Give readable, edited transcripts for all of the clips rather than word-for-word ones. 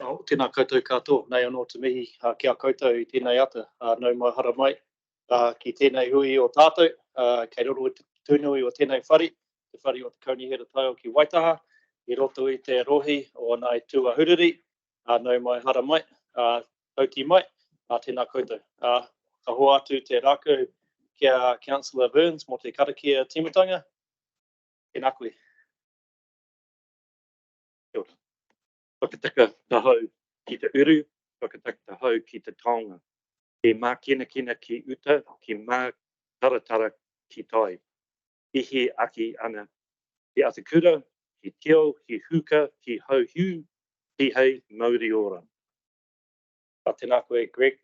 Tēnā koutou katoa, nei anō te mihi kia koutou I tēnei ata, nau mai hara mai, ki tēnei hui o tātou, kei roro I te tūnui o tēnei whare, te whare o te kaunihera taiao ki Waitaha, I roto I te rohi o nai tua huriri, nau mai hara mai, tauti mai, tēnā koutou. Ka hoa atu te rākau kia Councillor Burns mo te karakia timatanga, tēnā koe. Kia ora. Whakataka tahau ki te uru, whakataka tahau ki te taonga. Ke mā kina ki uta, ki mā taratara ki tai. Ihi aki ana. Ki atakura, ki teo, ki huka, ki hauhiu, ki hei mauri ora. Tēnā koe, Greg.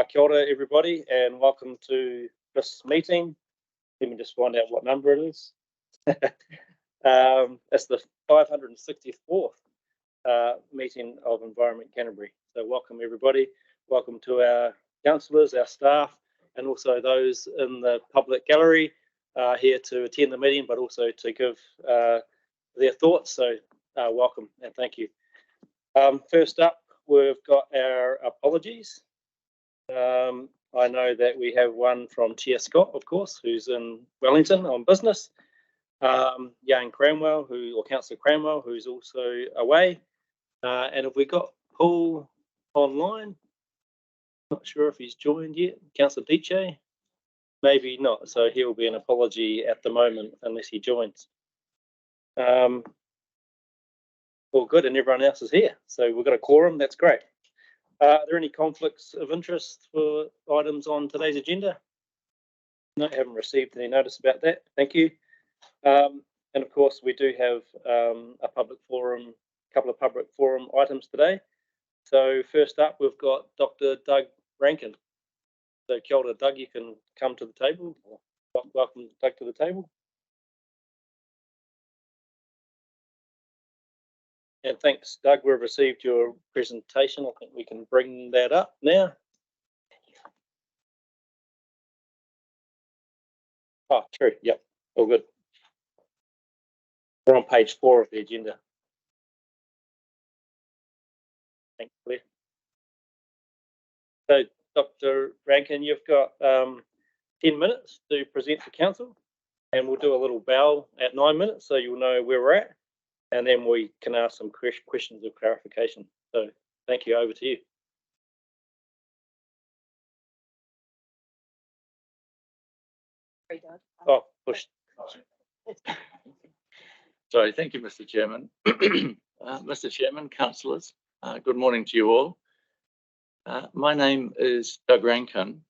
Kia ora, everybody, and welcome to this meeting. Let me just find out what number it is. It's the 564th meeting of Environment Canterbury. So welcome everybody. Welcome to our councillors, our staff, and also those in the public gallery here to attend the meeting, but also to give their thoughts. So welcome and thank you. First up, we've got our apologies. I know that we have one from Chair Scott, of course, who's in Wellington on business. Young Cranwell, or Councillor Cranwell, who's also away. And have we got Paul online? Not sure if he's joined yet. Councillor Diche? Maybe not. So he'll be an apology at the moment unless he joins. All good, and everyone else is here. So we've got a quorum. That's great. Are there any conflicts of interest for items on today's agenda? No, haven't received any notice about that. Thank you. And of course, we do have a public forum, couple of public forum items today. So first up, we've got Dr. Doug Rankin. So kia ora, Doug, you can come to the table. Welcome, Doug, to the table. And thanks, Doug. We've received your presentation. I think we can bring that up now. Oh, true. Yep. All good. We're on page 4 of the agenda. Thanks, Claire. So, Dr. Rankin, you've got 10 minutes to present to council, and we'll do a little bow at 9 minutes so you'll know where we're at, and then we can ask some questions of clarification. So, thank you. Over to you. Oh, push. Sorry, thank you, Mr. Chairman. Mr. Chairman, councillors, good morning to you all. My name is Doug Rankin.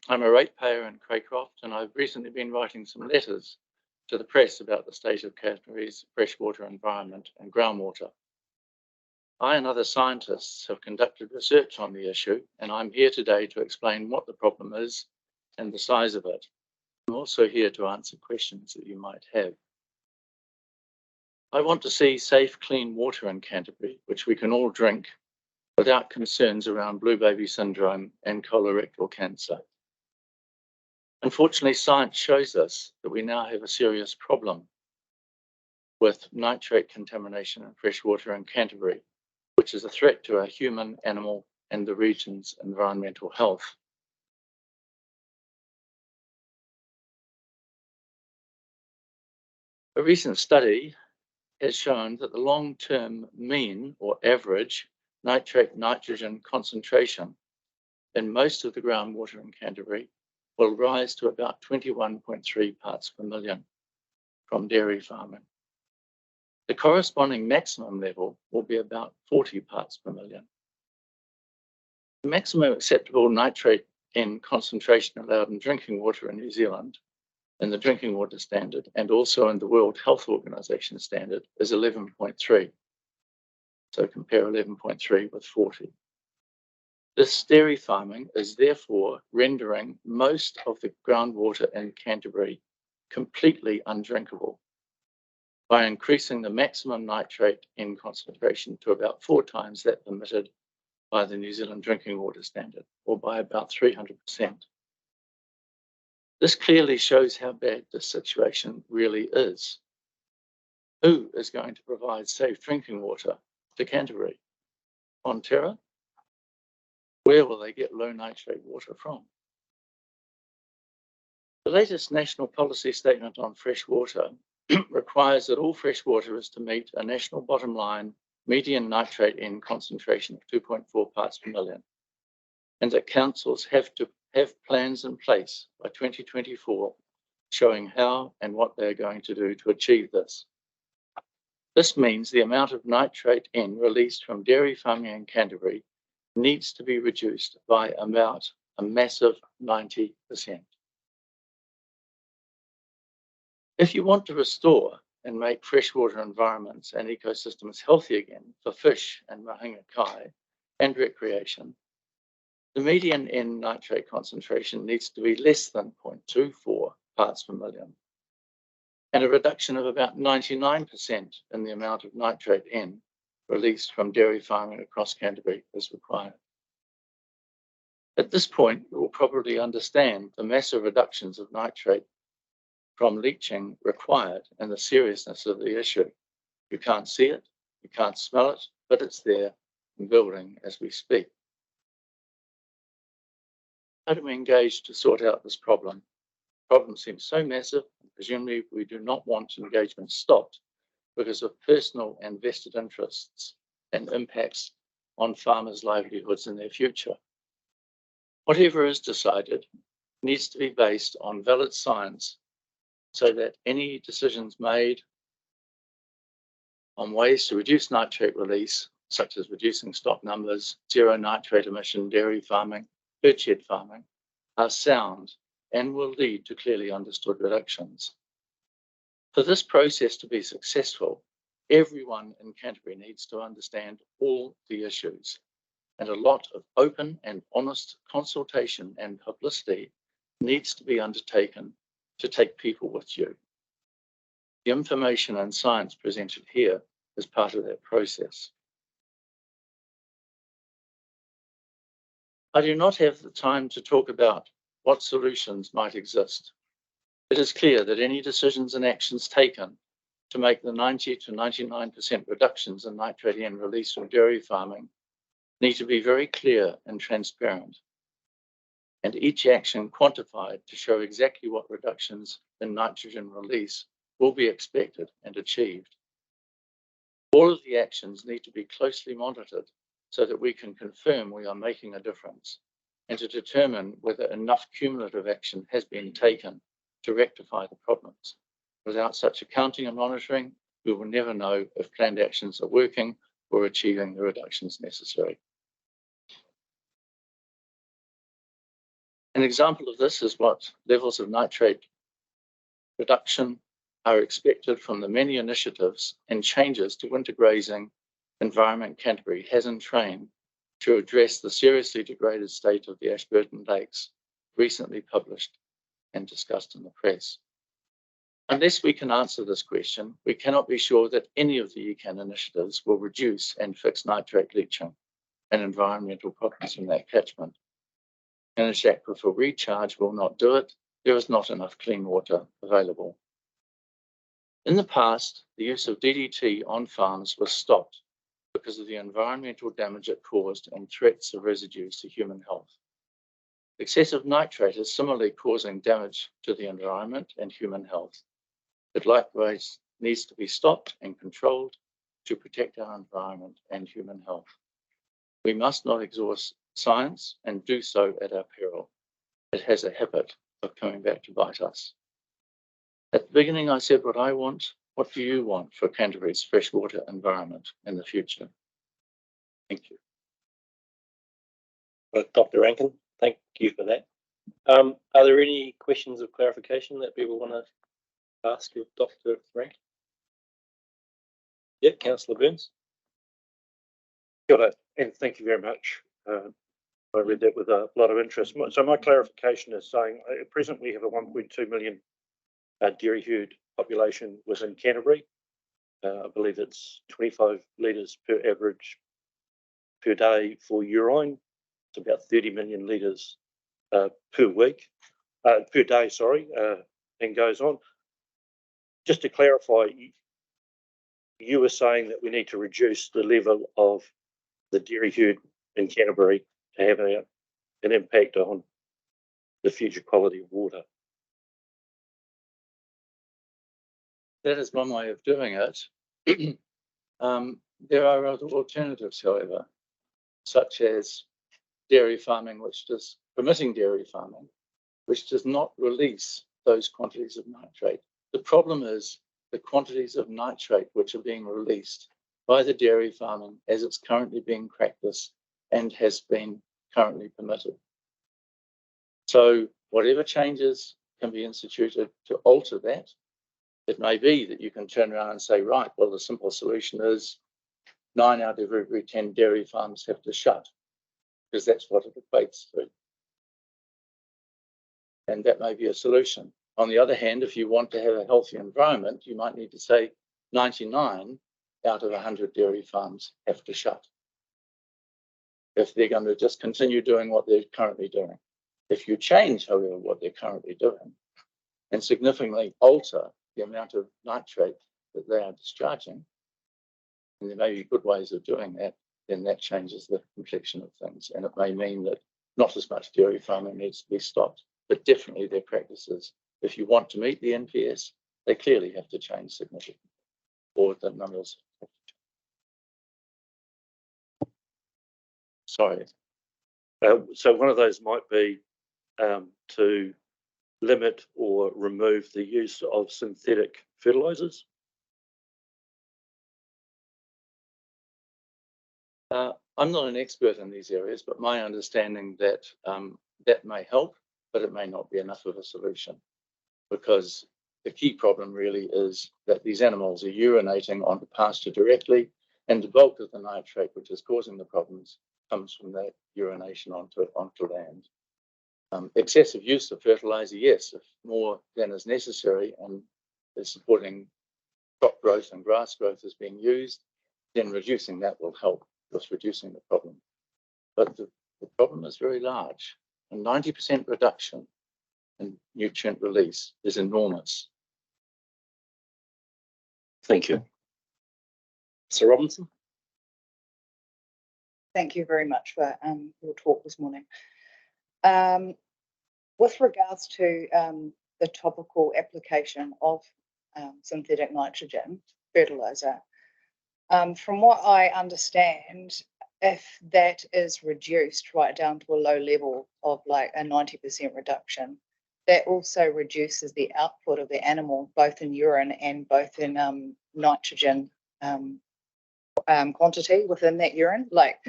I'm a ratepayer in Craycroft, and I've recently been writing some letters to the press about the state of Canterbury's freshwater environment and groundwater. I and other scientists have conducted research on the issue, and I'm here today to explain what the problem is and the size of it. I'm also here to answer questions that you might have. I want to see safe, clean water in Canterbury, which we can all drink without concerns around blue baby syndrome and colorectal cancer. Unfortunately, science shows us that we now have a serious problem with nitrate contamination in fresh water in Canterbury, which is a threat to our human, animal, and the region's environmental health. A recent study has shown that the long-term mean or average nitrate nitrogen concentration in most of the groundwater in Canterbury will rise to about 21.3 parts per million from dairy farming. The corresponding maximum level will be about 40 parts per million. The maximum acceptable nitrate in concentration allowed in drinking water in New Zealand in the drinking water standard and also in the World Health Organization standard is 11.3. So compare 11.3 with 40. This dairy farming is therefore rendering most of the groundwater in Canterbury completely undrinkable by increasing the maximum nitrate in concentration to about 4 times that permitted by the New Zealand drinking water standard, or by about 300%. This clearly shows how bad this situation really is. Who is going to provide safe drinking water to Canterbury. Fonterra, where will they get low nitrate water from? The latest national policy statement on fresh water requires that all fresh water is to meet a national bottom line median nitrate N concentration of 2.4 parts per million, and that councils have to have plans in place by 2024 showing how and what they're going to do to achieve this. This means the amount of nitrate N released from dairy farming in Canterbury needs to be reduced by about a massive 90%. If you want to restore and make freshwater environments and ecosystems healthy again for fish and mahinga kai and recreation, the median N nitrate concentration needs to be less than 0.24 parts per million, and a reduction of about 99% in the amount of nitrate N released from dairy farming across Canterbury is required. At this point, you will probably understand the massive reductions of nitrate from leaching required and the seriousness of the issue. You can't see it, you can't smell it, but it's there and building as we speak. How do we engage to sort out this problem? The problem seems so massive, and presumably we do not want engagement stopped because of personal and vested interests and impacts on farmers' livelihoods in their future. Whatever is decided needs to be based on valid science so that any decisions made on ways to reduce nitrate release, such as reducing stock numbers, zero nitrate emission dairy farming, birdshed farming, are sound and will lead to clearly understood reductions. For this process to be successful, everyone in Canterbury needs to understand all the issues, and a lot of open and honest consultation and publicity needs to be undertaken to take people with you. The information and science presented here is part of that process. I do not have the time to talk about what solutions might exist. It is clear that any decisions and actions taken to make the 90 to 99% reductions in nitrate N release from dairy farming need to be very clear and transparent, and each action quantified to show exactly what reductions in nitrogen release will be expected and achieved. All of the actions need to be closely monitored so that we can confirm we are making a difference and to determine whether enough cumulative action has been taken to rectify the problems. Without such accounting and monitoring, we will never know if planned actions are working or achieving the reductions necessary. An example of this is what levels of nitrate reduction are expected from the many initiatives and changes to winter grazing Environment Canterbury has in train to address the seriously degraded state of the Ashburton Lakes, recently published and discussed in the press. Unless we can answer this question, we cannot be sure that any of the ECAN initiatives will reduce and fix nitrate leaching and environmental problems in that catchment. Managed aquifer recharge will not do it. There is not enough clean water available. In the past, the use of DDT on farms was stopped because of the environmental damage it caused and threats of residues to human health. Excessive nitrate is similarly causing damage to the environment and human health. It likewise needs to be stopped and controlled to protect our environment and human health. We must not exhaust science and do so at our peril. It has a habit of coming back to bite us. At the beginning, I said what I want. What do you want for Canterbury's freshwater environment in the future? Thank you. Well, Dr. Rankin, thank you for that. Are there any questions of clarification that people want to ask of Dr. Rankin? Yeah, Councillor Burns. Kia ora, and thank you very much. I read that with a lot of interest. So my clarification is saying at present we have a 1.2 million dairy herd population within Canterbury. I believe it's 25 litres per average per day for urine. It's about 30 million litres per week, per day, sorry, and goes on. Just to clarify, you were saying that we need to reduce the level of the dairy herd in Canterbury to have an impact on the future quality of water. That is one way of doing it. There are other alternatives, however, such as dairy farming, permitting dairy farming, which does not release those quantities of nitrate. The problem is the quantities of nitrate which are being released by the dairy farming as it's currently being practiced and has been currently permitted. So whatever changes can be instituted to alter that, it may be that you can turn around and say, right, well, the simple solution is 9 out of every 10 dairy farms have to shut, because that's what it equates to. And that may be a solution. On the other hand, if you want to have a healthy environment, you might need to say 99 out of 100 dairy farms have to shut, if they're going to just continue doing what they're currently doing. If you change, however, what they're currently doing and significantly alter the amount of nitrate that they are discharging, and there may be good ways of doing that, then that changes the complexion of things. And it may mean that not as much dairy farming needs to be stopped, but definitely their practices, if you want to meet the NPS, they clearly have to change significantly, or the numbers. Sorry. So one of those might be to limit or remove the use of synthetic fertilizers. I'm not an expert in these areas, but my understanding that that may help, but it may not be enough of a solution, because the key problem really is that these animals are urinating onto pasture directly, and the bulk of the nitrate which is causing the problems comes from that urination onto land. Excessive use of fertilizer, yes, if more than is necessary and is supporting crop growth and grass growth is being used, then reducing that will help with reducing the problem. But the problem is very large. A 90% reduction in nutrient release is enormous. Thank you. Sir Robinson. Thank you very much for your talk this morning. With regards to the topical application of synthetic nitrogen fertilizer, from what I understand, if that is reduced right down to a low level of like a 90% reduction, that also reduces the output of the animal, both in urine and both in nitrogen quantity within that urine, like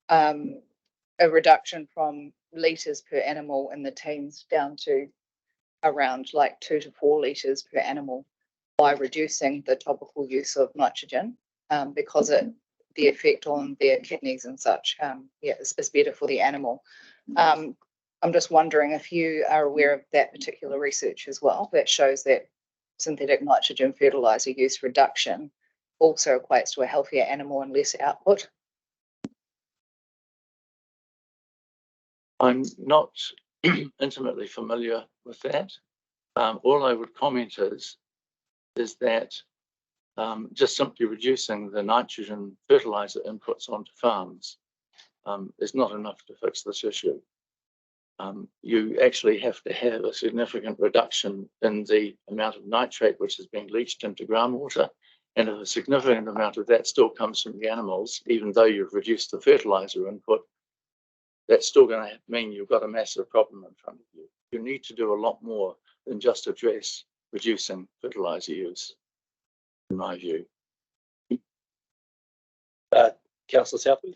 a reduction from litres per animal in the teens down to around like 2 to 4 litres per animal by reducing the topical use of nitrogen, because the effect on their kidneys and such, is better for the animal. I'm just wondering if you are aware of that particular research as well, that shows that synthetic nitrogen fertilizer use reduction also equates to a healthier animal and less output. I'm not intimately familiar with that. All I would comment is that just simply reducing the nitrogen fertilizer inputs onto farms is not enough to fix this issue. You actually have to have a significant reduction in the amount of nitrate which is being leached into groundwater, and if a significant amount of that still comes from the animals, even though you've reduced the fertilizer input, that's still going to mean you've got a massive problem in front of you. You need to do a lot more than just address reducing fertilizer use, in my view. Councillor Southwood.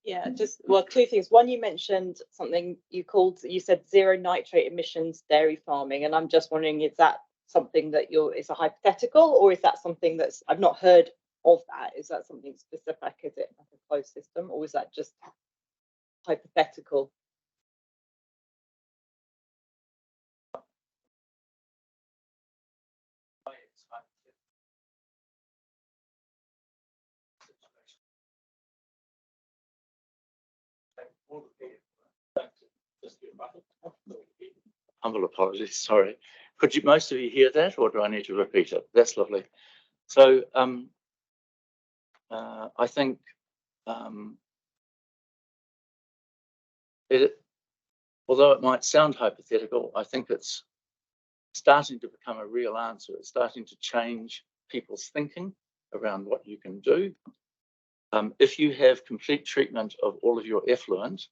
Yeah, well, 2 things. One, you mentioned something you said zero nitrate emissions dairy farming, and I'm just wondering, is that something that it's a hypothetical, or is that something that's, I've not heard of that? Is that something specific? Is it like a closed system, or is that just hypothetical? Humble apologies, sorry. Could most of you hear that, or do I need to repeat it? That's lovely. So I think although it might sound hypothetical, I think it's starting to become a real answer. It's starting to change people's thinking around what you can do. If you have complete treatment of all of your effluent,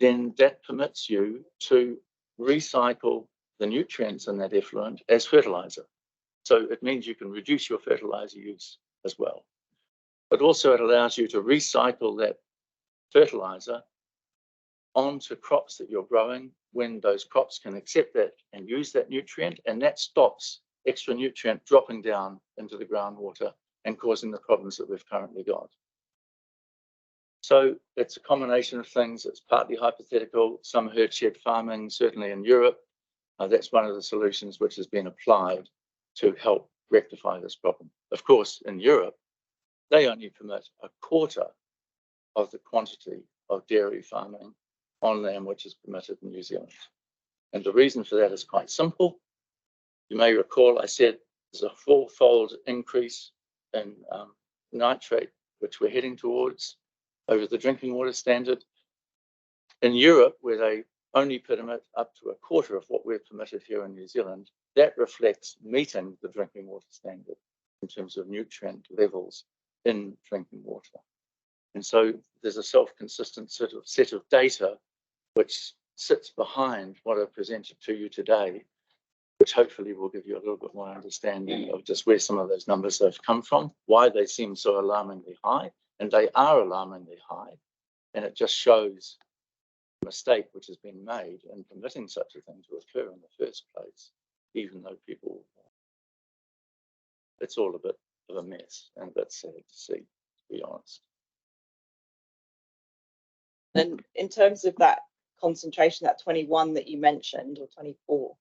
then that permits you to recycle the nutrients in that effluent as fertilizer. So it means you can reduce your fertilizer use as well. But also it allows you to recycle that fertilizer onto crops that you're growing when those crops can accept that and use that nutrient, and that stops extra nutrient dropping down into the groundwater and causing the problems that we've currently got. So it's a combination of things. It's partly hypothetical, some herd shed farming, certainly in Europe. That's one of the solutions which has been applied to help rectify this problem. Of course, in Europe, they only permit a quarter of the quantity of dairy farming on land which is permitted in New Zealand. And the reason for that is quite simple. You may recall I said there's a fourfold increase in nitrate, which we're heading towards over the drinking water standard. In Europe, where they only permit up to a quarter of what we're permitted here in New Zealand, that reflects meeting the drinking water standard in terms of nutrient levels in drinking water. And so there's a self-consistent set of data which sits behind what I've presented to you today, which hopefully will give you a little bit more understanding of just where some of those numbers have come from, why they seem so alarmingly high, and they are alarmingly high. And it just shows the mistake which has been made in permitting such a thing to occur in the first place, even though people, it's all a bit of a mess and a bit sad to see, to be honest. And in terms of that concentration, that 21 that you mentioned, or 24,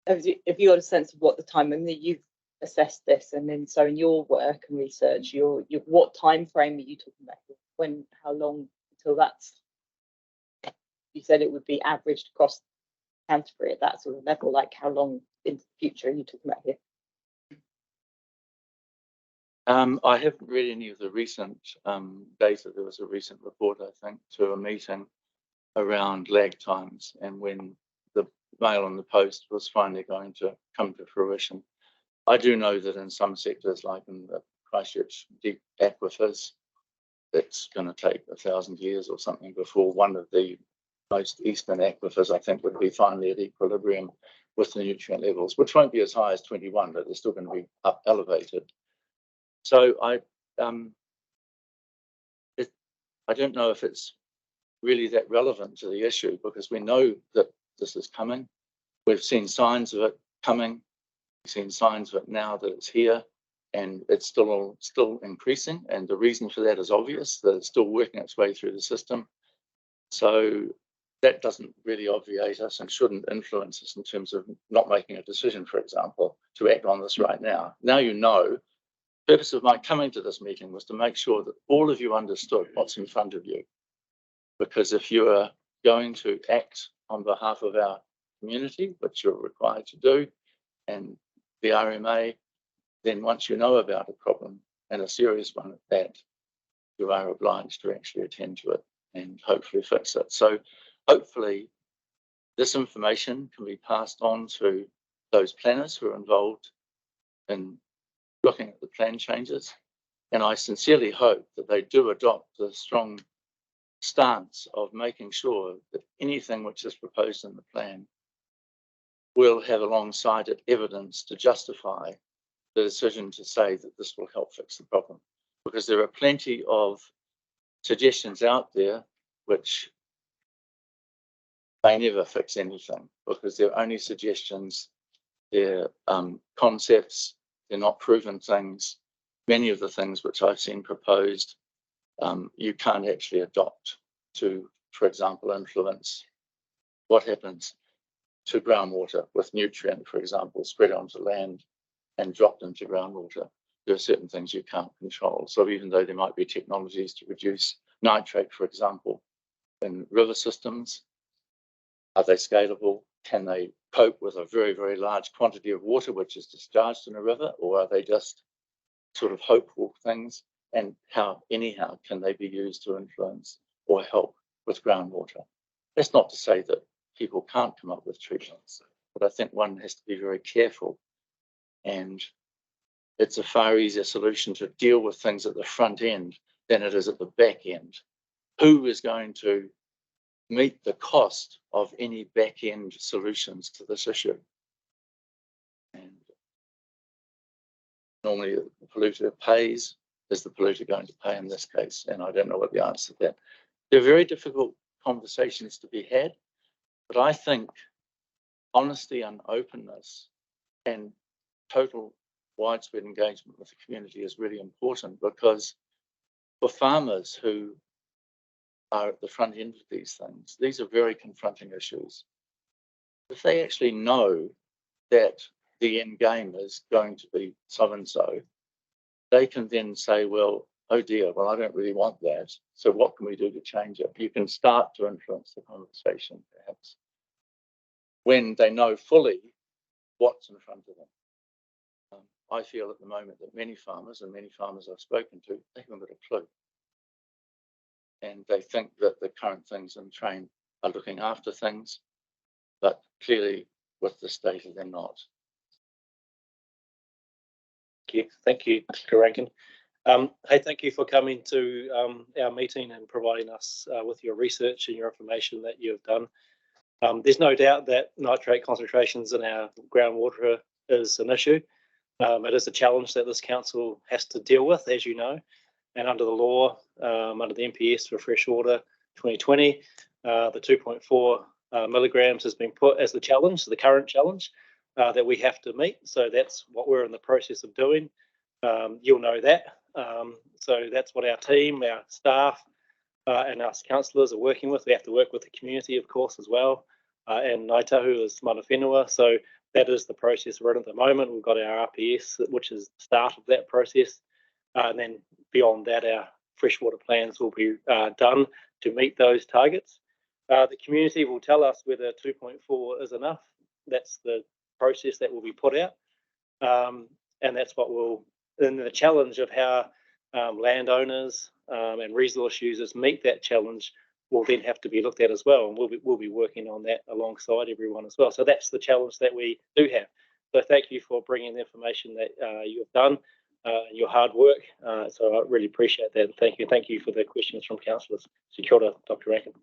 have you got a sense of what the time, I mean, you've assessed this, and then so in your work and research, what time frame are you talking about? When, how long until that's, you said it would be averaged across Canterbury at that sort of level, like how long into the future are you talking about here? I haven't read any of the recent data. There was a recent report, I think, to a meeting around lag times and when the mail on the post was finally going to come to fruition. I do know that in some sectors, like in the Christchurch deep aquifers, it's going to take 1,000 years or something before one of the most eastern aquifers, I think, would be finally at equilibrium with the nutrient levels, which won't be as high as 21, but they're still going to be up elevated. So I don't know if it's really that relevant to the issue, because we know that this is coming. We've seen signs of it coming. We've seen signs of it now that it's here, and it's still increasing. And the reason for that is obvious, that it's still working its way through the system. So that doesn't really obviate us and shouldn't influence us in terms of not making a decision, for example, to act on this right now. Now you know. The purpose of my coming to this meeting was to make sure that all of you understood what's in front of you. Because if you are going to act on behalf of our community, which you're required to do, and the RMA, then once you know about a problem, and a serious one at that, you are obliged to actually attend to it and hopefully fix it. So hopefully this information can be passed on to those planners who are involved in looking at the plan changes. And I sincerely hope that they do adopt the strong stance of making sure that anything which is proposed in the plan will have alongside it evidence to justify the decision to say that this will help fix the problem. Because there are plenty of suggestions out there which may never fix anything, because they're only suggestions, they're concepts, they're not proven things. Many of the things which I've seen proposed, you can't actually adopt to, for example, influence what happens to groundwater with nutrient, for example, spread onto land and dropped into groundwater. There are certain things you can't control. So even though there might be technologies to reduce nitrate, for example, in river systems, are they scalable? Can they cope with a very, very large quantity of water which is discharged in a river, or are they just sort of hopeful things, and how anyhow can they be used to influence or help with groundwater. That's not to say that people can't come up with treatments, but I think one has to be very careful, and it's a far easier solution to deal with things at the front end than it is at the back end. Who is going to meet the cost of any back end solutions to this issue? And normally the polluter pays. Is the polluter going to pay in this case? And I don't know what the answer to that. They're very difficult conversations to be had, but I think honesty and openness and total widespread engagement with the community is really important, because for farmers who are at the front end of these things, these are very confronting issues. If they actually know that the end game is going to be so and so, they can then say, well, oh dear, well, I don't really want that. So what can we do to change it? You can start to influence the conversation, perhaps, when they know fully what's in front of them. I feel at the moment that many farmers I've spoken to, they haven't got a clue. And they think that the current things in train are looking after things, but clearly with this data, they're not. Thank you, Dr. Rankin. Hey, thank you for coming to our meeting and providing us with your research and your information that you've done. There's no doubt that nitrate concentrations in our groundwater is an issue. It is a challenge that this council has to deal with, as you know, and under the law, under the NPS for freshwater 2020, the 2.4 milligrams has been put as the challenge, the current challenge that we have to meet. So that's what we're in the process of doing. You'll know that. So that's what our team, our staff, and us councillors are working with. We have to work with the community, of course, as well, and Ngāi Tahu is mana whenua. So that is the process we're in at the moment. We've got our RPS, which is the start of that process. And then beyond that, our freshwater plans will be done to meet those targets. The community will tell us whether 2.4 is enough. That's the process that will be put out. And that's what will, in the challenge of how landowners and resource users meet that challenge will then have to be looked at as well. And we'll be working on that alongside everyone as well. So that's the challenge that we do have. So thank you for bringing the information that you have done, your hard work. So I really appreciate that. Thank you. Thank you for the questions from councillors. So kia ora, Dr. Rankin.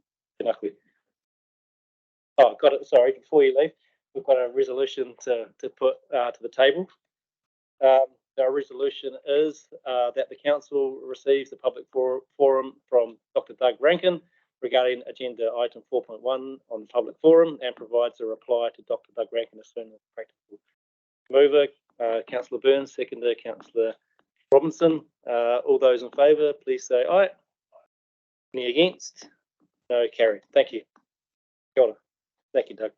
Oh, got it. Sorry, before you leave, we've got a resolution to put to the table. Our resolution is that the council receives the public forum from Dr. Doug Rankin regarding agenda item 4.1 on the public forum, and provides a reply to Dr. Doug Rankin as soon as practical. Mover, Councillor Burns, seconder, Councillor Robinson. All those in favour, please say aye. Any against? No, carried. Thank you. Kia ora. Thank you, Doug.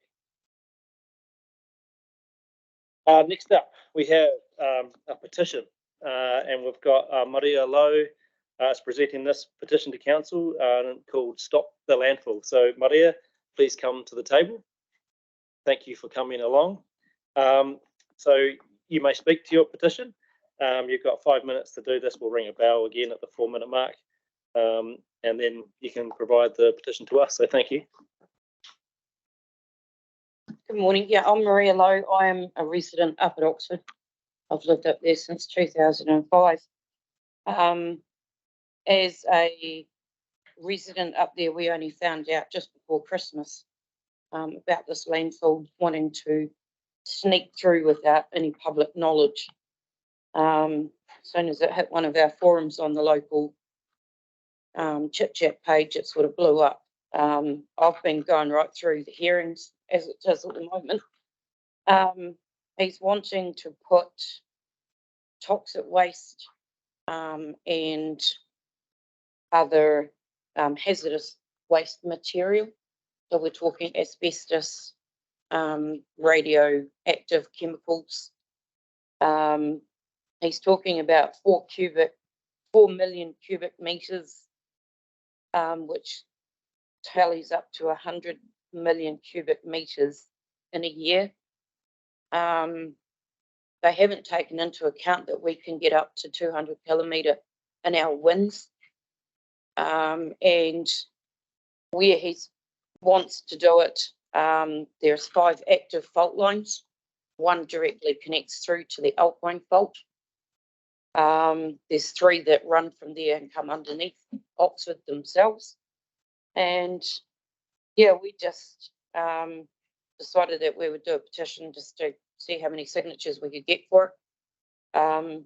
Next up, we have a petition, and we've got Maria Lowe is presenting this petition to council called Stop the Landfill. So Maria, please come to the table. Thank you for coming along. So you may speak to your petition. You've got 5 minutes to do this. We'll ring a bell again at the 4-minute mark, and then you can provide the petition to us. So thank you. Good morning. Yeah, I'm Maria Lowe. I am a resident up at Oxford. I've lived up there since 2005. As a resident up there, we only found out just before Christmas about this landfill wanting to sneak through without any public knowledge. As soon as it hit one of our forums on the local chit chat page, it sort of blew up. I've been going right through the hearings as it does at the moment. He's wanting to put toxic waste and other hazardous waste material. So we're talking asbestos, radioactive chemicals. He's talking about 4 million cubic meters, which tallies up to 100 million cubic meters in a year. they haven't taken into account that we can get up to 200 km/h winds. And where he wants to do it, there's 5 active fault lines. One directly connects through to the Alpine fault. There's 3 that run from there and come underneath Oxford themselves. And yeah, we just decided that we would do a petition just to see how many signatures we could get for it.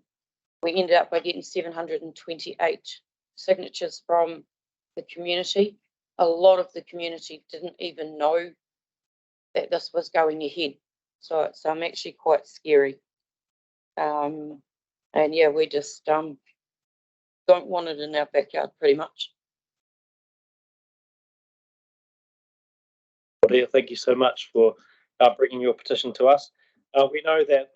We ended up by getting 728 signatures from the community. A lot of the community didn't even know that this was going ahead. So it's actually quite scary. And yeah, we just don't want it in our backyard pretty much. Claudia, thank you so much for bringing your petition to us. We know that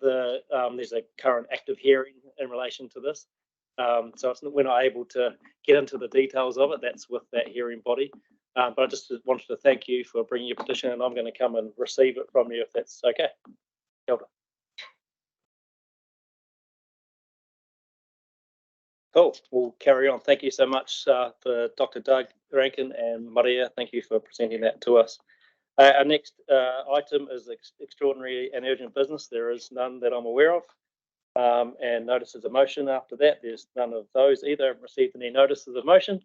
there's a current active hearing in relation to this. So we're not able to get into the details of it. That's with that hearing body. But I just wanted to thank you for bringing your petition, and I'm going to come and receive it from you if that's okay. Kia ora. Cool. We'll carry on. Thank you so much for Dr. Doug Rankin and Maria. Thank you for presenting that to us. Our next item is extraordinary and urgent business. There is none that I'm aware of. And notices of motion after that. There's none of those either. I haven't received any notices of motion.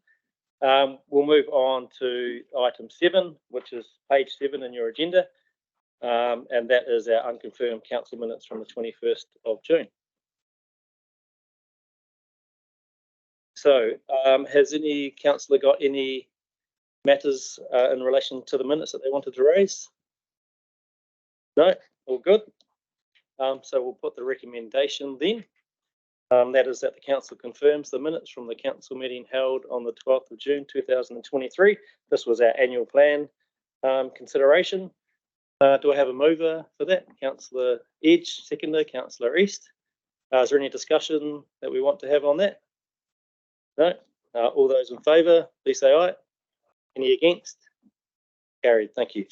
We'll move on to item 7, which is page 7 in your agenda. And that is our unconfirmed council minutes from the 21st of June. So has any councillor got any matters in relation to the minutes that they wanted to raise? No, all good. So we'll put the recommendation then. That is that the council confirms the minutes from the council meeting held on the 12th of June 2023. This was our annual plan consideration. Do I have a mover for that? Councillor Edge, seconder, Councillor East. Is there any discussion that we want to have on that? No. All those in favour, please say aye. Any against? Carried. Thank you.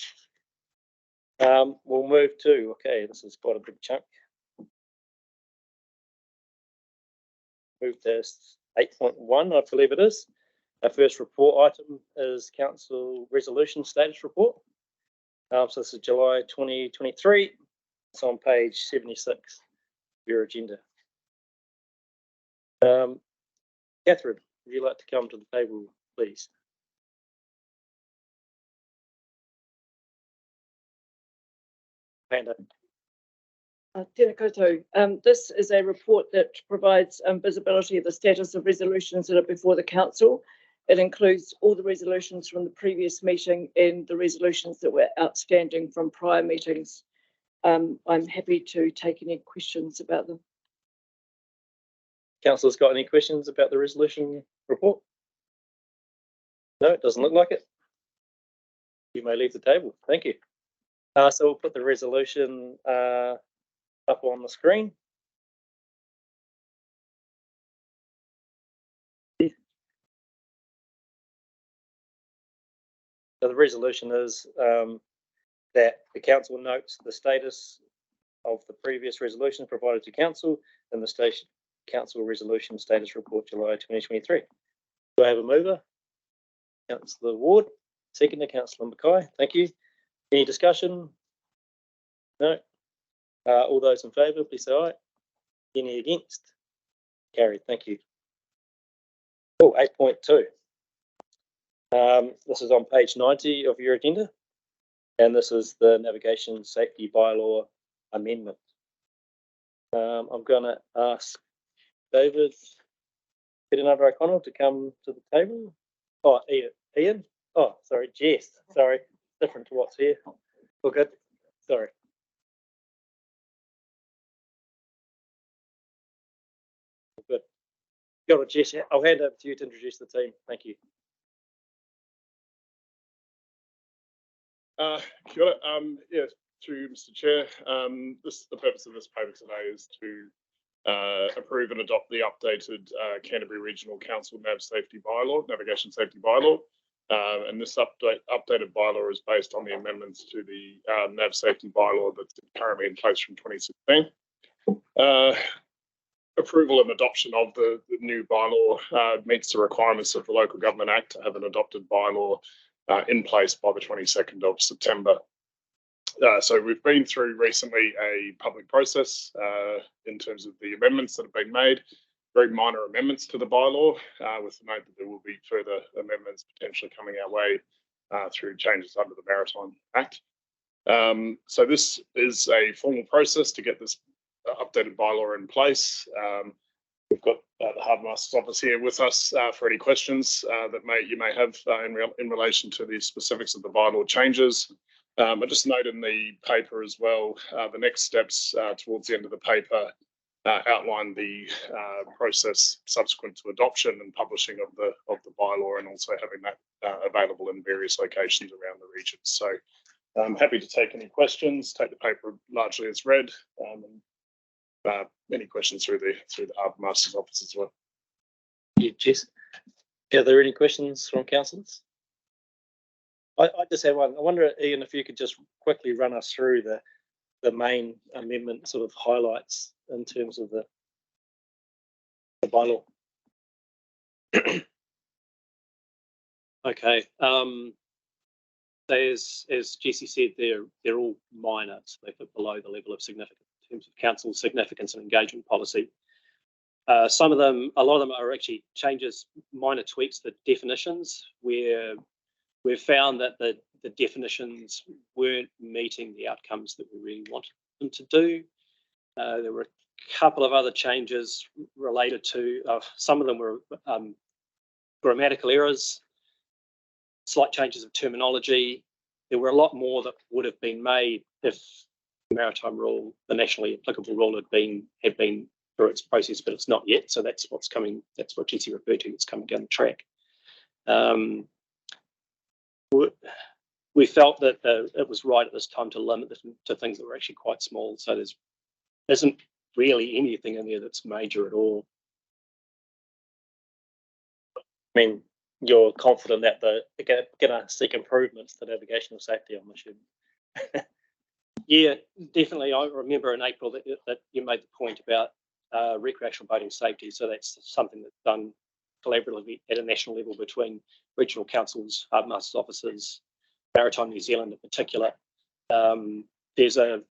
We'll move to, okay, this is quite a big chunk. Move to 8.1, I believe it is. Our first report item is council resolution status report. So this is July 2023. It's on page 76 of your agenda. Catherine, would you like to come to the table, please? Panda. Tēnā koutou. This is a report that provides visibility of the status of resolutions that are before the council. It includes all the resolutions from the previous meeting and the resolutions that were outstanding from prior meetings. I'm happy to take any questions about them. Councillor's got any questions about the resolution report? No, it doesn't look like it. You may leave the table. Thank you. So we'll put the resolution up on the screen. So the resolution is that the council notes the status of the previous resolution provided to council in the council resolution status report July 2023. Do I have a mover? Councillor Ward. Seconder, Councillor Mackay. Thank you. Any discussion? No. All those in favour, please say aye. Any against? Carried. Thank you. Oh, 8.2. This is on page 90 of your agenda, and this is the navigation safety bylaw amendment. I'm going to ask David Peter O'Connell to come to the table. Oh, Ian. Oh, sorry, Jess. Sorry, different to what's here. All good. Sorry. Good. Got it, Jess. I'll hand over to you to introduce the team. Thank you. Kia ora. Yeah, through Mr. Chair, the purpose of this paper today is to approve and adopt the updated Canterbury Regional Council Navigation Safety Bylaw. And this updated bylaw is based on the amendments to the NAV Safety Bylaw that's currently in place from 2016. Approval and adoption of the new bylaw meets the requirements of the Local Government Act to have an adopted bylaw in place by the 22nd of September. So we've been through recently a public process in terms of the amendments that have been made, very minor amendments to the bylaw, with the note that there will be further amendments potentially coming our way through changes under the Maritime Act. So this is a formal process to get this updated bylaw in place. We've got the Harbour Master's office here with us for any questions that you may have in relation to the specifics of the bylaw changes. I just note in the paper as well, the next steps towards the end of the paper outline the process subsequent to adoption and publishing of the bylaw, and also having that available in various locations around the region. So I'm happy to take any questions, take the paper largely as read, and any questions through the Harbour Master's office as well. Yeah, Jess. Are there any questions from councillors? I just have one. I wonder, Ian, if you could just quickly run us through the main amendment sort of highlights in terms of the bylaw. Okay. As Jessie said, they're all minor, so they fit below the level of significance in terms of council's significance and engagement policy. A lot of them are actually changes, minor tweaks to definitions, where we've found that the definitions weren't meeting the outcomes that we really wanted them to do. There were a couple of other changes related to, some of them were grammatical errors, slight changes of terminology. There were a lot more that would have been made if the maritime rule, the nationally applicable rule, had been through its process, but it's not yet. So that's what's coming. That's what Jessie referred to. It's coming down the track. We felt that it was right at this time to limit this to things that were actually quite small. So there isn't really anything in there that's major at all. I mean, you're confident that they're going to seek improvements to navigational safety, I'm assuming. Yeah, definitely. I remember in April that you made the point about recreational boating safety. So that's something that's done collaboratively at a national level between regional councils, Harbour Master's offices, Maritime New Zealand in particular. There's a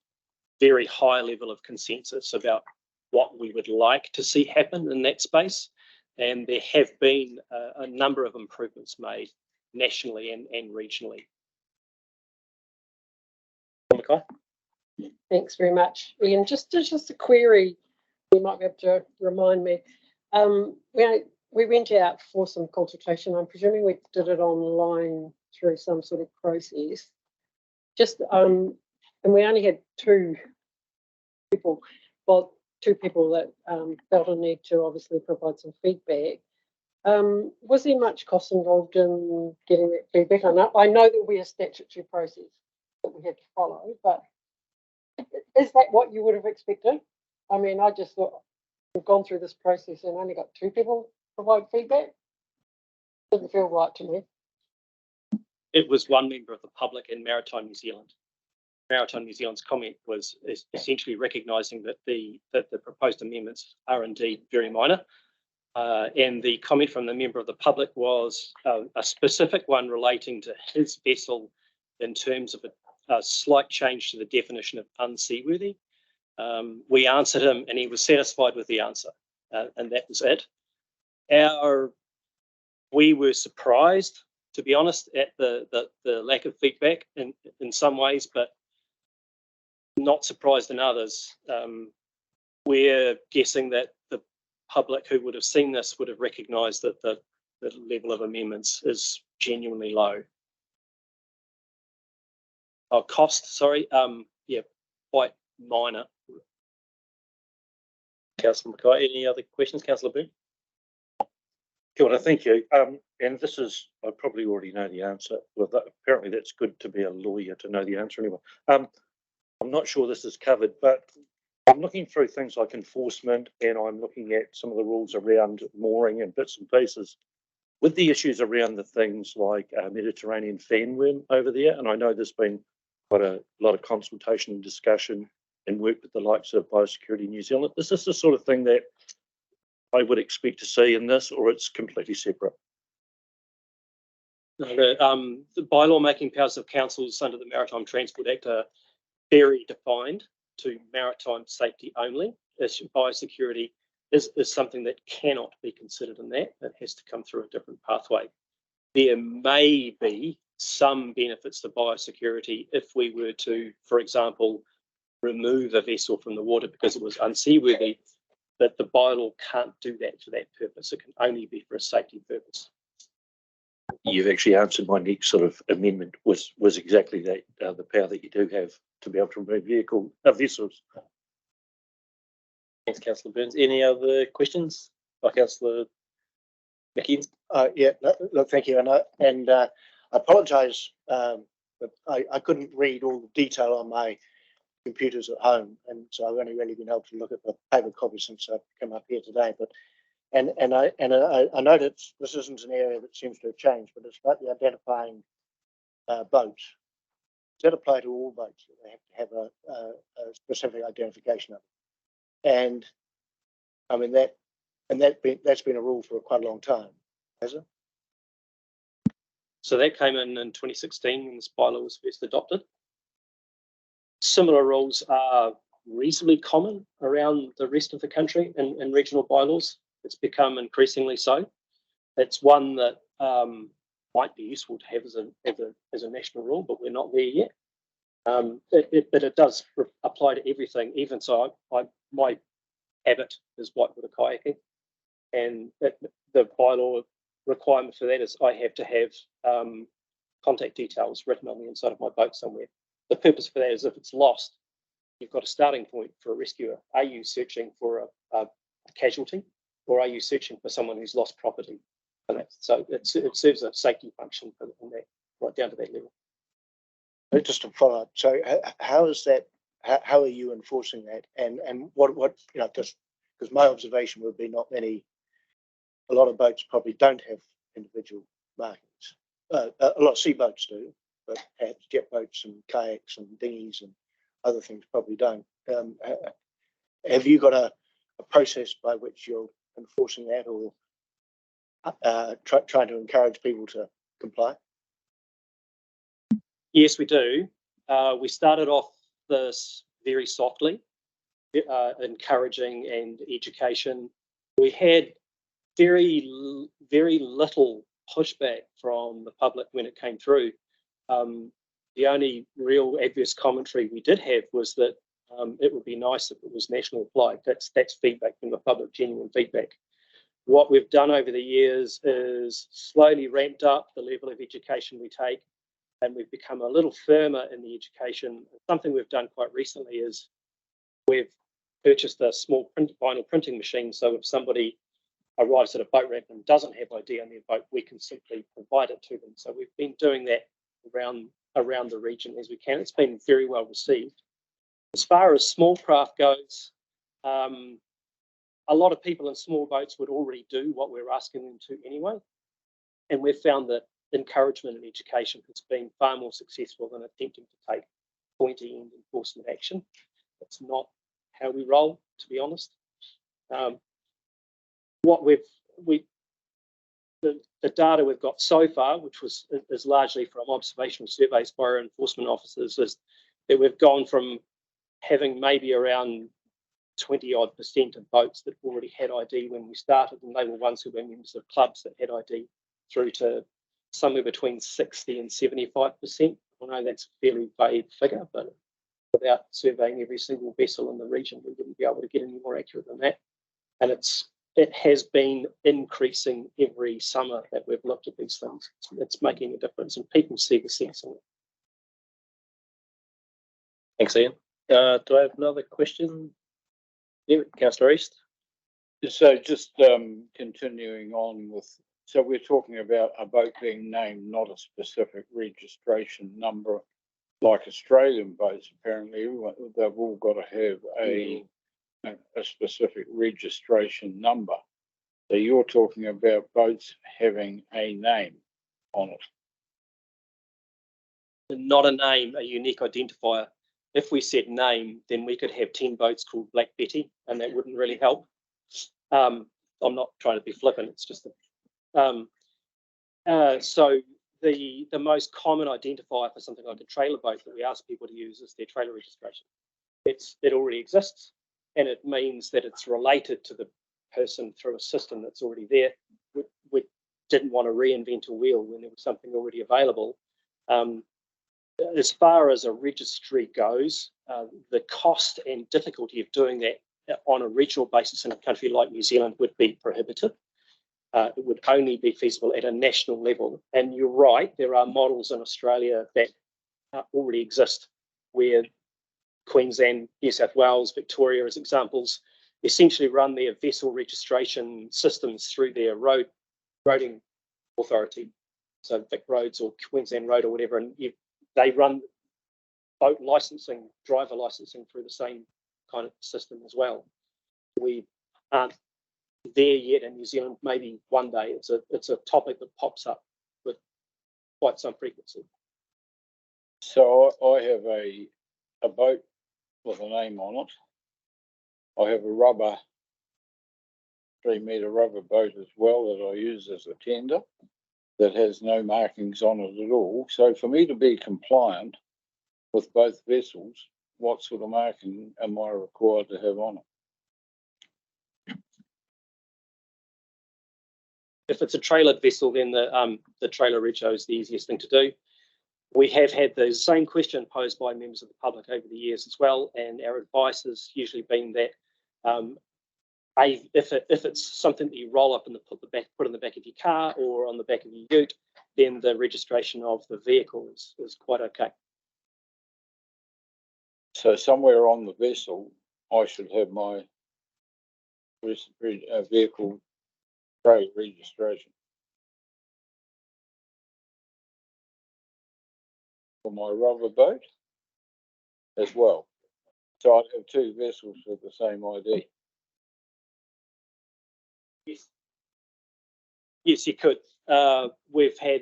very high level of consensus about what we would like to see happen in that space. And there have been a number of improvements made nationally and regionally. Mackay? Thanks very much, Ian. Just a query, you might be able to remind me. We went out for some consultation. I'm presuming we did it online through some sort of process. And we only had two people that felt a need to obviously provide some feedback. Was there much cost involved in getting that feedback? I know that we have a statutory process that we had to follow, but is that what you would have expected? I mean, I just thought we've gone through this process and only got two people provide feedback. Doesn't feel right to me. It was one member of the public in Maritime New Zealand. Maritime New Zealand's comment was essentially recognising that the proposed amendments are indeed very minor. And the comment from the member of the public was a specific one relating to his vessel in terms of a slight change to the definition of unseaworthy. We answered him and he was satisfied with the answer, and that was it. We were surprised, to be honest, at the lack of feedback in some ways, but not surprised in others. We're guessing that the public who would have seen this would have recognised that the level of amendments is genuinely low. Oh, cost, sorry. Yeah, quite minor. Councillor Mackay, any other questions? Councillor Boone? Kia ora, thank you. And this is, I probably already know the answer. Well, apparently that's good to be a lawyer to know the answer anyway. I'm not sure this is covered, but I'm looking through things like enforcement, and I'm looking at some of the rules around mooring and bits and pieces. With the issues around the things like Mediterranean fanworm over there, and I know there's been quite a lot of consultation and discussion and work with the likes of Biosecurity New Zealand? Is this the sort of thing that I would expect to see in this, or it's completely separate? No, the bylaw making powers of councils under the Maritime Transport Act are very defined to maritime safety only. Biosecurity is something that cannot be considered in that. It has to come through a different pathway. There may be some benefits to biosecurity if we were to, for example, remove a vessel from the water because it was unseaworthy, but the bylaw can't do that for that purpose. It can only be for a safety purpose. You've actually answered my next sort of amendment was exactly that, the power that you do have to be able to remove vessels. Thanks, Councillor Burns. Any other questions by Councillor McKenzie? Yeah, look, thank you. And I apologise, but I couldn't read all the detail on my computers at home, and so I've only really been able to look at the paper copy since I've come up here today. But and I know that this isn't an area that seems to have changed, but it's about the identifying boats. Does that apply to all boats? They have to have a specific identification of it. And I mean that's been a rule for quite a long time, has it? So that came in 2016 when this bylaw was first adopted. Similar rules are reasonably common around the rest of the country in regional bylaws. It's become increasingly so. It's one that might be useful to have as a national rule, but we're not there yet. But it does apply to everything. Even so, my habit is whitewater kayaking, and the bylaw requirement for that is I have to have contact details written on the inside of my boat somewhere. The purpose for that is if it's lost, you've got a starting point for a rescuer. Are you searching for a casualty, or are you searching for someone who's lost property? And so it serves a safety function in that, right down to that level. Just to follow up, so how is that? How are you enforcing that? And what just because my observation would be not many. A lot of boats probably don't have individual markings. A lot of sea boats do, but perhaps jet boats and kayaks and dinghies and other things probably don't. Have you got a process by which you're enforcing that, or trying to encourage people to comply? Yes, we do. We started off this very softly, encouraging and education. We had very little pushback from the public when it came through. The only real adverse commentary we did have was that it would be nice if it was national applied. That's feedback from the public, genuine feedback. What we've done over the years is slowly ramped up the level of education we take, and we've become a little firmer in the education. Something we've done quite recently is we've purchased a small vinyl printing machine, so if somebody arrives at a boat ramp and doesn't have ID on their boat, we can simply provide it to them. So we've been doing that around the region as we can. It's been very well received. As far as small craft goes, a lot of people in small boats would already do what we're asking them to anyway. And we've found that encouragement and education has been far more successful than attempting to take pointy end enforcement action. That's not how we roll, to be honest. The data we've got so far, which is largely from observational surveys by our enforcement officers, is that we've gone from having maybe around 20% of boats that already had ID when we started, and they were ones who were members of clubs that had ID, through to somewhere between 60 and 75%. I know that's a fairly vague figure, but without surveying every single vessel in the region, we wouldn't be able to get any more accurate than that. And it has been increasing every summer that we've looked at these things. It's making a difference, and people see the sense in it. Thanks, Ian. Do I have another question? Yeah, Councillor East. So just continuing on with, so we're talking about a boat being named, not a specific registration number, like Australian boats. Apparently, they've all got to have a specific registration number. So you're talking about boats having a name on it. Not a name, a unique identifier. if we said name, then we could have 10 boats called Black Betty, and that wouldn't really help. I'm not trying to be flippant, it's just so the most common identifier for something like a trailer boat that we ask people to use is their trailer registration. It already exists, and it means that it's related to the person through a system that's already there. We didn't want to reinvent a wheel when there was something already available. As far as a registry goes, the cost and difficulty of doing that on a regional basis in a country like New Zealand would be prohibitive. It would only be feasible at a national level. And you're right, there are models in Australia that already exist where Queensland, New South Wales, Victoria as examples, essentially run their vessel registration systems through their roading authority. So Vic Roads or Queensland Road or whatever, and they run boat licensing, driver licensing through the same kind of system as well. We aren't there yet in New Zealand. Maybe one day. It's a topic that pops up with quite some frequency. So I have a boat with a name on it. I have a rubber 3-metre rubber boat as well that I use as a tender that has no markings on it at all. So for me to be compliant with both vessels, what sort of marking am I required to have on it? If it's a trailered vessel, then the trailer rego is the easiest thing to do. We have had the same question posed by members of the public over the years as well, and our advice has usually been that if it's something that you roll up and put in the back of your car or on the back of your ute, then the registration of the vehicle is quite okay. So somewhere on the vessel, I should have my vehicle trade registration for my rubber boat as well. So I'd have two vessels with the same ID. Yes, you could. We've had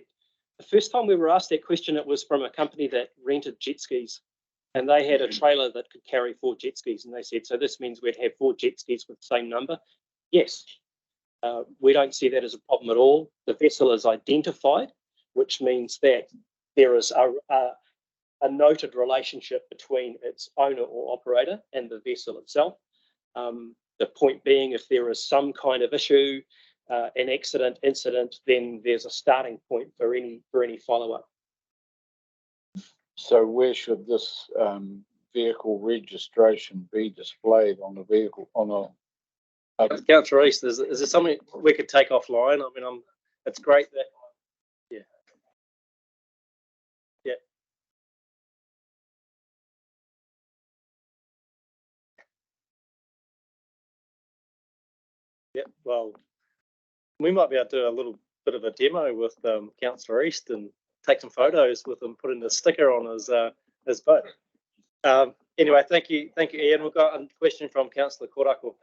the first time we were asked that question, it was from a company that rented jet skis, and they had a trailer that could carry 4 jet skis, and they said, so this means we'd have 4 jet skis with the same number. Yes, we don't see that as a problem at all. The vessel is identified, which means that there is a noted relationship between its owner or operator and the vessel itself. The point being, if there is some kind of issue, an incident, then there's a starting point for any follow-up. So where should this vehicle registration be displayed on the vehicle? Councillor East, is there something we could take offline? I mean, it's great that. Yeah, well, we might be able to do a little bit of a demo with Councillor East and take some photos with him, putting the sticker on his boat. Anyway, thank you, Ian. We've got a question from Councillor Korako.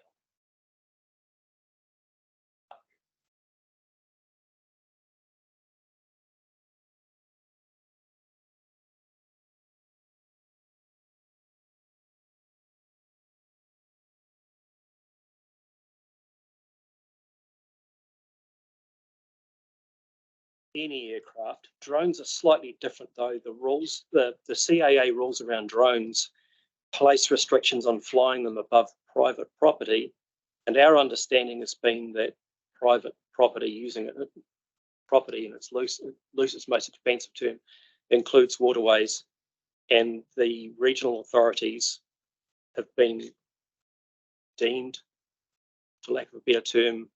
Any aircraft. Drones are slightly different though. The rules, the CAA rules around drones place restrictions on flying them above private property, and our understanding has been that private property, using it, property in its loosest, most expansive term, includes waterways, and the regional authorities have been deemed, for lack of a better term,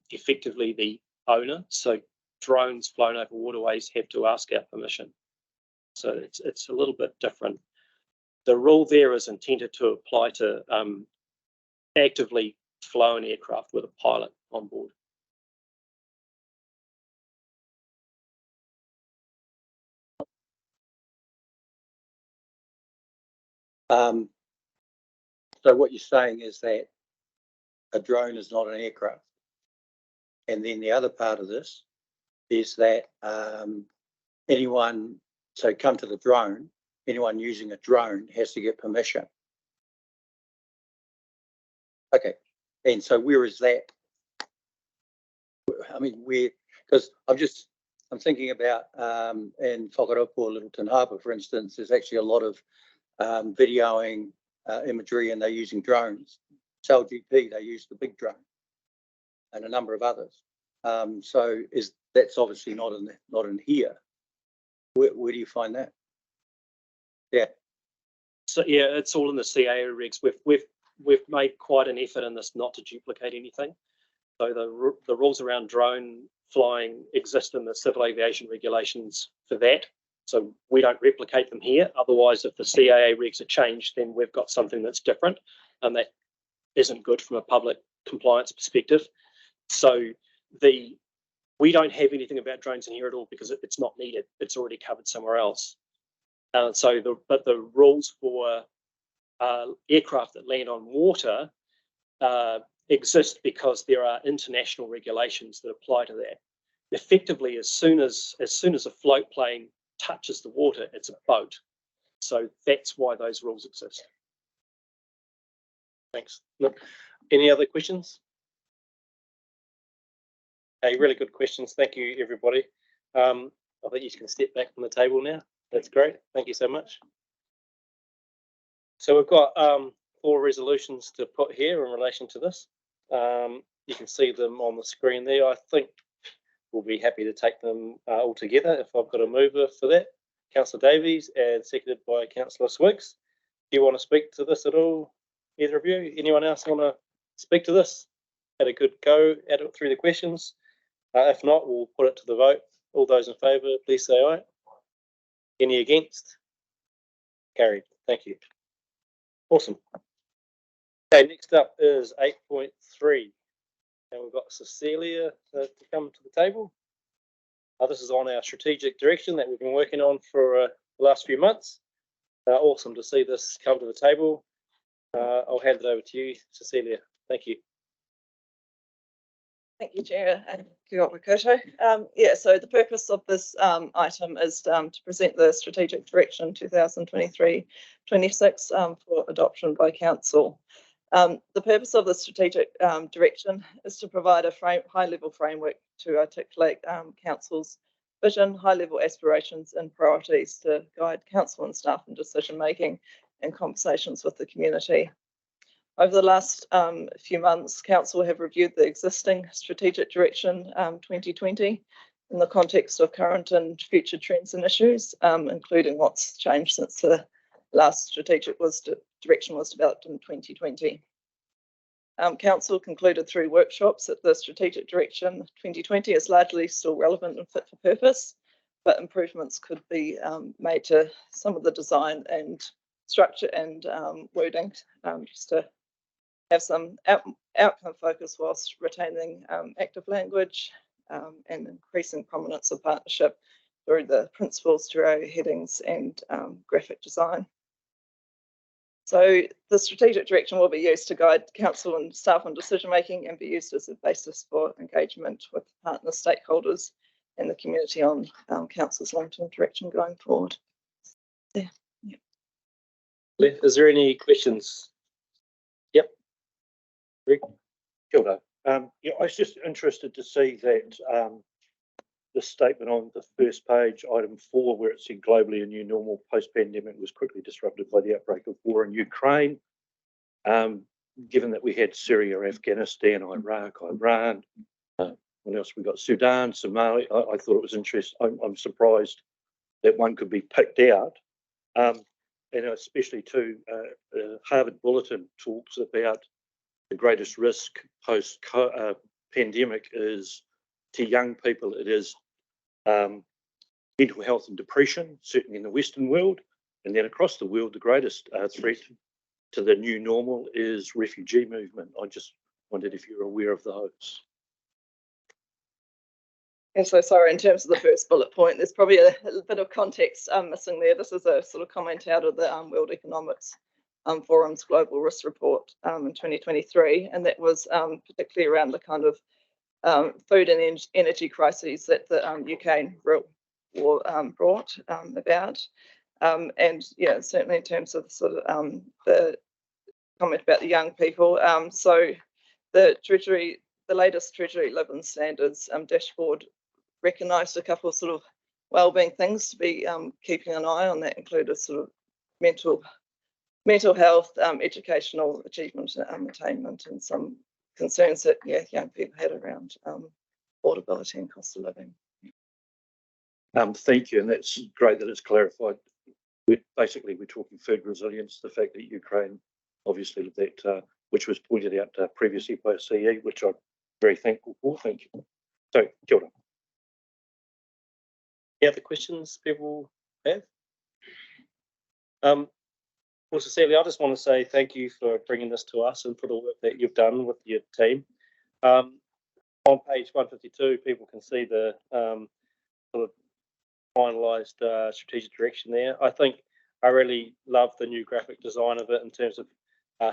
effectively the owner. So drones flown over waterways have to ask our permission. So it's a little bit different. The rule there is intended to apply to actively flown aircraft with a pilot on board. So what you're saying is that a drone is not an aircraft. And then the other part of this is that anyone, so come to the drone, anyone using a drone has to get permission. Okay, and so where is that? I mean, because I'm thinking about in Whakaropo, Littleton Harbour, for instance, there's actually a lot of videoing imagery, and they're using drones. SailGP, they use the big drone, and a number of others. So that's obviously not in here. Where do you find that? Yeah. So yeah, it's all in the CAA regs. We've made quite an effort in this not to duplicate anything. So the rules around drone flying exist in the civil aviation regulations for that. So we don't replicate them here. Otherwise, if the CAA regs are changed, then we've got something that's different, and that isn't good from a public compliance perspective. So we don't have anything about drones in here at all because it's not needed. It's already covered somewhere else. But the rules for aircraft that land on water exist because there are international regulations that apply to that. Effectively, as soon as a float plane touches the water, it's a boat. So that's why those rules exist. Thanks. Look, any other questions? Hey, really good questions. Thank you, everybody. I think you can step back from the table now. That's great. Thank you so much. So we've got 4 resolutions to put here in relation to this. You can see them on the screen there. I think we'll be happy to take them all together if I've got a mover for that. Councillor Davies and seconded by Councillor Swiggs. Do you want to speak to this at all, either of you? Anyone else want to speak to this? Had a good go at it through the questions. If not, we'll put it to the vote. All those in favour, please say aye. Any against? Carried. Thank you. Awesome. Okay, next up is 8.3. And we've got Cecilia to come to the table. This is on our strategic direction that we've been working on for the last few months. Awesome to see this come to the table. I'll hand it over to you, Cecilia. Thank you. Thank you, Chair, and kia ora koutou. Yeah, so the purpose of this item is to present the strategic direction 2023-26 for adoption by Council. The purpose of the strategic direction is to provide a high-level framework to articulate Council's vision, high-level aspirations and priorities to guide Council and staff in decision-making and conversations with the community. Over the last few months, Council have reviewed the existing strategic direction 2020 in the context of current and future trends and issues, including what's changed since the last strategic direction was developed in 2020. Council concluded 3 workshops that the strategic direction 2020 is largely still relevant and fit for purpose, but improvements could be made to some of the design and structure and wording just to have some outcome focus whilst retaining active language and increasing prominence of partnership through the principles, through headings and graphic design. So the strategic direction will be used to guide Council and staff on decision making and be used as a basis for engagement with partner stakeholders and the community on Council's long-term direction going forward. There. Yeah. Is there any questions? Yep. Rick? Kia ora. Yeah, I was just interested to see that the statement on the first page, item 4, where it said globally a new normal post-pandemic was quickly disrupted by the outbreak of war in Ukraine. Given that we had Syria, Afghanistan, Iraq, Iran, what else we got? Sudan, Somalia. I thought it was interesting. I'm surprised that one could be picked out. And especially too, Harvard Bulletin talks about the greatest risk post-pandemic is to young people. It is mental health and depression, certainly in the Western world, and then across the world, the greatest threat to the new normal is refugee movement. I just wondered if you're aware of those. And so, sorry, in terms of the first bullet point, there's probably a bit of context missing there. This is a sort of comment out of the World Economics Forum's Global Risk Report in 2023, and that was particularly around the kind of food and energy crises that the Ukraine war brought about. And yeah, certainly in terms of sort of the comment about the young people. So the Treasury, the latest Treasury Living Standards dashboard recognised a couple of sort of wellbeing things to be keeping an eye on. That included sort of mental health, educational achievement, attainment, and some concerns that young people had around affordability and cost of living. Thank you, and that's great that it's clarified. We're talking food resilience, the fact that Ukraine, obviously, that which was pointed out previously by CE, which I'm very thankful for. Thank you. So, kia ora. Any other questions people have? Well, Cecilia, I just want to say thank you for bringing this to us and for the work that you've done with your team. On page 152, people can see the sort of finalised strategic direction there. I really love the new graphic design of it in terms of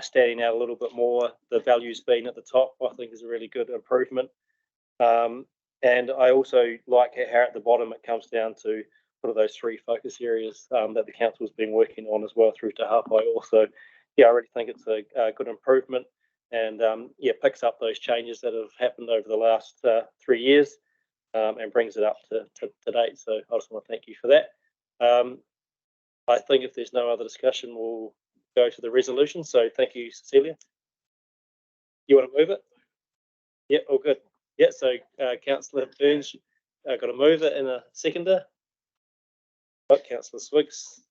standing out a little bit more. The values being at the top, I think, is a really good improvement. And I also like how at the bottom it comes down to sort of those three focus areas that the council's been working on as well through Te Hāpai also. Yeah, I really think it's a good improvement, and picks up those changes that have happened over the last 3 years and brings it up to date. So I just want to thank you for that. I think if there's no other discussion, we'll go to the resolution. So thank you, Cecilia. You want to move it? Yeah, all good. Yeah, so Councillor Burns got to move it in a seconder. Oh, Councillor Swiggs.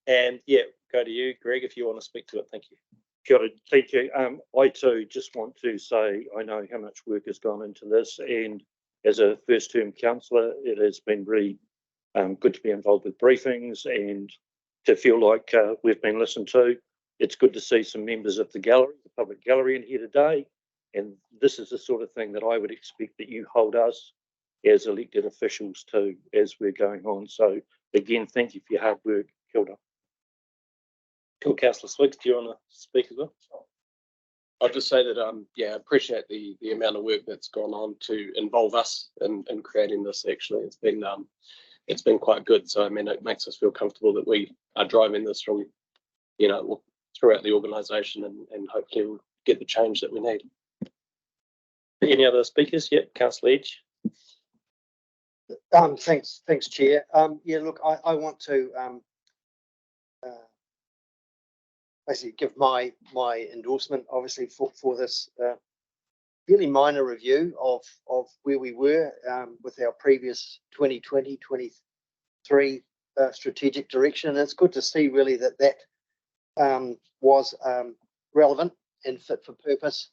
And yeah, go to you, Greg, if you want to speak to it. Thank you. Kia ora, thank you. I too just want to say I know how much work has gone into this, and as a first-term councillor, it has been really good to be involved with briefings and to feel like we've been listened to. It's good to see some members of the gallery, the public gallery, in here today, and this is the sort of thing that I would expect that you hold us as elected officials to as we're going on. So again, thank you for your hard work. Kia ora. Cool. Councillor Swiggs, do you want to speak as well? I'll just say that I appreciate the amount of work that's gone on to involve us in creating this. Actually, it's been quite good. So I mean, it makes us feel comfortable that we are driving this from throughout the organisation, and hopefully we'll get the change that we need. Any other speakers? Yep, Councillor Edge. Thanks, Chair. Yeah, look, I want to basically give my endorsement, obviously, for this really minor review of where we were with our previous 2020-23 strategic direction. And it's good to see really that was relevant and fit for purpose.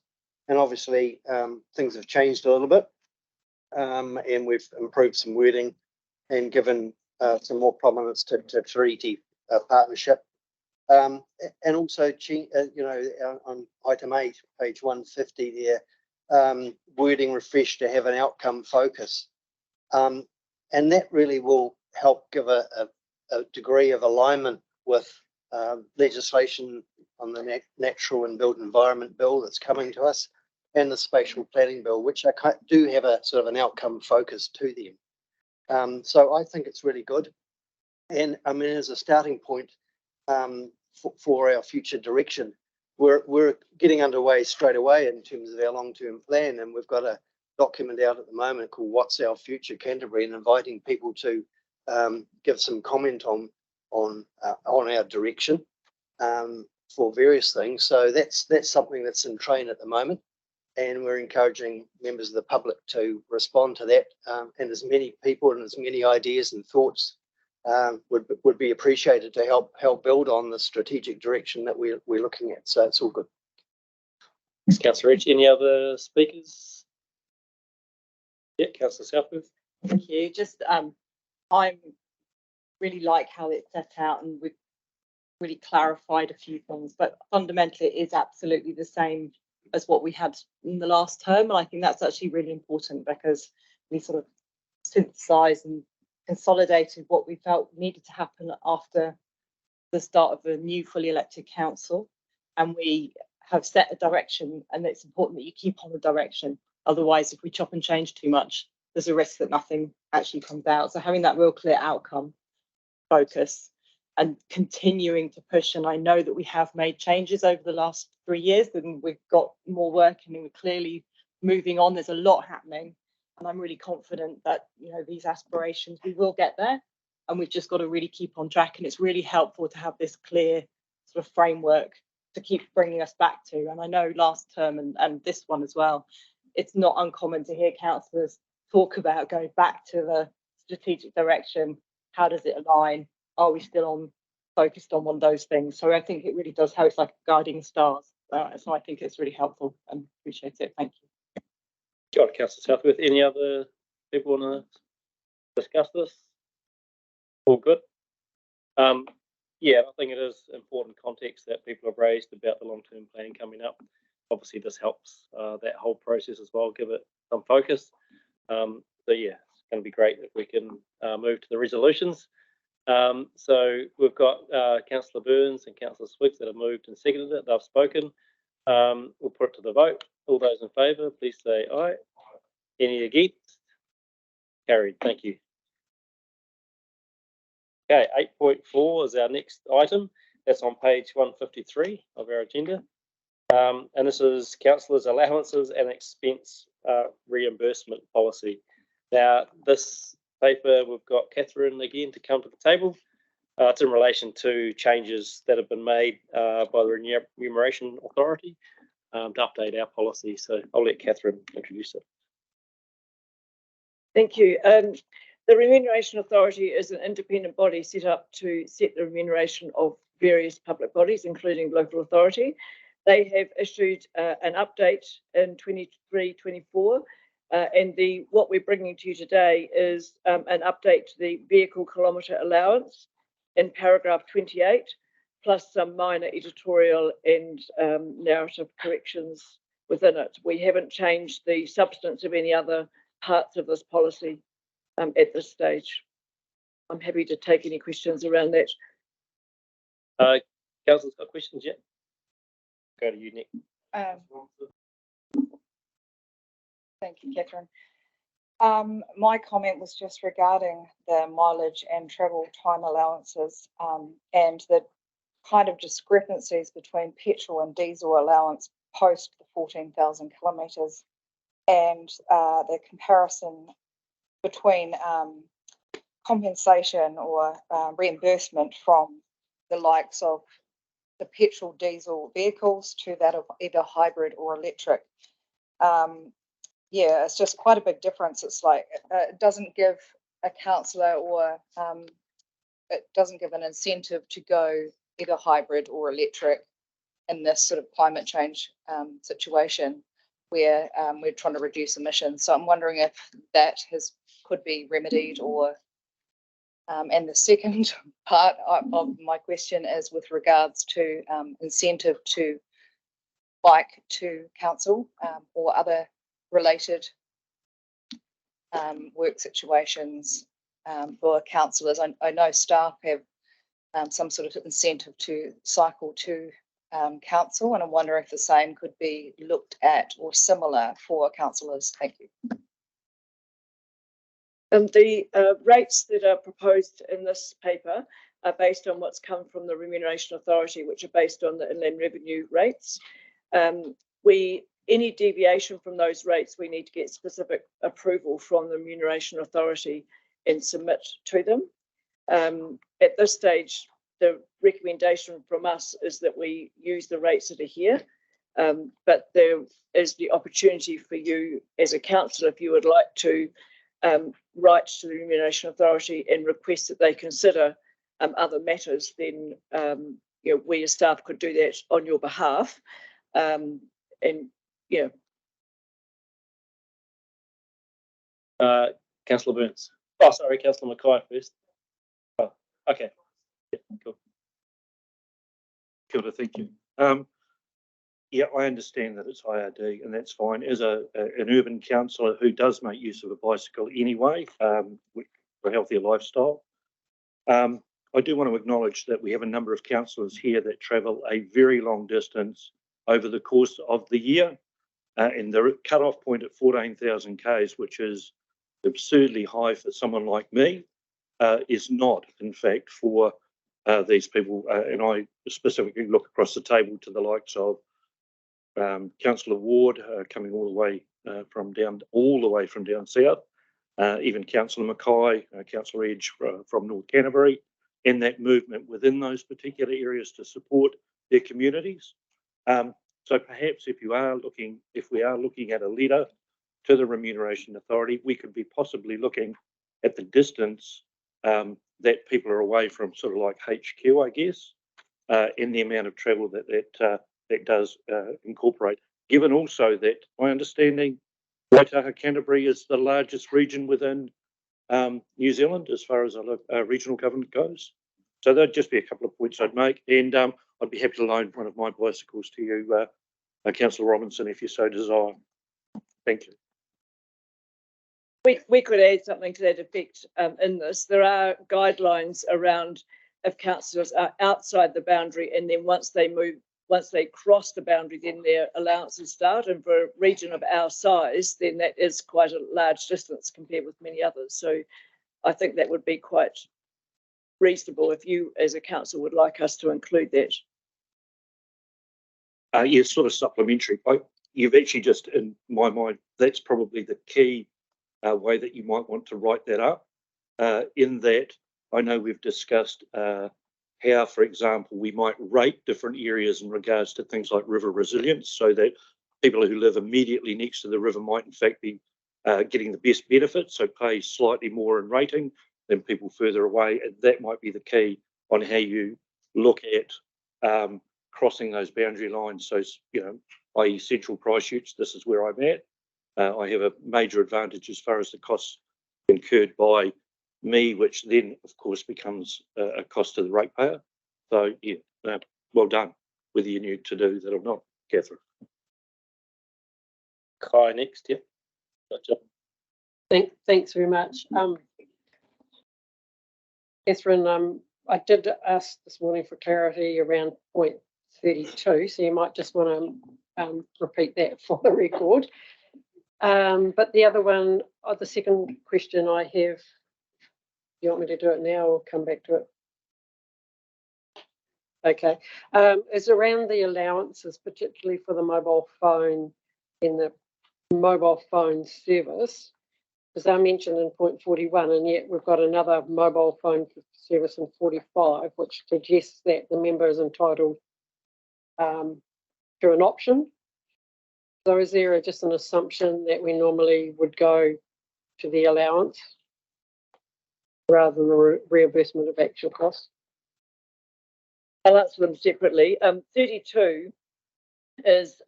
And obviously, things have changed a little bit, and we've improved some wording and given some more prominence to treaty partnership. And also, on item 8, page 150 there, wording refreshed to have an outcome focus. And that really will help give a degree of alignment with legislation on the Natural and Built Environment Bill that's coming to us, and the Spatial Planning Bill, which do have a sort of an outcome focus to them. So I think it's really good. And I mean, as a starting point, for our future direction, we're getting underway straight away in terms of our long-term plan, and we've got a document out at the moment called "What's Our Future Canterbury," and inviting people to give some comment on our direction for various things. So that's something that's in train at the moment, and we're encouraging members of the public to respond to that, and as many people and as many ideas and thoughts would be appreciated to help build on the strategic direction that we're looking at. So it's all good. Thanks, Councillor Rich. Any other speakers? Yeah, Councillor Southworth. Thank you. Just I really like how it's set out, and we've really clarified a few things, but fundamentally it is absolutely the same as what we had in the last term. And I think that's actually really important, because we sort of synthesised and consolidated what we felt needed to happen after the start of a new fully elected council, and we have set a direction, and it's important that you keep on the direction. Otherwise, if we chop and change too much, there's a risk that nothing actually comes out. So having that real clear outcome focus and continuing to push. And I know that we have made changes over the last 3 years and we've got more work and we're clearly moving on. There's a lot happening. And I'm really confident that, you know, these aspirations, we will get there. And we've just got to really keep on track. And it's really helpful to have this clear sort of framework to keep bringing us back to. And I know last term and this one as well, it's not uncommon to hear councillors talk about going back to the strategic direction. How does it align? Are we still focused on one of those things? So I think it really does help. It's like guiding stars. So I think it's really helpful and appreciate it. Thank you. Got it, Councillor Southworth. Any other people want to discuss this? All good. Yeah, I think it is important context that people have raised about the long-term planning coming up. Obviously, this helps that whole process as well, give it some focus. So yeah, it's going to be great if we can move to the resolutions. So we've got Councillor Burns and Councillor Swiggs that have moved and seconded it. They've spoken. We'll put it to the vote. All those in favour, please say aye. Any against? Carried. Thank you. Okay, 8.4 is our next item. That's on page 153 of our agenda. And this is councillors' allowances and expense reimbursement policy. Now, this paper, we've got Catherine again to come to the table. It's in relation to changes that have been made by the Remuneration Authority to update our policy. So I'll let Catherine introduce it. Thank you. The Remuneration Authority is an independent body set up to set the remuneration of various public bodies, including local authority. They have issued an update in 23-24, and what we're bringing to you today is an update to the vehicle kilometre allowance in paragraph 28, plus some minor editorial and narrative corrections within it. We haven't changed the substance of any other parts of this policy at this stage. I'm happy to take any questions around that. Council's got questions yet? Go to you, Nick. Thank you, Catherine. My comment was just regarding the mileage and travel time allowances and the kind of discrepancies between petrol and diesel allowance post the 14,000 kilometres and the comparison between compensation or reimbursement from the likes of the petrol diesel vehicles to that of either hybrid or electric. Yeah, it's just quite a big difference. It's like it doesn't give a councillor or it doesn't give an incentive to go either hybrid or electric in this sort of climate change situation where we're trying to reduce emissions. So I'm wondering if that could be remedied or and the second part of my question is with regards to incentive to bike to council or other related work situations for councillors. I know staff have some sort of incentive to cycle to council, and I'm wondering if the same could be looked at or similar for councillors. Thank you. The rates that are proposed in this paper are based on what's come from the Remuneration Authority, which are based on the Inland Revenue rates. Any deviation from those rates, we need to get specific approval from the Remuneration Authority and submit to them. At this stage, the recommendation from us is that we use the rates that are here, but there is the opportunity for you as a council, if you would like to write to the Remuneration Authority and request that they consider other matters, then you know, we as staff could do that on your behalf. And yeah. Councillor Burns. Oh, sorry, Councillor Mackay first. Oh, okay. Yeah, cool. Kia ora, thank you. Yeah, I understand that it's IRD and that's fine. As an urban councillor who does make use of a bicycle anyway, for a healthier lifestyle, I do want to acknowledge that we have a number of councillors here that travel a very long distance over the course of the year. And the cut-off point at 14,000 k's, which is absurdly high for someone like me, is not, in fact, for these people. And I specifically look across the table to the likes of Councillor Ward coming all the way from down south, even Councillor Mackay, Councillor Edge from North Canterbury, and that movement within those particular areas to support their communities. So perhaps if we are looking at a letter to the Remuneration Authority, we could be possibly looking at the distance that people are away from, sort of like HQ, I guess, and the amount of travel that does incorporate. Given also that my understanding, Waitaka Canterbury is the largest region within New Zealand as far as regional government goes. So that'd just be a couple of points I'd make, and I'd be happy to loan one of my bicycles to you, Councillor Robinson, if you so desire. Thank you. We could add something to that effect in this. There are guidelines around if councillors are outside the boundary, and then once they cross the boundary, then their allowances start. And for a region of our size, then that is quite a large distance compared with many others. So I think that would be quite reasonable if you as a council would like us to include that. Yeah, sort of supplementary. You've actually just, in my mind, that's probably the key way that you might want to write that up, in that I know we've discussed how, for example, we might rate different areas in regards to things like river resilience, so that people who live immediately next to the river might in fact be getting the best benefit, so pay slightly more in rating than people further away. And that might be the key on how you look at crossing those boundary lines. So, i.e. Central Christchurch, this is where I'm at. I have a major advantage as far as the costs incurred by me, which then, of course, becomes a cost to the ratepayer. So, yeah, well done, whether you knew to do that or not, Catherine. Kai next, yeah. Gotcha. Thanks very much. Catherine, I did ask this morning for clarity around point 32, so you might just want to repeat that for the record. But the other one, the second question I have, you want me to do it now or come back to it? Okay, is around the allowances, particularly for the mobile phone and the mobile phone service, because they're mentioned in point 41, and yet we've got another mobile phone service in 45, which suggests that the member is entitled to an option. So is there just an assumption that we normally would go to the allowance rather than the reimbursement of actual costs? I'll answer them separately. 32 is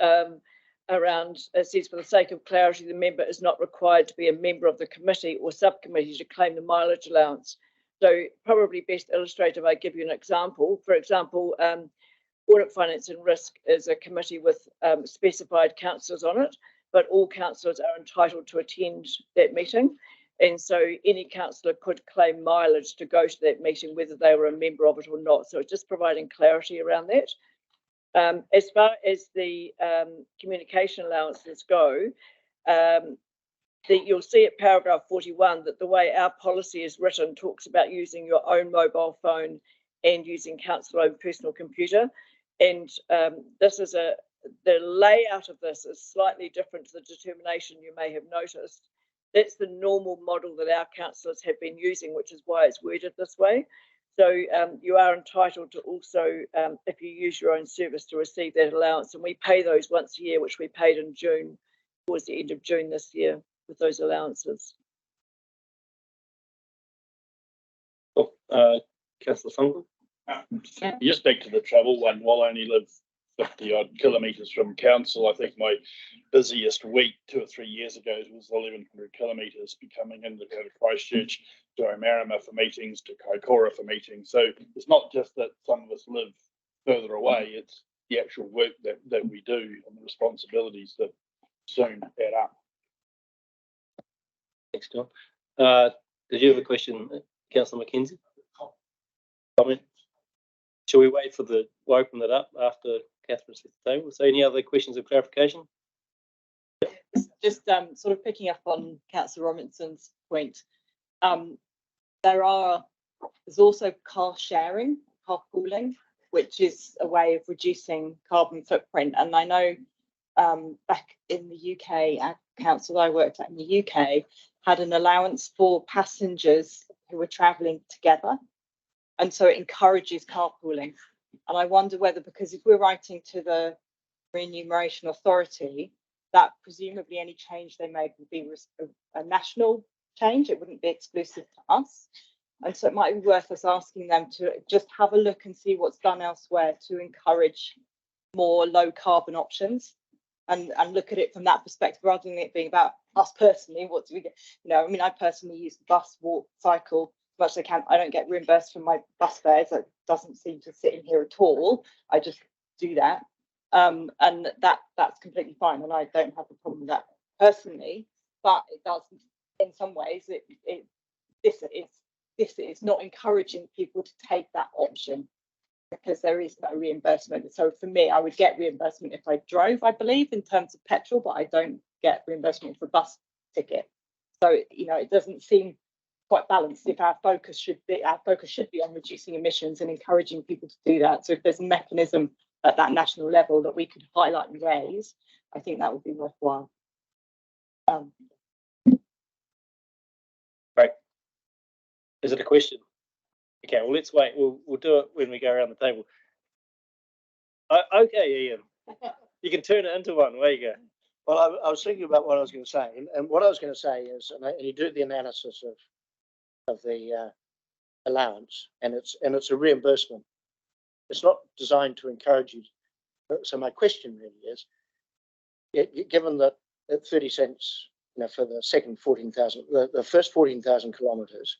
around, it says, for the sake of clarity, the member is not required to be a member of the committee or subcommittee to claim the mileage allowance. So probably best illustrated if I give you an example. For example, Audit, Finance and Risk is a committee with specified councillors on it, but all councillors are entitled to attend that meeting. And so any councillor could claim mileage to go to that meeting, whether they were a member of it or not. So it's just providing clarity around that. As far as the communication allowances go, you'll see at paragraph 41 that the way our policy is written talks about using your own mobile phone and using councillor own personal computer. And this is the layout of this is slightly different to the determination you may have noticed. That's the normal model that our councillors have been using, which is why it's worded this way. So you are entitled to also, if you use your own service, to receive that allowance. And we pay those once a year, which we paid in June, towards the end of June this year, with those allowances. Councillor Sungleton. Just back to the travel one, while I only live 50 odd kilometres from council, I think my busiest week 2 or 3 years ago was 1100 kilometres, coming into Christchurch to Omarama for meetings, to Kaikoura for meetings. So it's not just that some of us live further away, it's the actual work that we do and the responsibilities that soon add up. Thanks, John. Did you have a question, Councillor McKenzie? Comment? Shall we wait for we'll open it up after Catherine sets the table? So any other questions or clarification? Just sort of picking up on Councillor Robinson's point. there's also car sharing, carpooling, which is a way of reducing carbon footprint. And I know back in the UK, our council I worked at in the UK had an allowance for passengers who were travelling together. And so it encourages carpooling. And I wonder whether, because if we're writing to the Remuneration Authority, that presumably any change they make would be a national change. It wouldn't be exclusive to us. And so it might be worth us asking them to just have a look and see what's done elsewhere to encourage more low carbon options and look at it from that perspective rather than it being about us personally. What do we get? You know, I mean, I personally use the bus, walk, cycle as much as I can. I don't get reimbursed for my bus fares. That doesn't seem to sit in here at all. I just do that. And that's completely fine. And I don't have a problem with that personally, but it does in some ways, this is not encouraging people to take that option because there is no reimbursement. So for me, I would get reimbursement if I drove, I believe, in terms of petrol, but I don't get reimbursement for bus ticket. So, you know, it doesn't seem quite balanced if our focus should be on reducing emissions and encouraging people to do that. So if there's a mechanism at that national level that we could highlight and raise, I think that would be worthwhile. Right. Is it a question? Okay, well, let's wait. We'll do it when we go around the table. Okay, Ian, you can turn it into one. Where you go? Well, I was thinking about what I was going to say, and what I was going to say is, and you do the analysis of the allowance, and it's a reimbursement. It's not designed to encourage you. So my question really is, given that at 30 cents, you know, for the second 14,000, the first 14,000 kilometres,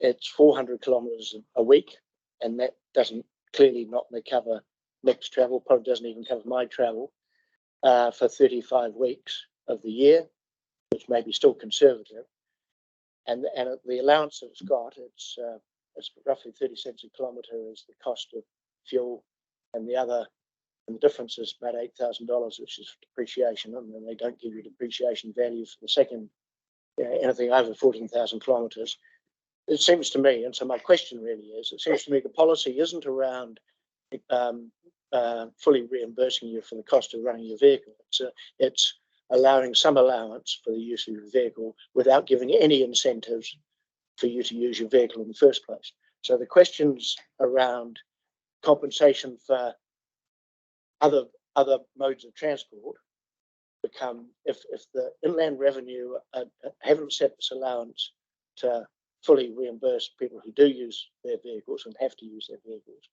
it's 400 kilometres a week, and that doesn't clearly not cover Nick's travel, probably doesn't even cover my travel for 35 weeks of the year, which may be still conservative. And the allowance that it's got, it's roughly 30 cents a kilometre is the cost of fuel, and the difference is about $8,000, which is depreciation, and then they don't give you depreciation value for the second, anything over 14,000 kilometres. It seems to me, and so my question really is, it seems to me the policy isn't around fully reimbursing you for the cost of running your vehicle. It's allowing some allowance for the use of your vehicle without giving any incentives for you to use your vehicle in the first place. So the questions around compensation for other modes of transport become, if the Inland Revenue haven't set this allowance to fully reimburse people who do use their vehicles and have to use their vehicles,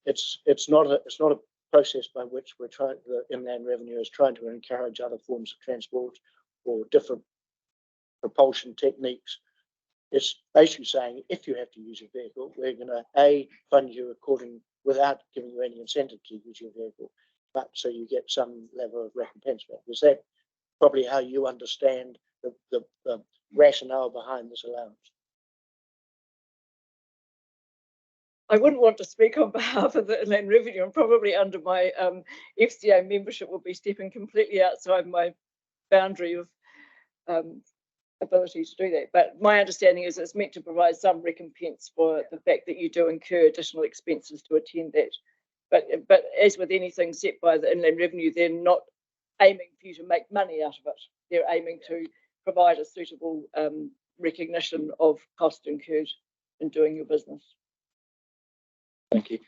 it's not a process by which the Inland Revenue is trying to encourage other forms of transport or different propulsion techniques. It's basically saying, if you have to use your vehicle, we're going to fund you without giving you any incentive to use your vehicle, but so you get some level of recompense back. Is that probably how you understand the rationale behind this allowance? I wouldn't want to speak on behalf of the Inland Revenue, and probably under my FCA membership will be stepping completely outside my boundary of ability to do that. But my understanding is it's meant to provide some recompense for the fact that you do incur additional expenses to attend that. But as with anything set by the Inland Revenue, they're not aiming for you to make money out of it. They're aiming to provide a suitable recognition of cost incurred in doing your business. Thank you.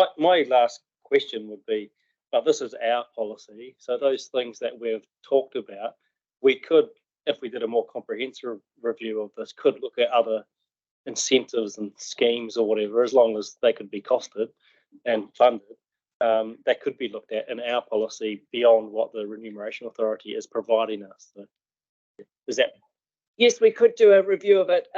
My last question would be, but this is our policy, so those things that we've talked about, we could, if we did a more comprehensive review of this, could look at other incentives and schemes or whatever, as long as they could be costed and funded, that could be looked at in our policy beyond what the Remuneration Authority is providing us. So, is that? Yes, we could do a review of it.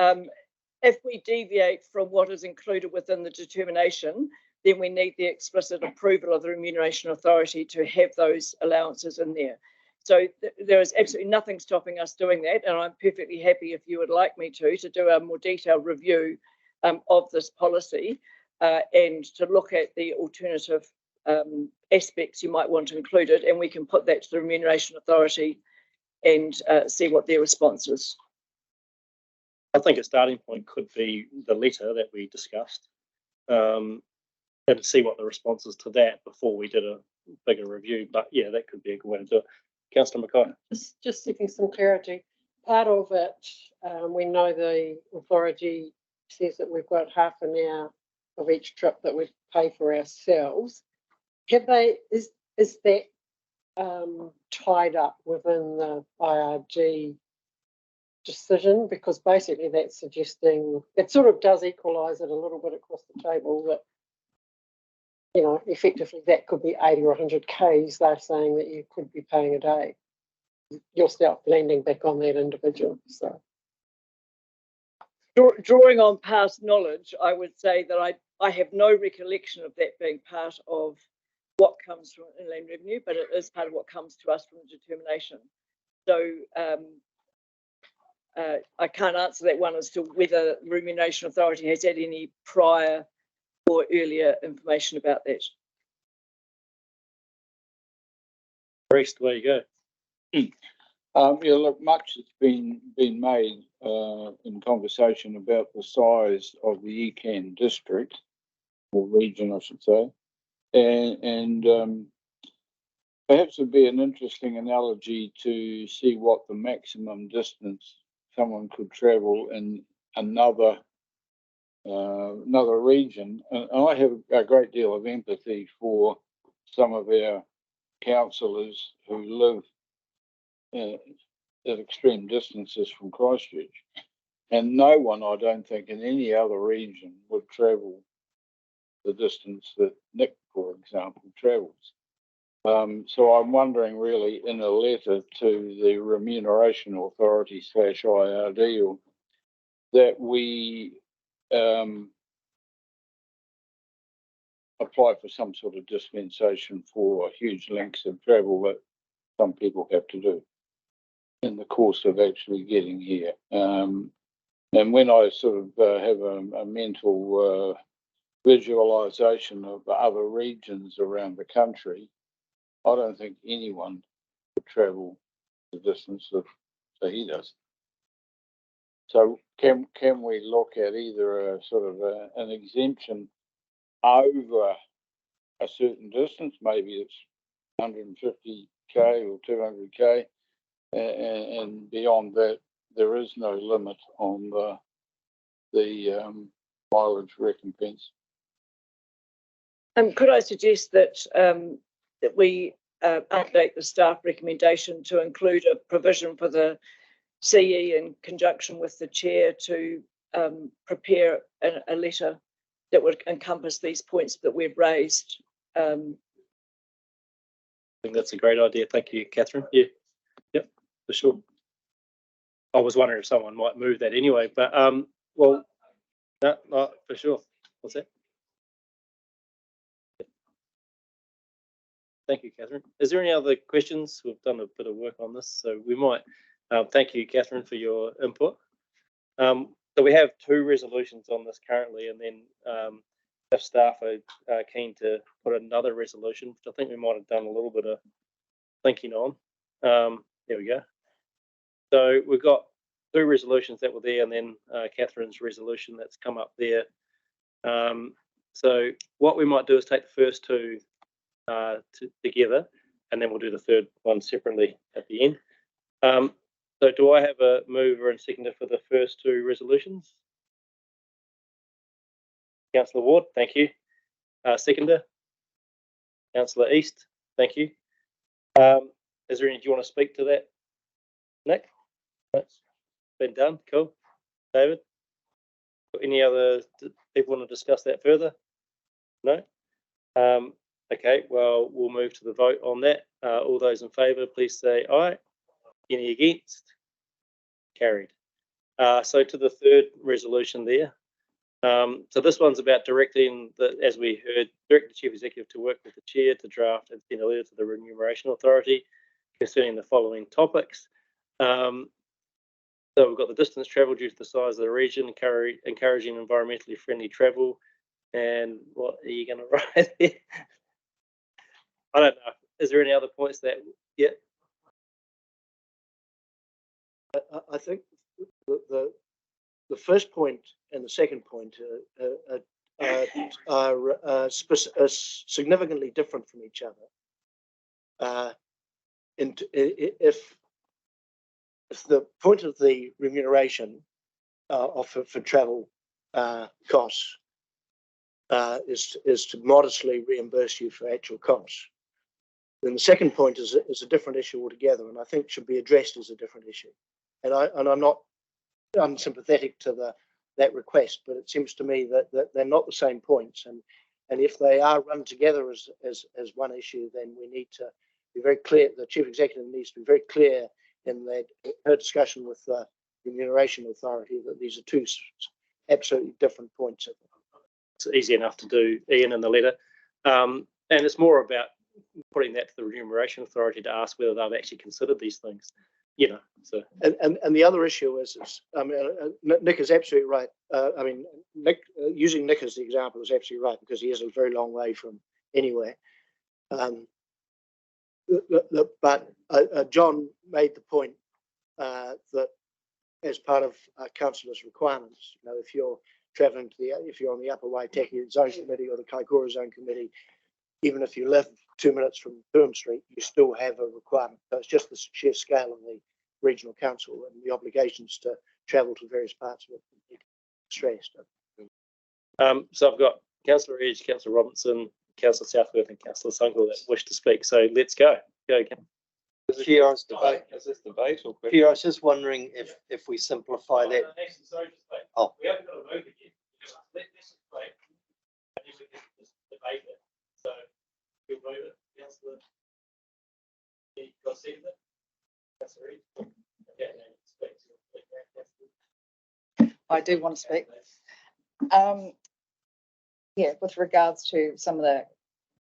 If we deviate from what is included within the determination, then we need the explicit approval of the Remuneration Authority to have those allowances in there. So there is absolutely nothing stopping us doing that, and I'm perfectly happy, if you would like me to do a more detailed review of this policy and to look at the alternative aspects you might want to include it, and we can put that to the Remuneration Authority and see what their response is. I think a starting point could be the letter that we discussed, and see what the response is to that before we did a bigger review. But yeah, that could be a good way to do it. Councillor Mackay. Just seeking some clarity. Part of it, we know the authority says that we've got half an hour of each trip that we pay for ourselves. Have they, is that tied up within the IRG decision? Because basically that's suggesting, it sort of does equalise it a little bit across the table that, you know, effectively that could be 80 or 100 Ks they're saying that you could be paying a day. Yourself landing back on that individual. So Drawing on past knowledge, I would say that I have no recollection of that being part of what comes from inland revenue, but it is part of what comes to us from the determination. So I can't answer that one as to whether the Remuneration Authority has had any prior or earlier information about that. Priest, where you go? Yeah, look, much has been made in conversation about the size of the ECAN district or region, I should say, and perhaps it'd be an interesting analogy to see what the maximum distance someone could travel in another region. And I have a great deal of empathy for some of our councillors who live at extreme distances from Christchurch, and no one, I don't think, in any other region would travel the distance that Nick, for example, travels. So I'm wondering, really, in a letter to the Remuneration Authority / IRD, or that we apply for some sort of dispensation for huge lengths of travel that some people have to do in the course of actually getting here. And when I sort of have a mental visualization of other regions around the country, I don't think anyone would travel the distance that he does. So can we look at either a sort of an exemption over a certain distance, maybe it's 150k or 200k, and beyond that there is no limit on the mileage recompense. Could I suggest that that we update the staff recommendation to include a provision for the CE in conjunction with the chair to prepare a letter that would encompass these points that we've raised? I think that's a great idea. Thank you, Catherine. Yeah, yep, for sure. I was wondering if someone might move that anyway, but well, no, for sure. What's that? Thank you, Catherine. Is there any other questions? We've done a bit of work on this, so we might. Thank you, Catherine, for your input. So we have 2 resolutions on this currently, and then if staff are keen to put another resolution, which I think we might have done a little bit of thinking on. There we go. So we've got 2 resolutions that were there, and then Catherine's resolution that's come up there. So what we might do is take the first 2 together, and then we'll do the third one separately at the end. So do I have a mover and seconder for the first 2 resolutions? Councillor Ward, thank you. Seconder? Councillor East, thank you. Is there any, do you want to speak to that, Nick? That's been done, cool. David? Any other people want to discuss that further? No? Okay, well, we'll move to the vote on that. All those in favour, please say aye. Any against? Carried. So to the third resolution there. So this one's about directing, as we heard, direct the Chief Executive to work with the Chair to draft and send a letter to the Remuneration Authority concerning the following topics. So we've got the distance travelled due to the size of the region, encouraging environmentally friendly travel. And what are you going to write there? I don't know. Is there any other points that, yeah? I think the the first point and the second point are significantly different from each other. If the point of the remuneration for travel costs is to modestly reimburse you for actual costs, then the second point is a different issue altogether, and I think should be addressed as a different issue. And I'm not unsympathetic to that request, but it seems to me that they're not the same points, and if they are run together as one issue, then we need to be very clear. The chief executive needs to be very clear in her discussion with the remuneration authority that these are two absolutely different points. It's easy enough to do, Ian, in the letter, and it's more about putting that to the remuneration authority to ask whether they've actually considered these things. So and the other issue is Nick is absolutely right. Nick, using Nick as the example is absolutely right, because he is a very long way from anywhere. But John made the point that as part of councillors' requirements, if you're travelling if you're on the Upper Waitaki Zone Committee or the Kaikoura Zone Committee, even if you live 2 minutes from Durham Street, you still have a requirement. So it's just the sheer scale of the regional council and the obligations to travel to various parts of it stressed. So I've got Councillor Edge, Councillor Robinson, Councillor Southworth, and Councillor Sunkel that wish to speak. So let's go. Chair, I was Is this debate or question? Chair, I was just wondering if we simplify that. Oh. We haven't got a vote yet. Let's debate. And then we can just debate it. So we'll vote it. Councillor, you got to second it? Councillor Edge? Okay, I do want to speak. Yeah, with regards to some of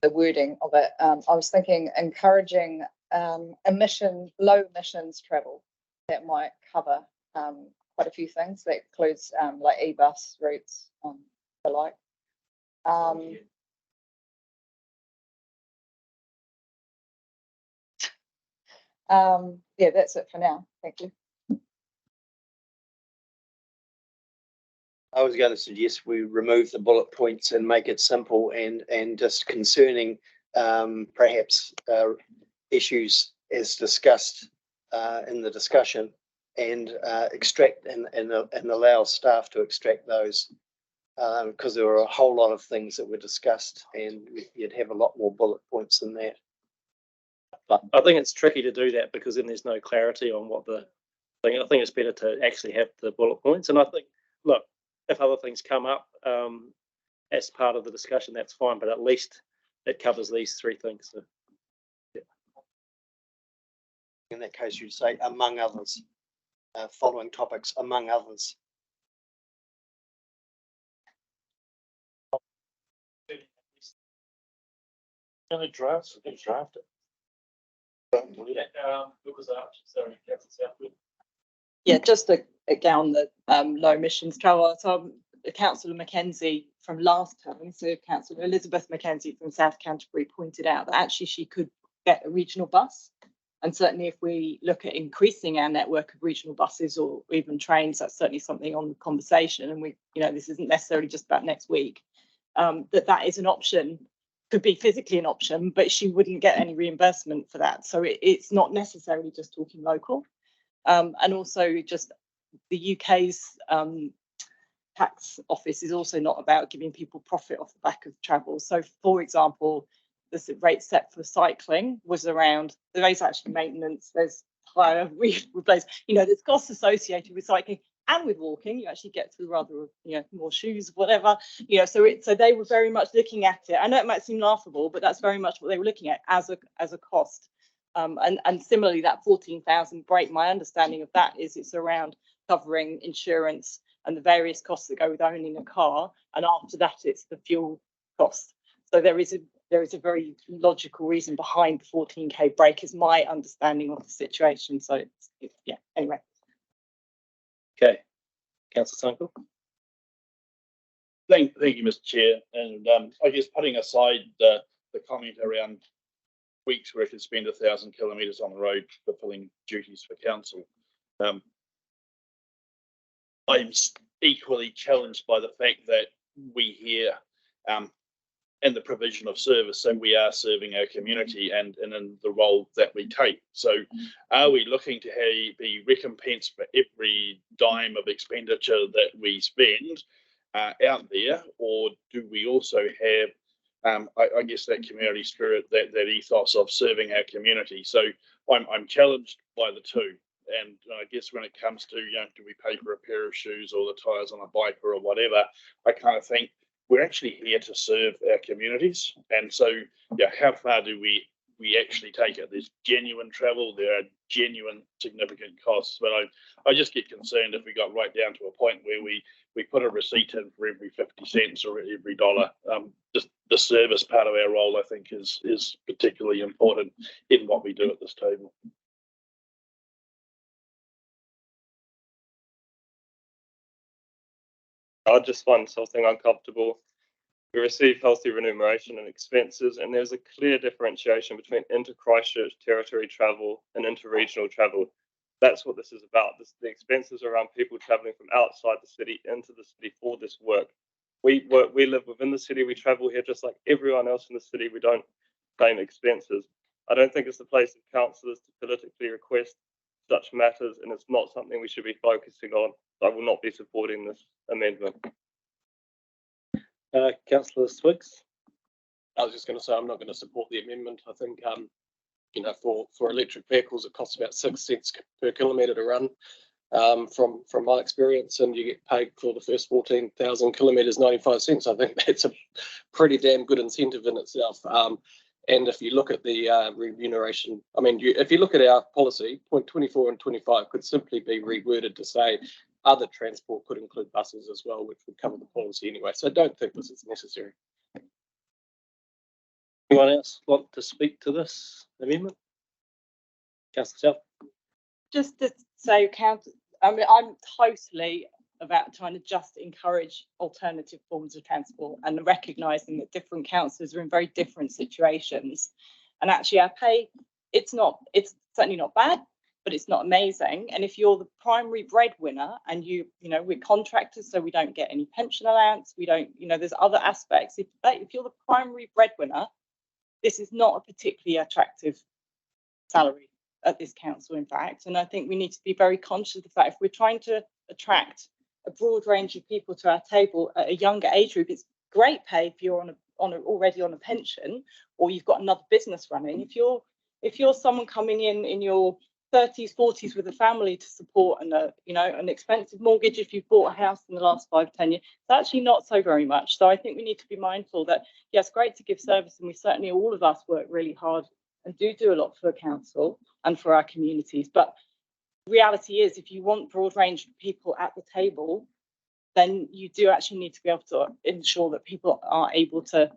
the wording of it, I was thinking encouraging low emissions travel. That might cover quite a few things. That includes like e-bus routes, the like. Yeah, that's it for now. Thank you. I was going to suggest we remove the bullet points and make it simple and just concerning perhaps issues as discussed in the discussion, and extract and allow staff to extract those, because there were a whole lot of things that were discussed and you'd have a lot more bullet points than that. But I think it's tricky to do that because then there's no clarity on what the thing. I think it's better to actually have the bullet points. And I think, look, if other things come up as part of the discussion, that's fine. But at least it covers these three things. So, yeah. In that case, you'd say among others, following topics among others. Draft it. Yeah, just again the low emissions travel. So Councillor Mackenzie from last term, so Councillor Elizabeth Mackenzie from South Canterbury pointed out that actually she could get a regional bus. And certainly if we look at increasing our network of regional buses or even trains, that's certainly something on the conversation. And we, this isn't necessarily just about next week, that is an option, could be physically an option, but she wouldn't get any reimbursement for that. So it's not necessarily just talking local. And also just the UK's tax office is also not about giving people profit off the back of travel. So for example, the rate set for cycling was around, there is actually maintenance, there's hire, replace, there's costs associated with cycling and with walking. You actually get through rather, more shoes, whatever, so they were very much looking at it. I know it might seem laughable, but that's very much what they were looking at as a cost. And similarly, that 14,000 break, my understanding of that is it's around covering insurance and the various costs that go with owning a car. And after that, it's the fuel cost. So there is a very logical reason behind the 14k break, is my understanding of the situation. So yeah, anyway. Okay, Councillor Sunkel. Thank you, Mr. Chair. And I guess putting aside the comment around weeks where it could spend 1,000 kilometres on the road fulfilling duties for council, I'm equally challenged by the fact that we here, in the provision of service, so we are serving our community and in the role that we take. So are we looking to be recompensed for every dime of expenditure that we spend out there, or do we also have, I guess, that community spirit, that ethos of serving our community? So I'm challenged by the two. And I guess when it comes to, do we pay for a pair of shoes or the tires on a bike or whatever, I kind of think we're actually here to serve our communities. And so, how far do we actually take it? There's genuine travel, there are genuine significant costs, but I just get concerned if we got right down to a point where we put a receipt in for every 50 cents or every dollar. Just the service part of our role, I think, is particularly important in what we do at this table. I just find something uncomfortable. We receive healthy remuneration and expenses, and there's a clear differentiation between inter-Christchurch territory travel and inter-regional travel. That's what this is about. The expenses are around people traveling from outside the city into the city for this work. We live within the city. We travel here just like everyone else in the city. We don't claim expenses. I don't think it's the place of councillors to politically request such matters, and it's not something we should be focusing on. I will not be supporting this amendment. Councillor Swiggs. I was just going to say I'm not going to support the amendment. I think for electric vehicles it costs about 6 cents per kilometre to run. From my experience, and you get paid for the first 14,000 kilometres 95 cents. I think that's a pretty damn good incentive in itself. And if you look at the remuneration, I mean, if you look at our policy, point 24 and 25 could simply be reworded to say other transport could include buses as well, which would cover the policy anyway. So I don't think this is necessary. Anyone else want to speak to this amendment? Councillor South. Just to say, I mean, I'm totally about trying to just encourage alternative forms of transport and recognising that different councillors are in very different situations. And actually our pay, it's certainly not bad, but it's not amazing. And if you're the primary breadwinner and we're contractors, so we don't get any pension allowance, we don't, there's other aspects. If you're the primary breadwinner, this is not a particularly attractive salary at this council, in fact. And I think we need to be very conscious of the fact if we're trying to attract a broad range of people to our table at a younger age group, it's great pay if you're already on a pension or you've got another business running. If you're someone coming in your 30s, 40s with a family to support and an expensive mortgage, if you've bought a house in the last 5, 10 years, it's actually not so very much. So I think we need to be mindful that, yes, great to give service, and we certainly, all of us work really hard and do a lot for the council and for our communities. But reality is, if you want broad range of people at the table, then you do actually need to be able to ensure that people are able to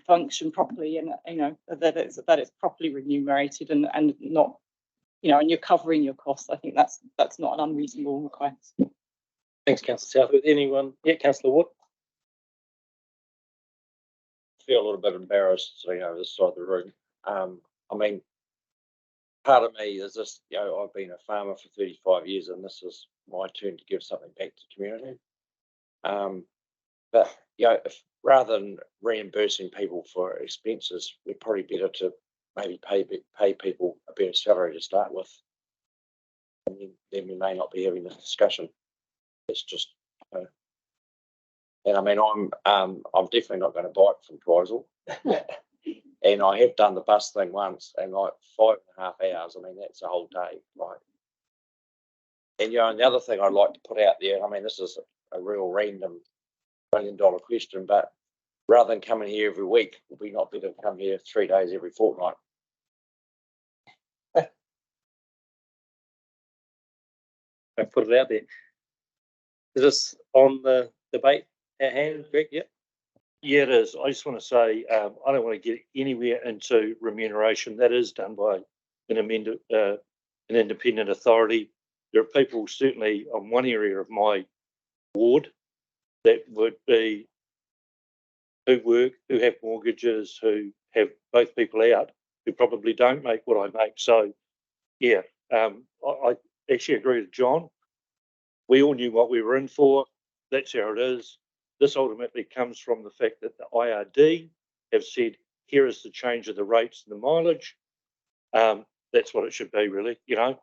function properly, and that it's properly remunerated and not, and you're covering your costs. I think that's not an unreasonable request. Thanks, Councillor Southwood. Anyone? Yeah, Councillor Wood. I feel a little bit embarrassed, this side of the room. I mean, part of me is this, I've been a farmer for 35 years and this is my turn to give something back to the community. But, if, rather than reimbursing people for expenses, we're probably better to maybe pay people a better salary to start with. And then we may not be having this discussion. It's just, and I mean, I'm definitely not going to buy it from Twizel. And I have done the bus thing once, and like 5.5 hours. I mean, that's a whole day. Like, and and the other thing I'd like to put out there, I mean, this is a real random $1 million question, but rather than coming here every week, would we not better come here 3 days every fortnight? I put it out there. Is this on the debate at hand, Greg? Yep. Yeah, it is. I just want to say, I don't want to get anywhere into remuneration. That is done by an independent authority. There are people certainly on one area of my ward that would be who have mortgages, who have both people out, who probably don't make what I make. So, yeah, I actually agree with John. We all knew what we were in for. that's how it is. This ultimately comes from the fact that the IRD have said, here is the change of the rates and the mileage. That's what it should be, really. You know,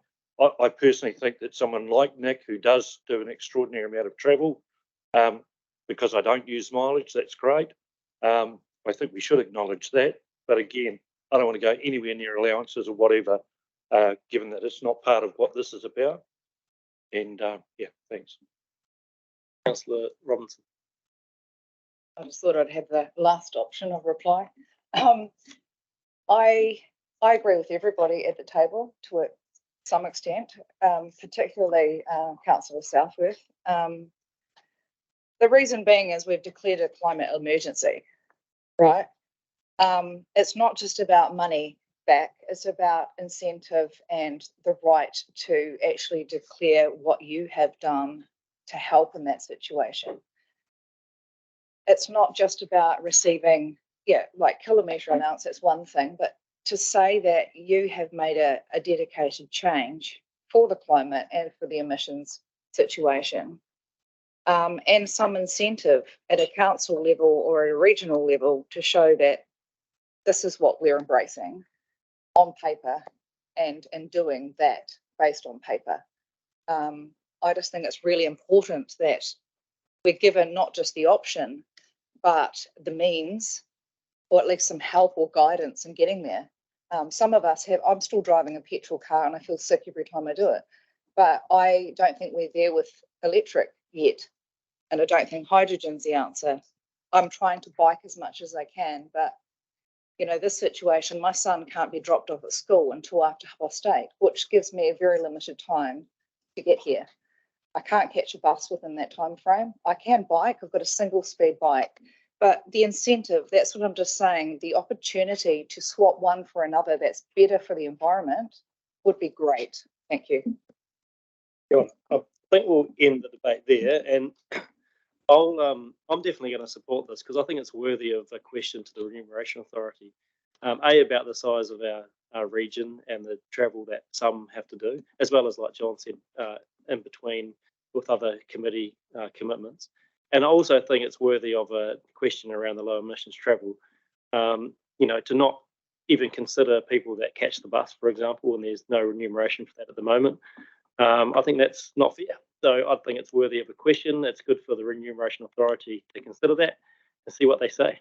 I personally think that someone like Nick, who does do an extraordinary amount of travel, because I don't use mileage, that's great. I think we should acknowledge that. But again, I don't want to go anywhere near allowances or whatever, given that it's not part of what this is about. And yeah, thanks. Councillor Robinson. I just thought I'd have the last option of reply. I agree with everybody at the table to some extent, particularly Councillor Southworth. The reason being is we've declared a climate emergency, right? It's not just about money back, it's about incentive and the right to actually declare what you have done to help in that situation. It's not just about receiving, like kilometre allowance, that's one thing, but to say that you have made a dedicated change for the climate and for the emissions situation, and some incentive at a council level or at a regional level to show that this is what we're embracing on paper and doing that based on paper. I just think it's really important that we're given not just the option, but the means, or at least some help or guidance in getting there. Some of us have, I'm still driving a petrol car and I feel sick every time I do it, but I don't think we're there with electric yet. And I don't think hydrogen's the answer. I'm trying to bike as much as I can, but you know, this situation, my son can't be dropped off at school until after 8:30, which gives me a very limited time to get here. I can't catch a bus within that time frame. I can bike, I've got a single speed bike, but the incentive, that's what I'm just saying, the opportunity to swap one for another that's better for the environment would be great. Thank you. I think we'll end the debate there, and I'm definitely going to support this because I think it's worthy of a question to the Remuneration Authority. About the size of our region and the travel that some have to do, as well as, like John said, in between with other committee commitments. And I also think it's worthy of a question around the low emissions travel. You know, to not even consider people that catch the bus, for example, and there's no remuneration for that at the moment. I think that's not fair. So I think it's worthy of a question. It's good for the Remuneration Authority to consider that and see what they say.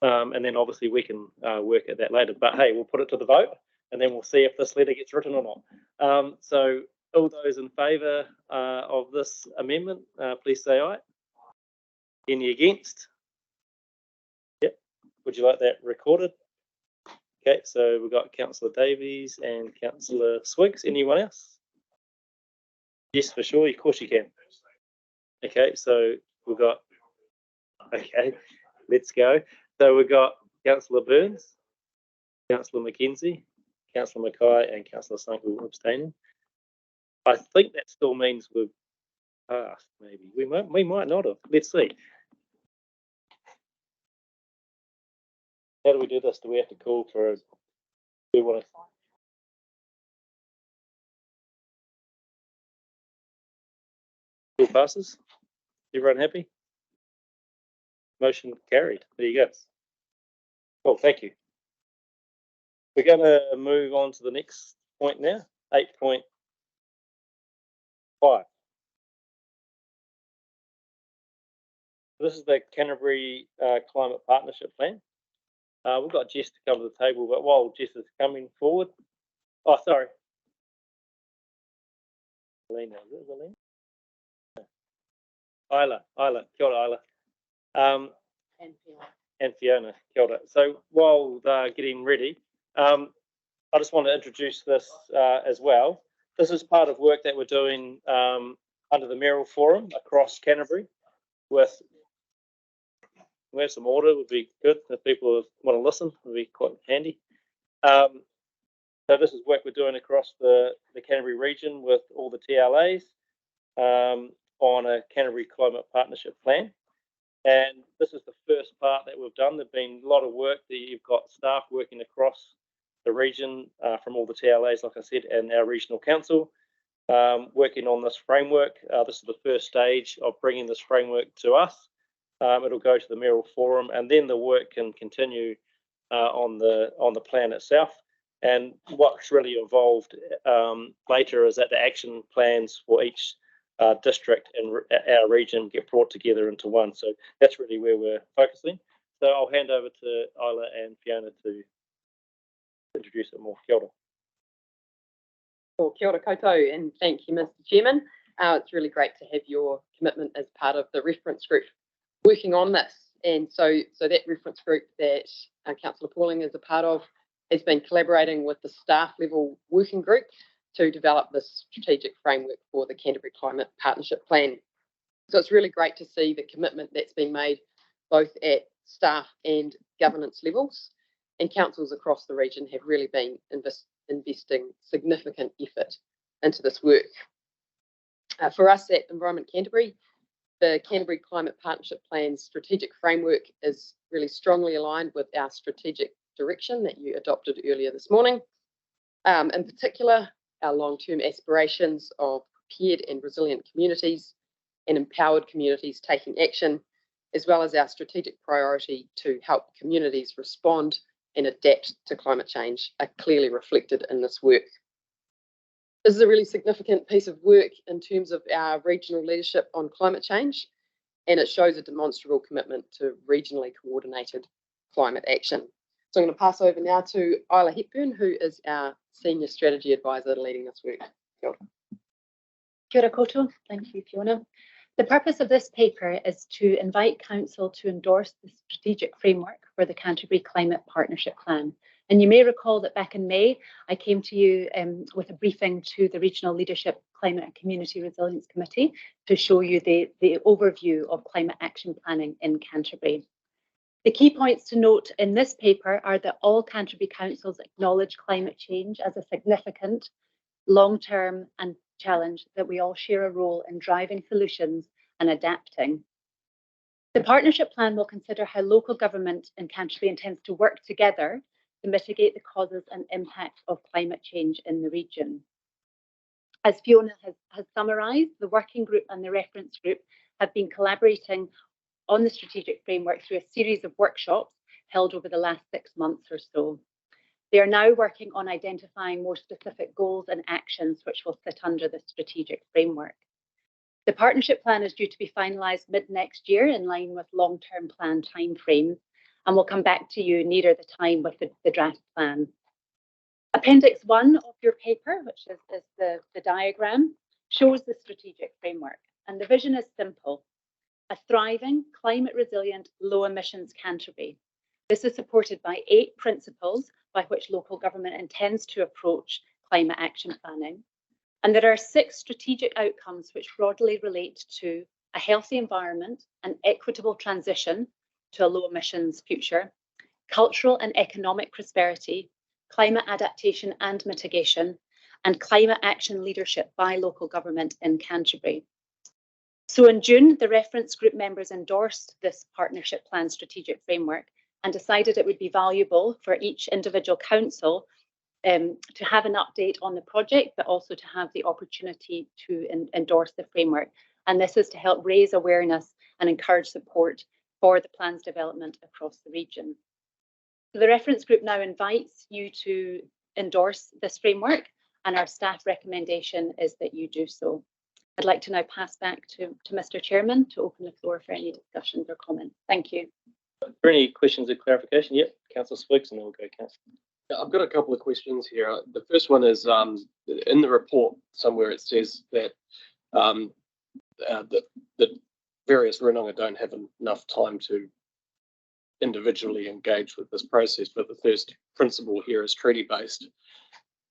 And then obviously we can work at that later. But hey, we'll put it to the vote and then we'll see if this letter gets written or not. So all those in favour of this amendment, please say aye. Any against? Yep. Would you like that recorded? Okay, so we've got Councillor Davies and Councillor Swiggs. Anyone else? Yes, for sure. Of course you can. Okay, so we've got, okay, let's go. So we've got Councillor Burns, Councillor McKenzie, Councillor Mackay and Councillor Sunkel abstaining. I think that still means we've passed, maybe. We might not have. Let's see. How do we do this? Do we have to call for a, do we want to? Still passes? Everyone happy? Motion carried. There you go. Well, thank you. We're going to move on to the next point now, 8.5. This is the Canterbury Climate Partnership Plan. We've got Jess to come to the table, but while Jess is coming forward, oh, sorry. Elena, is it Elena? Isla, kia ora, Isla. And Fiona, kia ora. So while they're getting ready, I just want to introduce this as well. This is part of work that we're doing under the Merrill Forum across Canterbury. With we have some order, would be good if people want to listen. Would be quite handy. So this is work we're doing across the Canterbury region with all the TLAs on a Canterbury Climate Partnership Plan. And this is the first part that we've done. There's been a lot of work that you've got staff working across the region from all the TLAs, like I said, and our regional council. working on this framework. This is the first stage of bringing this framework to us. It'll go to the Mayoral Forum, and then the work can continue on the plan itself. And what's really evolved later is that the action plans for each district and our region get brought together into one. So that's really where we're focusing. So I'll hand over to Isla and Fiona to introduce it more. Kia ora. Well, kia ora koutou, and thank you, Mr. Chairman. It's really great to have your commitment as part of the reference group working on this. And so that reference group that Councillor Pauling is a part of has been collaborating with the staff level working group to develop this strategic framework for the Canterbury Climate Partnership Plan. So it's really great to see the commitment that's been made both at staff and governance levels, and councils across the region have really been investing significant effort into this work. For us at Environment Canterbury, the Canterbury Climate Partnership Plan's strategic framework is really strongly aligned with our strategic direction that you adopted earlier this morning. In particular, our long-term aspirations of prepared and resilient communities and empowered communities taking action, as well as our strategic priority to help communities respond and adapt to climate change, are clearly reflected in this work. This is a really significant piece of work in terms of our regional leadership on climate change, and it shows a demonstrable commitment to regionally coordinated climate action. So I'm going to pass over now to Isla Hepburn, who is our Senior Strategy Advisor leading this work. Kia ora. Kia ora koutou. Thank you, Fiona. The purpose of this paper is to invite Council to endorse the strategic framework for the Canterbury Climate Partnership Plan. And you may recall that back in May, I came to you with a briefing to the Regional Leadership Climate and Community Resilience Committee to show you the overview of climate action planning in Canterbury. The key points to note in this paper are that all Canterbury councils acknowledge climate change as a significant long-term and challenge, that we all share a role in driving solutions and adapting. The partnership plan will consider how local government in Canterbury intends to work together to mitigate the causes and impact of climate change in the region. As Fiona has summarised, the working group and the reference group have been collaborating on the strategic framework through a series of workshops held over the last 6 months or so. They are now working on identifying more specific goals and actions which will sit under the strategic framework. The partnership plan is due to be finalised mid-next year in line with long-term plan timeframes, and we'll come back to you nearer the time with the draft plan. Appendix 1 of your paper, which is the diagram, shows the strategic framework, and the vision is simple: a thriving, climate resilient, low emissions Canterbury. This is supported by 8 principles by which local government intends to approach climate action planning. And there are 6 strategic outcomes which broadly relate to a healthy environment, an equitable transition to a low emissions future, cultural and economic prosperity, climate adaptation and mitigation, and climate action leadership by local government in Canterbury. So in June, the reference group members endorsed this partnership plan strategic framework and decided it would be valuable for each individual council to have an update on the project, but also to have the opportunity to endorse the framework. And this is to help raise awareness and encourage support for the plan's development across the region. So the reference group now invites you to endorse this framework, and our staff recommendation is that you do so. I'd like to now pass back to Mr. Chairman to open the floor for any discussions or comments. Thank you. Are there any questions or clarification? Yep, Councillor Swiggs, and then we'll go Councillor. I've got a couple of questions here. The first one is in the report somewhere it says that the various Runanga don't have enough time to individually engage with this process, but the first principle here is treaty-based.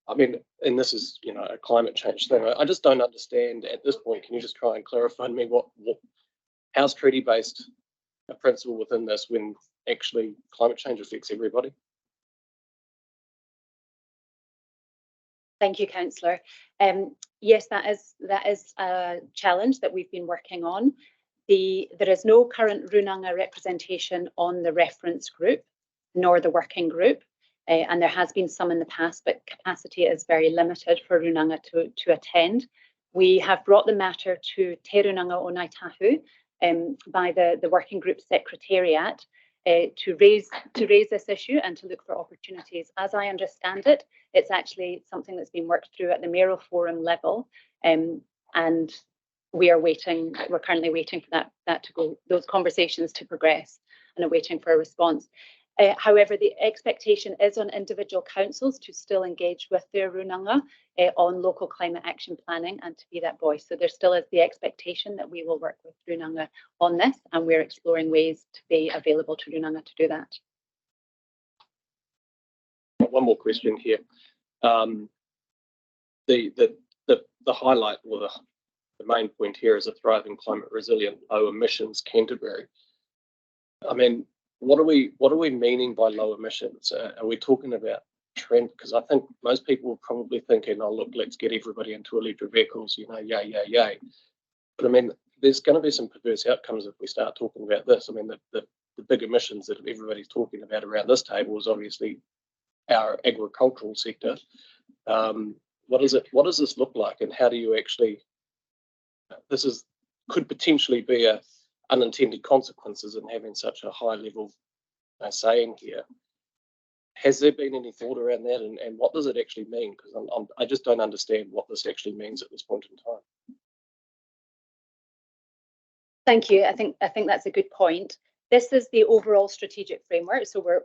I mean, and this is, you know, a climate change thing. I just don't understand at this point. Can you just try and clarify to me how's treaty-based a principle within this when actually climate change affects everybody? Thank you, Councillor. Yes, that is a challenge that we've been working on. There is no current Runanga representation on the reference group, nor the working group, and there has been some in the past, but capacity is very limited for Runanga to attend. We have brought the matter to Te Runanga o Ngāi Tahu by the working group secretariat to raise this issue and to look for opportunities. As I understand it, it's actually something that's been worked through at the mayoral forum level, and we're currently waiting for that to go, those conversations to progress, and are waiting for a response. However, the expectation is on individual councils to still engage with their runanga on local climate action planning and to be that voice. So there still is the expectation that we will work with runanga on this, and we're exploring ways to be available to runanga to do that. One more question here. The highlight, or the main point here, is a thriving, climate resilient, low emissions Canterbury. I mean, what are we meaning by low emissions? Are we talking about trend? Because I think most people are probably thinking, oh look, let's get everybody into electric vehicles, you know, yay. But I mean, there's going to be some perverse outcomes if we start talking about this. I mean, the big emissions that everybody's talking about around this table is obviously our agricultural sector. What does this look like, and how do you actually? Could potentially be unintended consequences in having such a high level say in here. Has there been any thought around that, and what does it actually mean? Because I just don't understand what this actually means at this point in time. Thank you. I think that's a good point. This is the overall strategic framework, so we're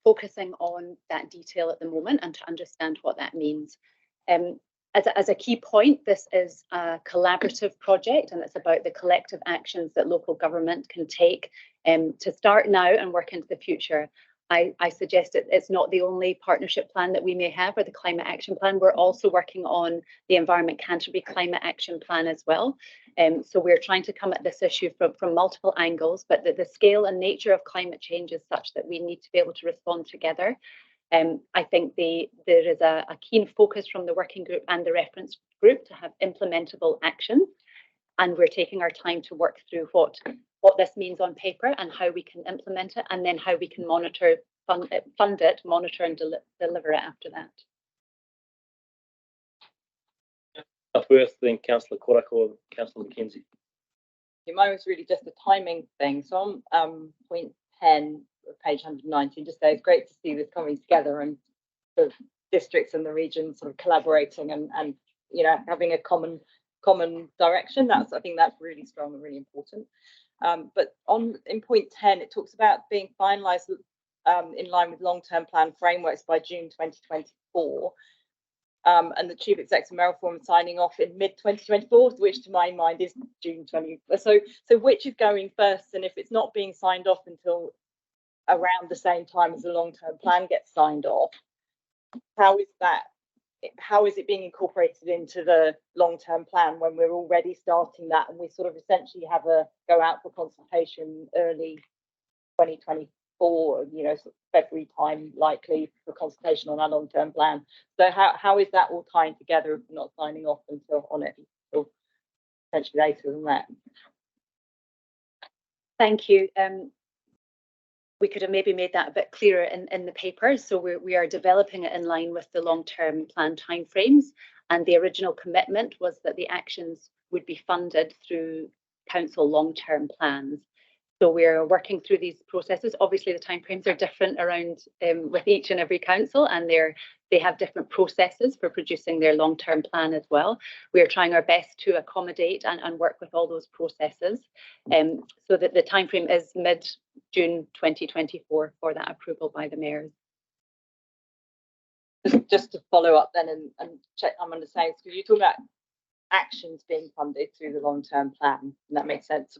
focusing on that detail at the moment and to understand what that means. As a key point, this is a collaborative project, and it's about the collective actions that local government can take to start now and work into the future. I suggest it's not the only partnership plan that we may have, or the climate action plan. We're also working on the Environment Canterbury Climate Action Plan as well. So we're trying to come at this issue from multiple angles, but the scale and nature of climate change is such that we need to be able to respond together. I think there is a keen focus from the working group and the reference group to have implementable actions, and we're taking our time to work through what this means on paper and how we can implement it, and then how we can monitor, fund it, monitor and deliver it after that. First, then Councillor Korako or Councillor McKenzie. Mine was really just a timing thing. So on point 10, page 190, just say it's great to see this coming together and the districts and the regions sort of collaborating and you know, having a common direction. I think that's really strong and really important. But in point 10, it talks about being finalised in line with long-term plan frameworks by June 2024. And the Chief Executive Mayoral Forum signing off in mid-2024, which to my mind is June 20. So which is going first? And if it's not being signed off until around the same time as the long-term plan gets signed off, how is it being incorporated into the long-term plan when we're already starting that, and we sort of essentially have a go out for consultation early 2024, you know, sort of February time likely for consultation on our long-term plan. So how is that all tying together if we're not signing off until potentially later than that? Thank you. We could have maybe made that a bit clearer in the paper. So we are developing it in line with the long-term plan timeframes, and the original commitment was that the actions would be funded through council long-term plans. So we're working through these processes. Obviously, the timeframes are different around with each and every council, and they have different processes for producing their long-term plan as well. We are trying our best to accommodate and work with all those processes, so that the timeframe is mid-June 2024 for that approval by the mayors. Just to follow up then and check I'm understanding, because you talk about actions being funded through the long-term plan, and that makes sense.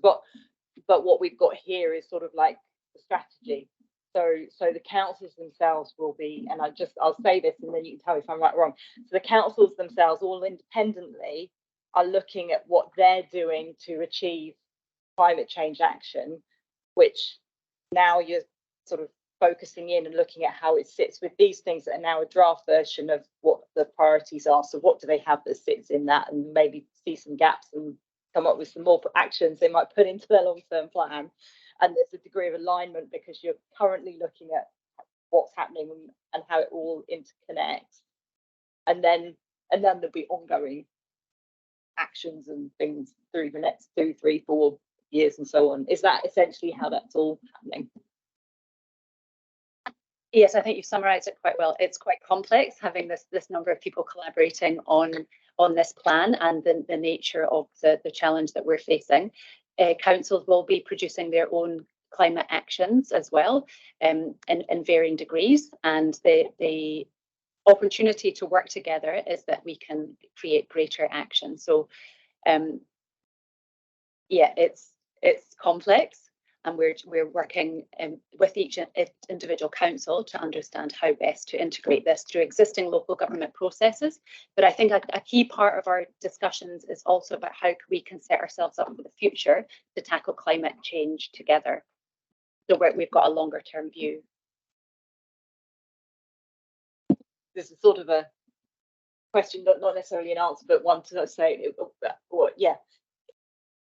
But what we've got here is sort of like the strategy. So the councils themselves will be, and I'll say this and then you can tell me if I'm right or wrong. So the councils themselves all independently are looking at what they're doing to achieve climate change action, which now you're sort of focusing in and looking at how it sits with these things that are now a draft version of what the priorities are. So what do they have that sits in that, and maybe see some gaps and come up with some more actions they might put into their long-term plan. And there's a degree of alignment because you're currently looking at what's happening and how it all interconnects. And then there'll be ongoing actions and things through the next 2, 3, 4 years and so on. Is that essentially how that's all happening? Yes, I think you've summarised it quite well. It's quite complex having this number of people collaborating on this plan and the nature of the challenge that we're facing. Councils will be producing their own climate actions as well, in varying degrees, and the opportunity to work together is that we can create greater action. So yeah, it's complex, and we're working with each individual council to understand how best to integrate this through existing local government processes. But I think a key part of our discussions is also about how we can set ourselves up for the future to tackle climate change together. So we've got a longer term view. This is sort of a question, not necessarily an answer, but one to say, yeah.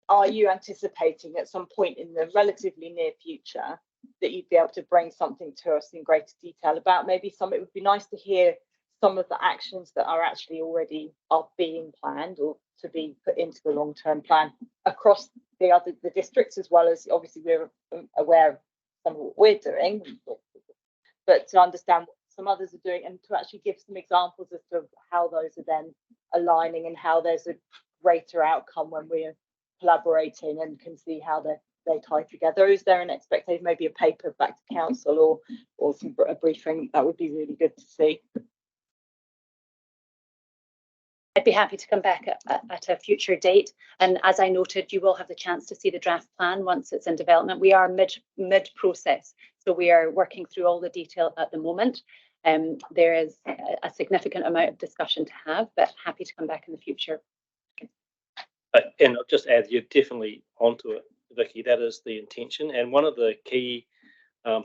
Are you anticipating at some point in the relatively near future that you'd be able to bring something to us in greater detail about maybe some? It would be nice to hear some of the actions that are actually already being planned or to be put into the long-term plan across the districts, as well as obviously we're aware of some of what we're doing, but to understand what some others are doing and to actually give some examples as to how those are then aligning and how there's a greater outcome when we're collaborating and can see how they tie together. Is there an expectation, maybe a paper back to council or a briefing? That would be really good to see. I'd be happy to come back at a future date. And as I noted, you will have the chance to see the draft plan once it's in development. We are mid process, so we are working through all the detail at the moment. There is a significant amount of discussion to have, but happy to come back in the future. And I'll just add, you're definitely onto it, Vicky. That is the intention. And one of the key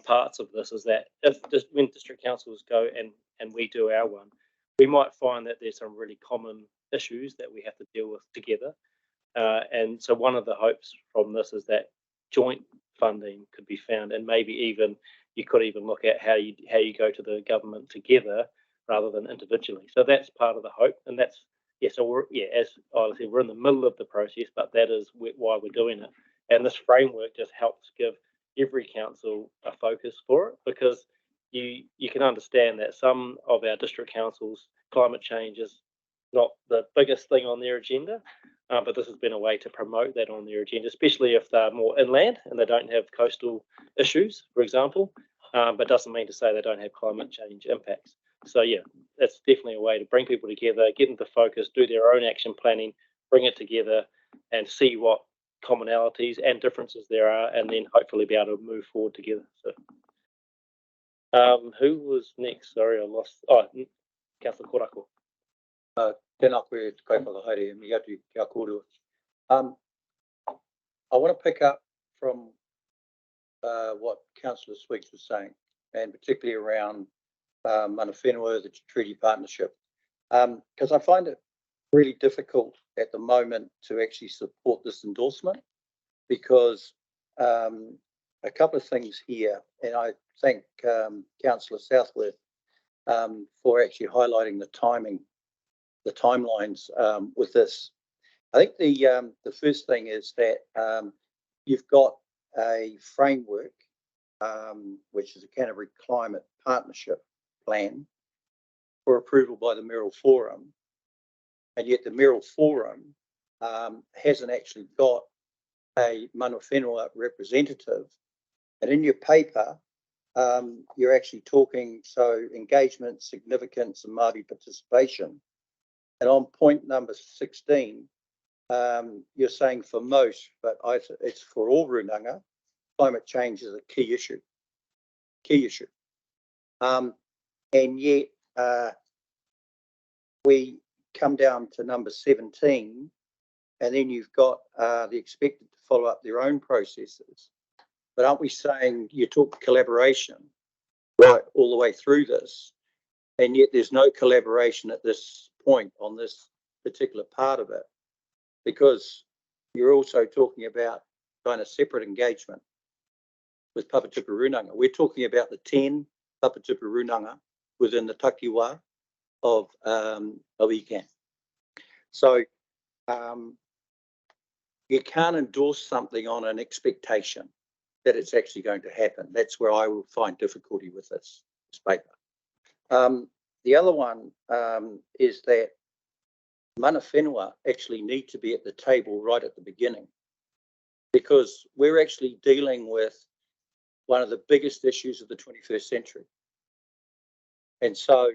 parts of this is that when district councils go and we do our one, we might find that there's some really common issues that we have to deal with together. And so one of the hopes from this is that joint funding could be found, and maybe even you could even look at how you go to the government together rather than individually. So that's part of the hope, and that's so we're as I said, we're in the middle of the process, but that is why we're doing it. And this framework just helps give every council a focus for it, because you can understand that some of our district councils, climate change is not the biggest thing on their agenda, but this has been a way to promote that on their agenda, especially if they're more inland and they don't have coastal issues, for example, but doesn't mean to say they don't have climate change impacts. So yeah, that's definitely a way to bring people together, get them to focus, do their own action planning, bring it together and see what commonalities and differences there are, and then hopefully be able to move forward together. So who was next? Sorry, I lost. Oh, Councillor Korako. Tēnā koe te kaiwhakahaere mi atu kia kōrua. I want to pick up from what Councillor Sweets was saying, and particularly around mana whenua, the treaty partnership, because I find it really difficult at the moment to actually support this endorsement, because a couple of things here, and I thank Councillor Southworth for actually highlighting the timelines with this. I think the first thing is that you've got a framework, which is a Canterbury Climate Partnership Plan for approval by the Mayoral Forum, and yet the Mayoral Forum hasn't actually got a mana whenua representative. And in your paper, you're actually talking, so engagement, significance and Māori participation. And on point number 16, you're saying for most, but it's for all Runanga, climate change is a key issue. And yet we come down to number 17, and then you've got the expected to follow up their own processes. But aren't we saying you talk collaboration right all the way through this, and yet there's no collaboration at this point on this particular part of it, because you're also talking about kind of separate engagement with Papatupu Runanga. We're talking about the 10 Papatupu Runanga within the takiwā of ECAN. So you can't endorse something on an expectation that it's actually going to happen. That's where I will find difficulty with this paper. The other one is that mana whenua actually need to be at the table right at the beginning, because we're actually dealing with one of the biggest issues of the 21st century. And so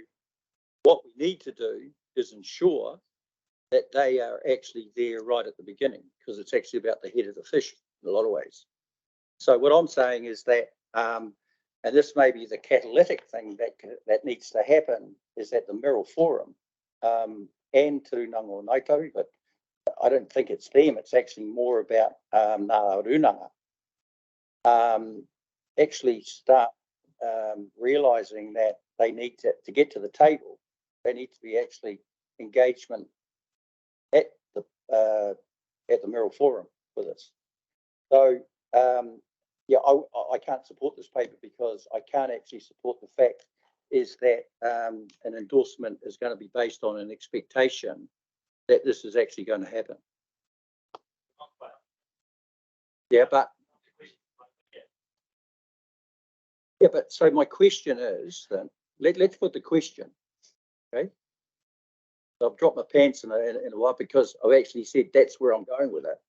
what we need to do is ensure that they are actually there right at the beginning, because it's actually about the head of the fish in a lot of ways. So what I'm saying is that, and this may be the catalytic thing that needs to happen, is that the Mirror Forum and Te Rūnanga o Ngāi, but I don't think it's them, it's actually more about Ngā Rūnanga, actually start realising that they need to get to the table, they need to be actually engagement at the Mirror Forum with us. So yeah, I can't support this paper because I can't actually support the fact is that an endorsement is going to be based on an expectation that this is actually going to happen. Yeah, but so my question is then, let's put the question, okay? So I've dropped my pants in a while because I've actually said that's where I'm going with it.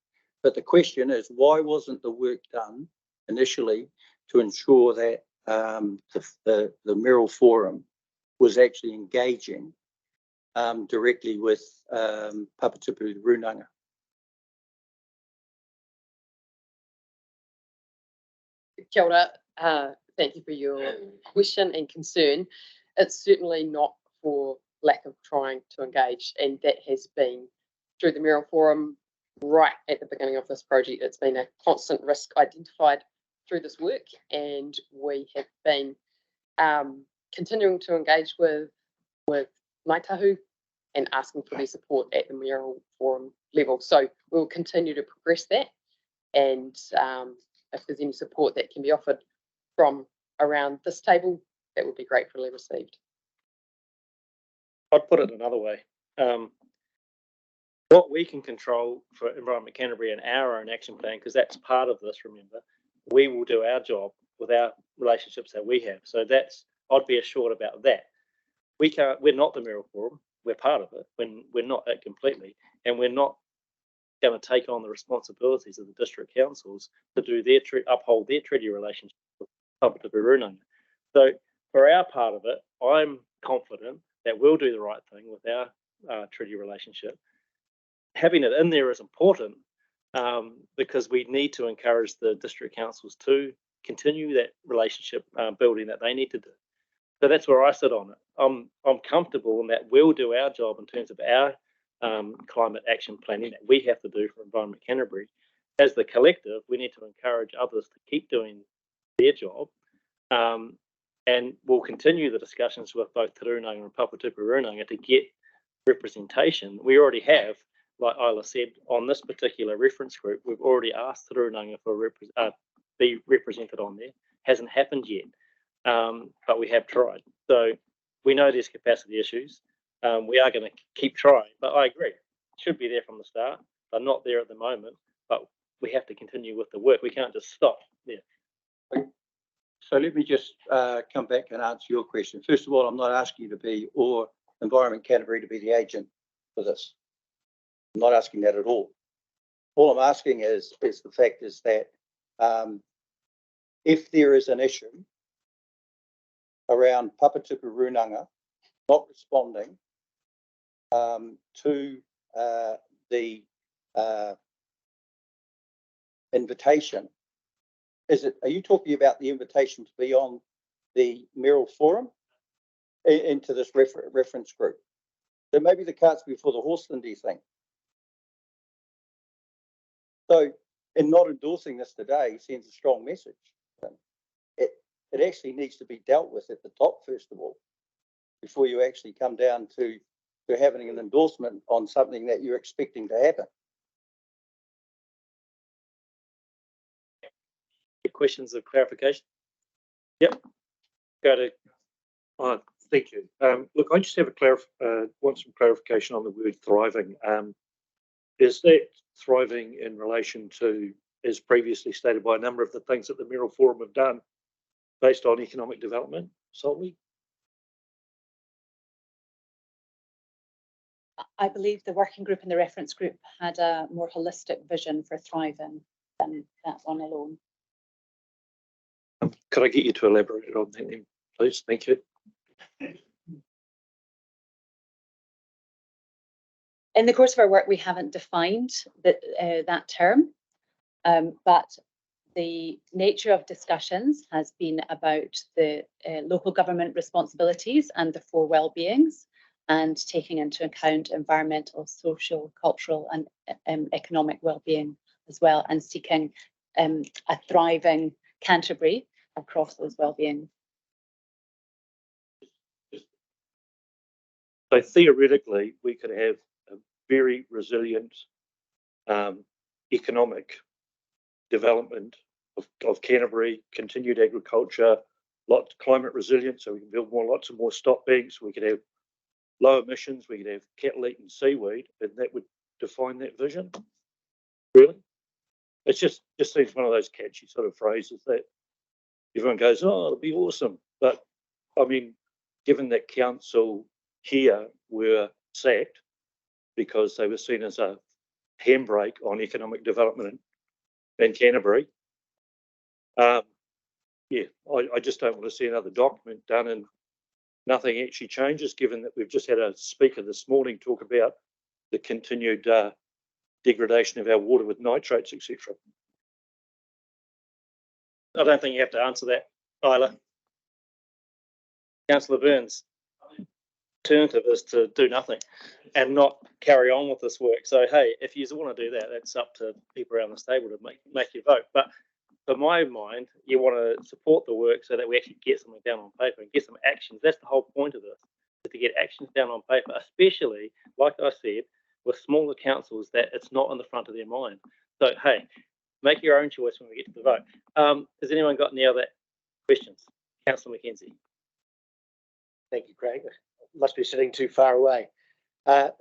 But the question is, why wasn't the work done initially to ensure that the Mirror Forum was actually engaging directly with Papatupu Rūnanga? Kia ora. Thank you for your question and concern. It's certainly not for lack of trying to engage, and that has been through the Mirror Forum right at the beginning of this project. It's been a constant risk identified through this work, and we have been continuing to engage with Ngāi Tahu and asking for their support at the Mirror Forum level. So we'll continue to progress that, and if there's any support that can be offered from around this table, that would be gratefully received. I'd put it another way. What we can control for Environment Canterbury and our own action plan, because that's part of this, remember, we will do our job with our relationships that we have. So that's, I'd be assured about that. We're not the Mirror Forum, we're part of it, we're not it completely, and we're not going to take on the responsibilities of the district councils to do their uphold their treaty relationship with Papatupu Rūnanga. So for our part of it, I'm confident that we'll do the right thing with our treaty relationship. Having it in there is important because we need to encourage the district councils to continue that relationship building that they need to do. So that's where I sit on it. I'm comfortable in that we'll do our job in terms of our climate action planning that we have to do for Environment Canterbury. As the collective, we need to encourage others to keep doing their job. And we'll continue the discussions with both Te Rūnanga and Papatupu Rūnanga to get representation. We already have, like Isla said, on this particular reference group, we've already asked Te Rūnanga for be represented on there. Hasn't happened yet, but we have tried. So we know there's capacity issues. We are going to keep trying, but I agree, it should be there from the start, but not there at the moment. But we have to continue with the work. We can't just stop there. So let me just come back and answer your question. First of all, I'm not asking you to be, or Environment Canterbury to be the agent for this. I'm not asking that at all. All I'm asking is the fact is that if there is an issue around Papatupu Rūnanga not responding to the invitation, are you talking about the invitation to be on the Mirror Forum into this reference group? So maybe the cart's before the horse, then, do you think? So in not endorsing this today sends a strong message. It actually needs to be dealt with at the top, first of all, before you actually come down to having an endorsement on something that you're expecting to happen. Questions of clarification? Yep. Go to. Thank you. Look, I just have want some clarification on the word thriving. is that thriving in relation to, as previously stated by a number of the things that the Mayoral Forum have done based on economic development solely? I believe the working group and the reference group had a more holistic vision for thriving than that one alone. Could I get you to elaborate on that then, please? Thank you. In the course of our work, we haven't defined that term, but the nature of discussions has been about the local government responsibilities and the four well-beings, and taking into account environmental, social, cultural, and economic well-being as well, and seeking a thriving Canterbury across those well-being. So theoretically, we could have a very resilient economic development of Canterbury, continued agriculture, climate resilience, so we can build lots of more stop banks. We could have low emissions. We could have cattle eating seaweed, and that would define that vision. Really, it's just seems one of those catchy sort of phrases that everyone goes, "Oh, it'll be awesome." But I mean, given that council here were sacked because they were seen as a handbrake on economic development in Canterbury. Yeah, I just don't want to see another document done and nothing actually changes, given that we've just had a speaker this morning talk about the continued degradation of our water with nitrates, etc. I don't think you have to answer that, Isla. Councillor Burns. Alternative is to do nothing and not carry on with this work. So hey, if you want to do that, that's up to people around this table to make your vote. But for my mind, you want to support the work so that we actually get something down on paper and get some actions. That's the whole point of this, is to get actions down on paper, especially, like I said, with smaller councils that it's not on the front of their mind. So hey, make your own choice when we get to the vote. Has anyone got any other questions? Councillor Mackenzie. Thank you, Craig. Must be sitting too far away. I've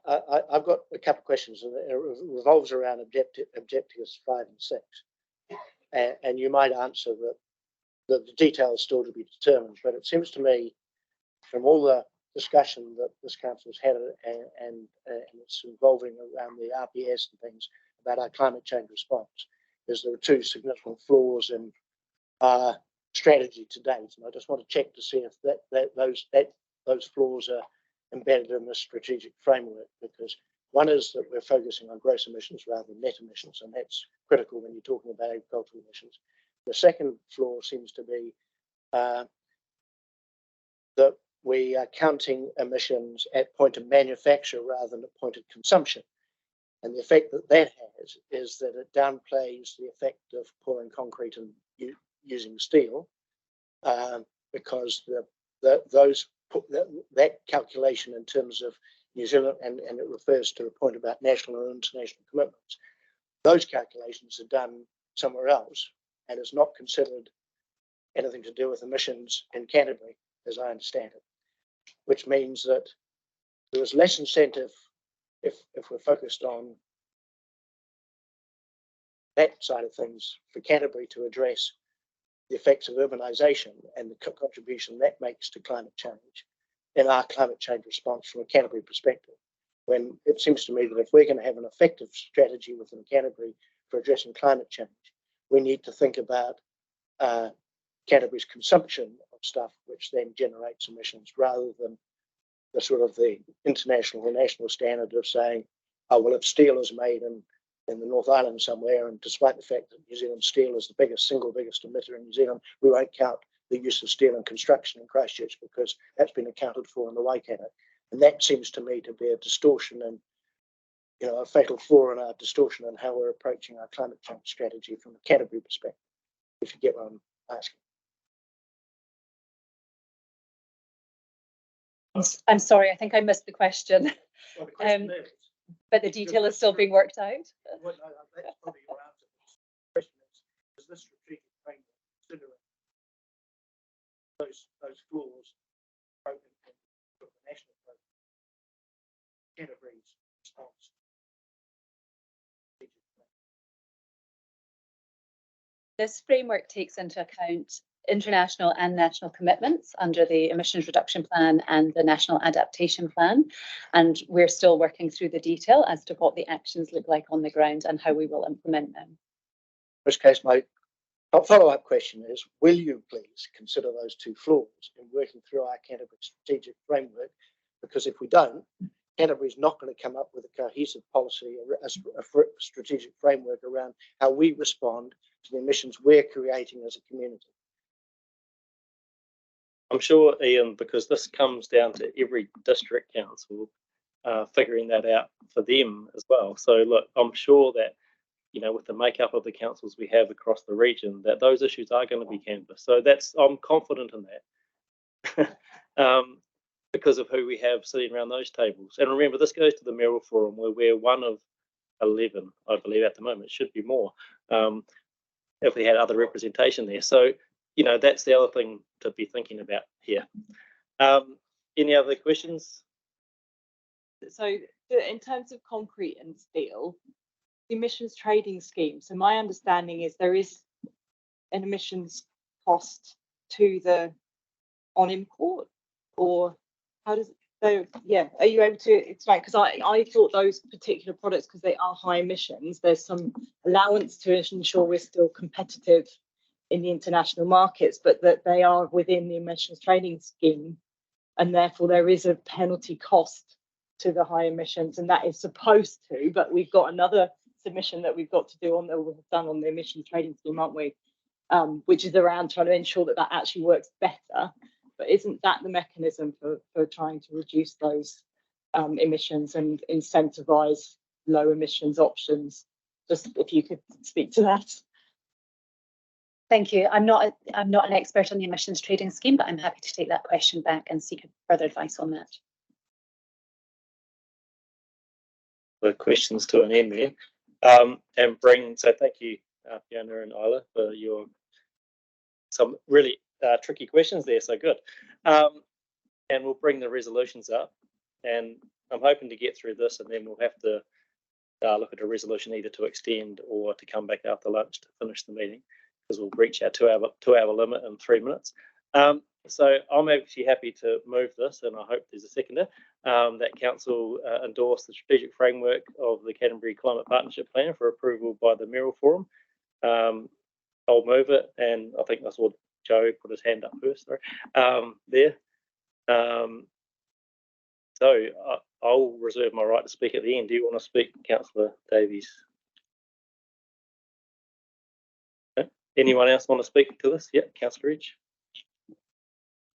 got a couple of questions, and it revolves around objectives 5 and 6. And you might answer that the details still to be determined, but it seems to me, from all the discussion that this council's had and it's involving around the RPS and things about our climate change response, is there are 2 significant flaws in our strategy to date, and I just want to check to see if those flaws are embedded in the strategic framework, because one is that we're focusing on gross emissions rather than net emissions, and that's critical when you're talking about agricultural emissions. The second flaw seems to be that we are counting emissions at point of manufacture rather than at point of consumption. And the effect that has is that it downplays the effect of pouring concrete and using steel, because that calculation in terms of New Zealand, and it refers to a point about national and international commitments, those calculations are done somewhere else and is not considered anything to do with emissions in Canterbury, as I understand it, which means that there is less incentive if we're focused on that side of things for Canterbury to address the effects of urbanisation and the contribution that makes to climate change in our climate change response from a Canterbury perspective. When it seems to me that if we're going to have an effective strategy within Canterbury for addressing climate change, we need to think about Canterbury's consumption of stuff, which then generates emissions, rather than the sort of the international or national standard of saying, oh, well, if steel is made in the North Island somewhere, and despite the fact that New Zealand steel is the single biggest emitter in New Zealand, we won't count the use of steel in construction in Christchurch because that's been accounted for in the Waikato. And that seems to me to be a distortion and, a fatal flaw in our distortion in how we're approaching our climate change strategy from a Canterbury perspective, if you get what I'm asking. I'm sorry, I think I missed the question. Well, the question but the detail is still being worked out. Well, no, that's probably your answer. The question is this strategic framework considering those flaws broken in the national program, Canterbury's response This framework takes into account international and national commitments under the Emissions Reduction Plan and the National Adaptation Plan. And we're still working through the detail as to what the actions look like on the ground and how we will implement them. In which case, my follow-up question is, will you please consider those two flaws in working through our Canterbury strategic framework? Because if we don't, Canterbury is not going to come up with a cohesive policy, a strategic framework around how we respond to the emissions we're creating as a community. I'm sure, Ian, because this comes down to every district council figuring that out for them as well. So look, I'm sure that, you know, with the makeup of the councils we have across the region, that those issues are going to be canvassed. So I'm confident in that. Because of who we have sitting around those tables. And remember, this goes to the Mayoral Forum, where we're one of 11, I believe, at the moment. It should be more if we had other representation there. So, you know, that's the other thing to be thinking about here. Any other questions? So in terms of concrete and steel, the emissions trading scheme. So my understanding is there is an emissions cost to the on import, or how does it, so yeah, are you able to explain? Because I thought those particular products, because they are high emissions, there's some allowance to ensure we're still competitive in the international markets, but that they are within the emissions trading scheme, and therefore there is a penalty cost to the high emissions, and that is supposed to, but we've got another submission that we've got to do on that we've done on the emissions trading scheme, aren't we? Which is around trying to ensure that that actually works better. But isn't that the mechanism for trying to reduce those emissions and incentivize low emissions options? Just if you could speak to that. Thank you. I'm not an expert on the emissions trading scheme, but I'm happy to take that question back and seek further advice on that. The questions to an end there, and bring. So thank you, Fiona and Isla, for your some really tricky questions there. So good, and we'll bring the resolutions up, and I'm hoping to get through this, and then we'll have to look at a resolution either to extend or to come back after lunch to finish the meeting, because we'll reach our two-hour limit in 3 minutes. So I'm actually happy to move this, and I hope there's a seconder, that council endorse the strategic framework of the Canterbury Climate Partnership Plan for approval by the Mayoral Forum. I'll move it, and I think that's what Joe put his hand up first, sorry, there. So I'll reserve my right to speak at the end. Do you want to speak, Councillor Davies? Okay. Anyone else want to speak to this? Yeah, Councillor Ridge.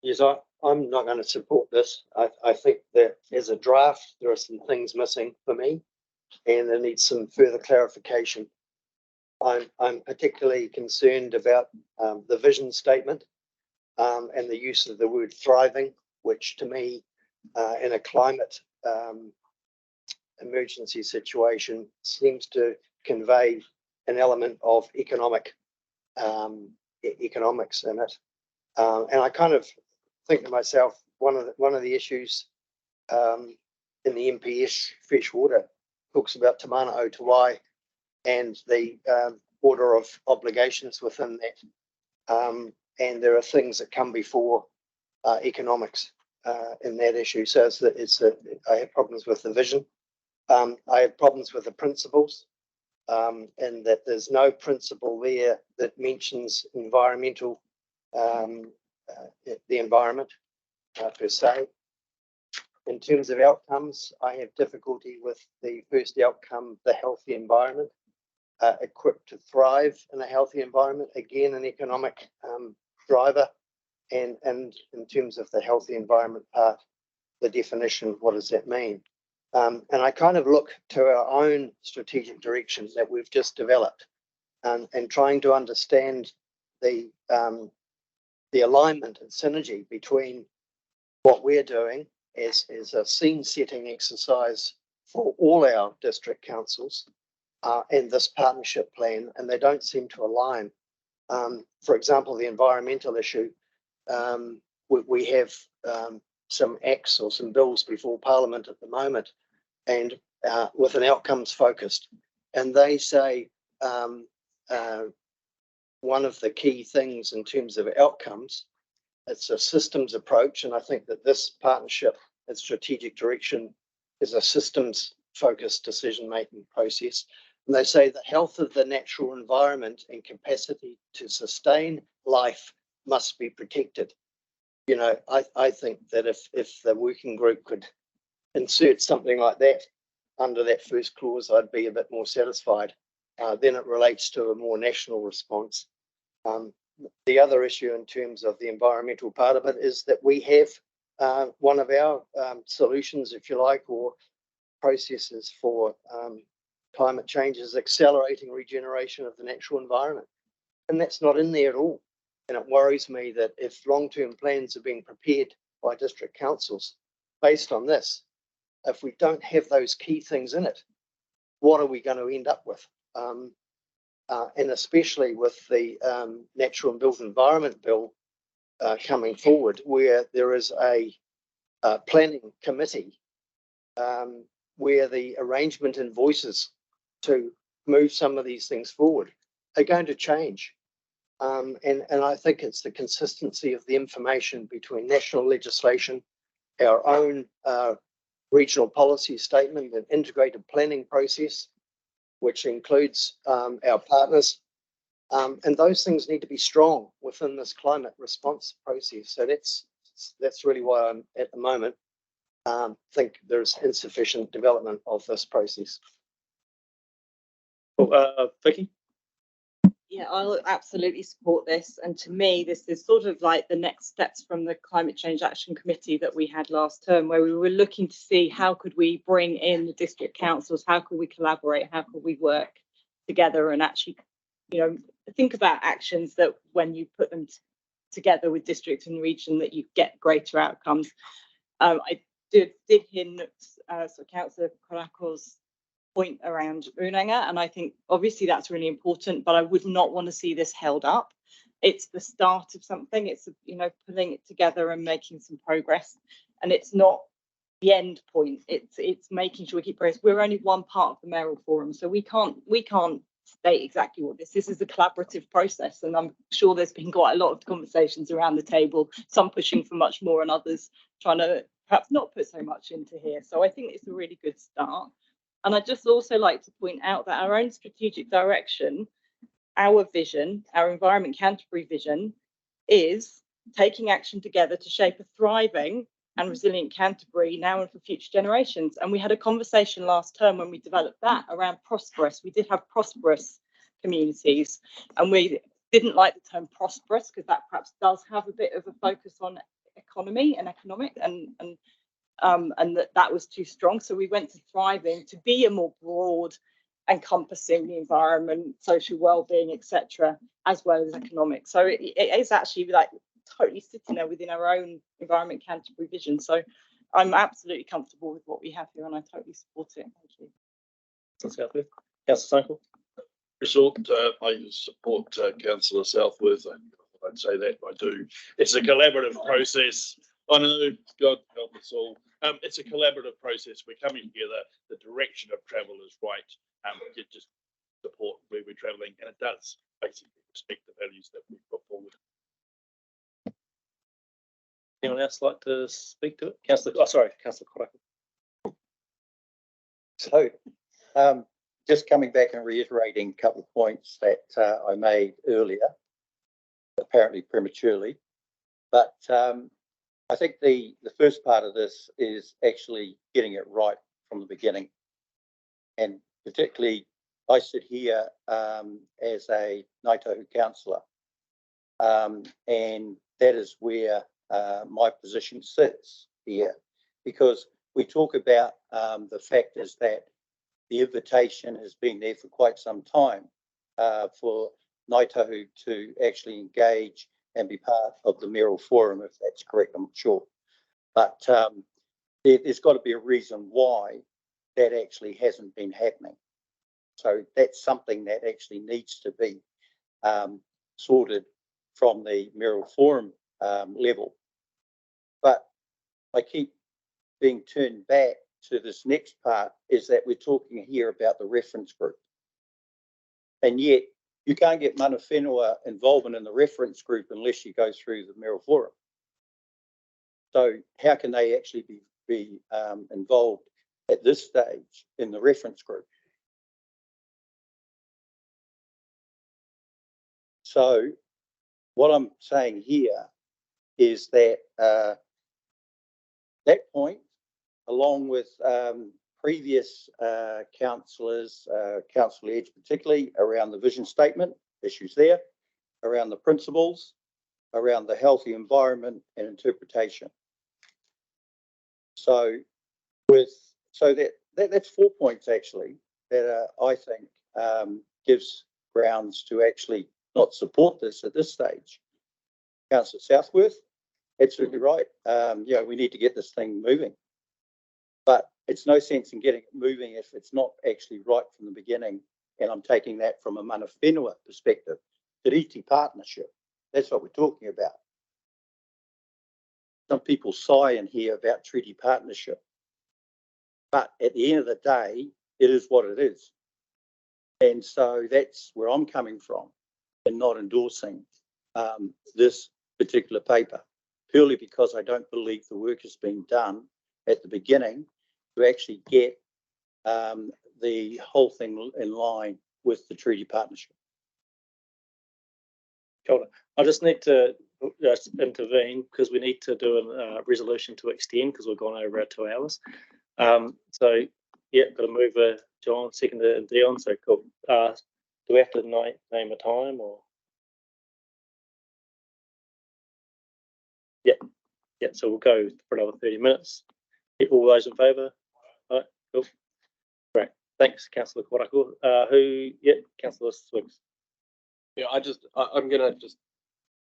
Yes, I'm not going to support this. I think that as a draft, there are some things missing for me, and there needs some further clarification. I'm particularly concerned about the vision statement and the use of the word thriving, which to me, in a climate emergency situation, seems to convey an element of economics in it. And I kind of think to myself, one of the issues in the MPS fresh water talks about Te Mana o Te Wai and the order of obligations within that. And there are things that come before economics in that issue. So I have problems with the vision. I have problems with the principles, and that there's no principle there that mentions environmental, the environment per se. In terms of outcomes, I have difficulty with the first outcome, the healthy environment, equipped to thrive in a healthy environment, again, an economic driver. And in terms of the healthy environment part, the definition, what does that mean? And I kind of look to our own strategic direction that we've just developed, and trying to understand the alignment and synergy between what we're doing as a scene setting exercise for all our district councils and this partnership plan, and they don't seem to align. For example, the environmental issue, we have some acts or some bills before Parliament at the moment, and with an outcomes focused, and they say one of the key things in terms of outcomes. It's a systems approach, and I think that this partnership and strategic direction is a systems focused decision-making process. And they say the health of the natural environment and capacity to sustain life must be protected. You know, I think that if the working group could insert something like that under that first clause, I'd be a bit more satisfied. Then it relates to a more national response. The other issue in terms of the environmental part of it is that we have one of our solutions, if you like, or processes for climate change is accelerating regeneration of the natural environment. And that's not in there at all. And it worries me that if long-term plans are being prepared by district councils based on this, if we don't have those key things in it, what are we going to end up with? And especially with the Natural and Built Environment Bill coming forward, where there is a planning committee where the arrangement and voices to move some of these things forward are going to change. And I think it's the consistency of the information between national legislation, our own regional policy statement and integrated planning process, which includes our partners. And those things need to be strong within this climate response process. So that's really why I'm at the moment think there's insufficient development of this process. Vicky? Yeah, I'll absolutely support this. And to me, this is sort of like the next steps from the Climate Change Action Committee that we had last term, where we were looking to see how could we bring in the district councils, how could we collaborate, how could we work together and actually, you know, think about actions that when you put them together with district and region that you get greater outcomes. I did hear Councillor Korako's point around Runanga, and I think obviously that's really important, but I would not want to see this held up. It's the start of something. It's, you know, putting it together and making some progress, and it's not the end point. It's making sure we keep progress. We're only one part of the mayoral forum, so we can't state exactly what this is a collaborative process, and I'm sure there's been quite a lot of conversations around the table, some pushing for much more and others trying to perhaps not put so much into here. So I think it's a really good start. And I'd just also like to point out that our own strategic direction, our vision, our Environment Canterbury vision, is taking action together to shape a thriving and resilient Canterbury now and for future generations. And we had a conversation last term when we developed that around prosperous. We did have prosperous communities, and we didn't like the term prosperous because that perhaps does have a bit of a focus on economy and economic and that was too strong. So we went to thriving to be a more broad, encompassing the environment, social well-being, etc., as well as economic. So it is actually like totally sitting there within our own Environment Canterbury vision. So I'm absolutely comfortable with what we have here, and I totally support it. Thank you. Councillor Sankel. Result, I support Councillor Southworth. I'd say that I do. It's a collaborative process. I know, God help us all. It's a collaborative process. We're coming together. The direction of travel is right. You just support where we're travelling, and it does basically respect the values that we put forward. Anyone else like to speak to it? Councillor Korako. So, just coming back and reiterating a couple of points that I made earlier, apparently prematurely, but I think the first part of this is actually getting it right from the beginning. And particularly, I sit here as a Ngāi Tahu councillor, and that is where my position sits here, because we talk about the fact is that the invitation has been there for quite some time for Ngāi Tahu to actually engage and be part of the mayoral forum, if that's correct, I'm not sure. But there's got to be a reason why that actually hasn't been happening. So that's something that actually needs to be sorted from the mayoral forum level. But I keep being turned back to this next part, is that we're talking here about the reference group. And yet you can't get mana whenua involvement in the reference group unless you go through the Merrill Forum. So how can they actually be involved at this stage in the reference group? So what I'm saying here is that that point, along with previous councillors, Councillor Edge particularly, around the vision statement, issues there, around the principles, around the healthy environment and interpretation. So that's 4 points actually that I think gives grounds to actually not support this at this stage. Councillor Southworth, absolutely right. Yeah, we need to get this thing moving, but it's no sense in getting it moving if it's not actually right from the beginning. And I'm taking that from a mana whenua perspective, the Tiriti partnership. That's what we're talking about. Some people sigh in here about treaty partnership, but at the end of the day, it is what it is. And so that's where I'm coming from and not endorsing this particular paper, purely because I don't believe the work has been done at the beginning to actually get the whole thing in line with the treaty partnership. I just need to intervene because we need to do a resolution to extend because we've gone over our 2 hours. So yeah, got to move John, second Dion. So cool. Do we have to name a time or? Yeah, yeah. So we'll go for another 30 minutes. All those in favour? All right, cool. Great. Thanks, Councillor Korako. Yeah, Councillor Swiggs. Yeah, I'm going to just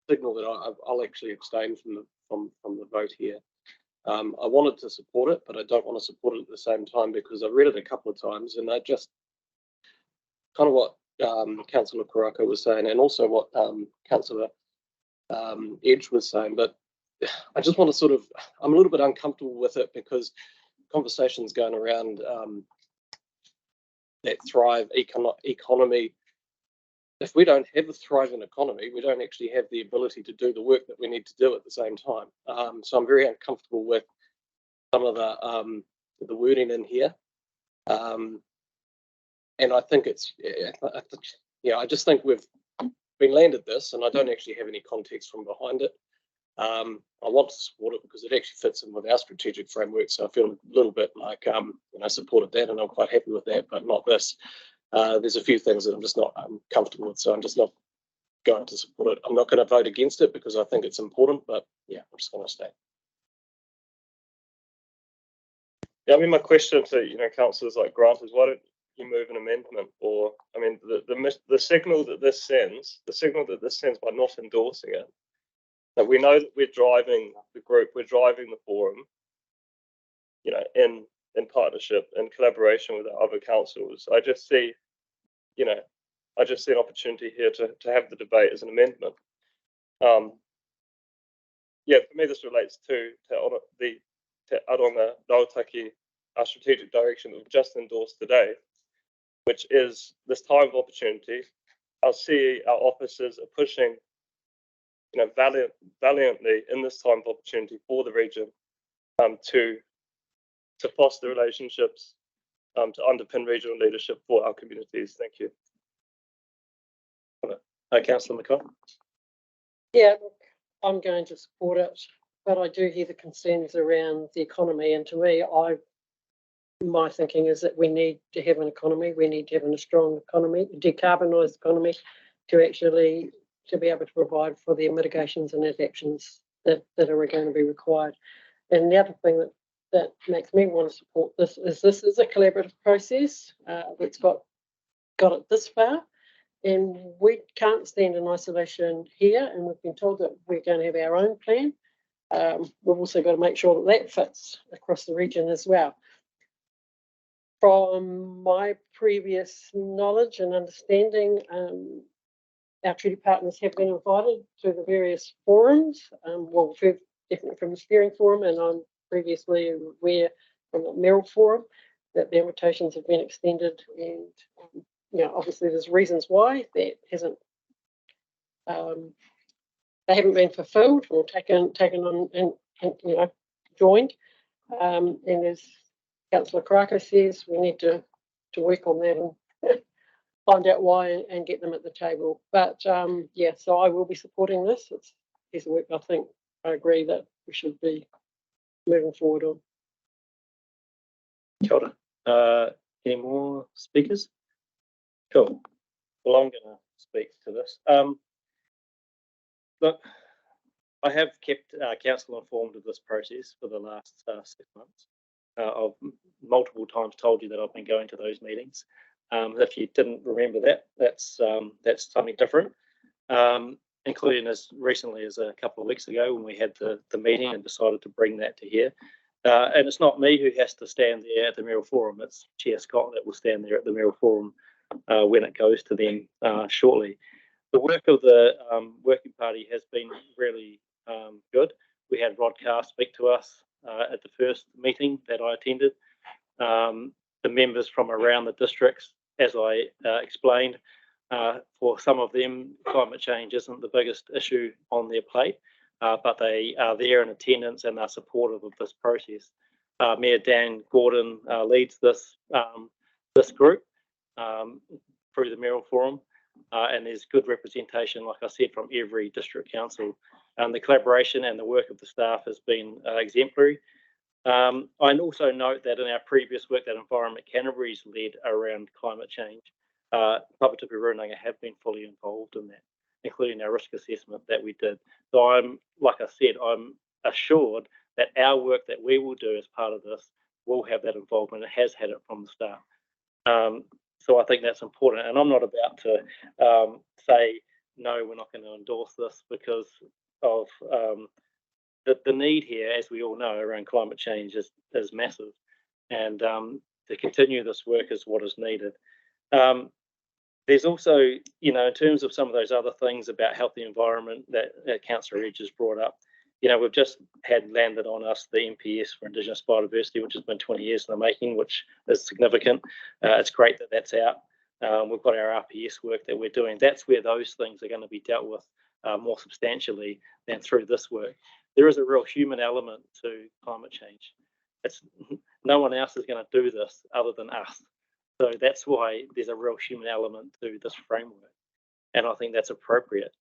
signal that I'll actually abstain from the vote here. I wanted to support it, but I don't want to support it at the same time because I've read it a couple of times and I just kind of what Councillor Korako was saying and also what Councillor Edge was saying, but I just want to I'm a little bit uncomfortable with it because conversations going around that Thrive economy. If we don't have a thriving economy, we don't actually have the ability to do the work that we need to do at the same time. So I'm very uncomfortable with some of the wording in here. And I think I just think we've been landed this and I don't actually have any context from behind it. I want to support it because it actually fits in with our strategic framework. So I feel a little bit like, I supported that and I'm quite happy with that, but not this. There's a few things that I'm just not comfortable with, so I'm just not going to support it. I'm not going to vote against it because I think it's important, but yeah, I'm just going to stay. Yeah, I mean, my question to councillors like Grant is, why don't you move an amendment? Or I mean, the signal that this sends, by not endorsing it, that we know that we're driving the group, we're driving the forum, in partnership and collaboration with our other councils. I just see an opportunity here to have the debate as an amendment. Yeah, for me, this relates to Aronga Naotaki, our strategic direction that we've just endorsed today, which is this time of opportunity. I'll see our officers are pushing, valiantly in this time of opportunity for the region, to foster relationships, to underpin regional leadership for our communities. Thank you. Councillor McCall. Yeah, look, I'm going to support it, but I do hear the concerns around the economy. And to me, my thinking is that we need to have an economy. We need to have a strong economy, a decarbonised economy, to be able to provide for the mitigations and adaptations that are going to be required. And the other thing that makes me want to support this is a collaborative process that's got it this far, and we can't stand in isolation here, and we've been told that we're going to have our own plan. We've also got to make sure that fits across the region as well. From my previous knowledge and understanding, our treaty partners have been invited to the various forums, definitely from the steering forum, and I'm previously aware from the Merrill Forum that the invitations have been extended, and obviously there's reasons why that hasn't, they haven't been fulfilled or taken on and joined. And as Councillor Karaka says, we need to work on that and find out why and get them at the table. But so I will be supporting this. It's a piece of work I think I agree that we should be moving forward on. Kia ora. Any more speakers? Cool. Well, I'm going to speak to this. Look, I have kept council informed of this process for the last 6 months. I've multiple times told you that I've been going to those meetings. If you didn't remember that, that's something different. Including as recently as a couple of weeks ago when we had the meeting and decided to bring that to here. And it's not me who has to stand there at the Mayoral Forum, it's Chair Scott that will stand there at the Mayoral Forum when it goes to them shortly. The work of the Working Party has been really good. We had Rod Carr speak to us at the first meeting that I attended. The members from around the districts, as I explained, for some of them, climate change isn't the biggest issue on their plate, but they are there in attendance and are supportive of this process. Mayor Dan Gordon leads this group through the Mayoral Forum, and there's good representation, like I said, from every district council. The collaboration and the work of the staff has been exemplary. I also note that in our previous work that Environment Canterbury's led around climate change, Papatopi Rūnanga have been fully involved in that, including our risk assessment that we did. So like I said, I'm assured that our work that we will do as part of this will have that involvement. It has had it from the start. So I think that's important. And I'm not about to say, no, we're not going to endorse this because of the need here, as we all know, around climate change is massive. And to continue this work is what is needed. There's also, in terms of some of those other things about healthy environment that Councillor Edge has brought up, we've just had landed on us the MPS for Indigenous Biodiversity, which has been 20 years in the making, which is significant. It's great that that's out. We've got our RPS work that we're doing. That's where those things are going to be dealt with more substantially than through this work. There is a real human element to climate change. No one else is going to do this other than us. So that's why there's a real human element to this framework. And I think that's appropriate.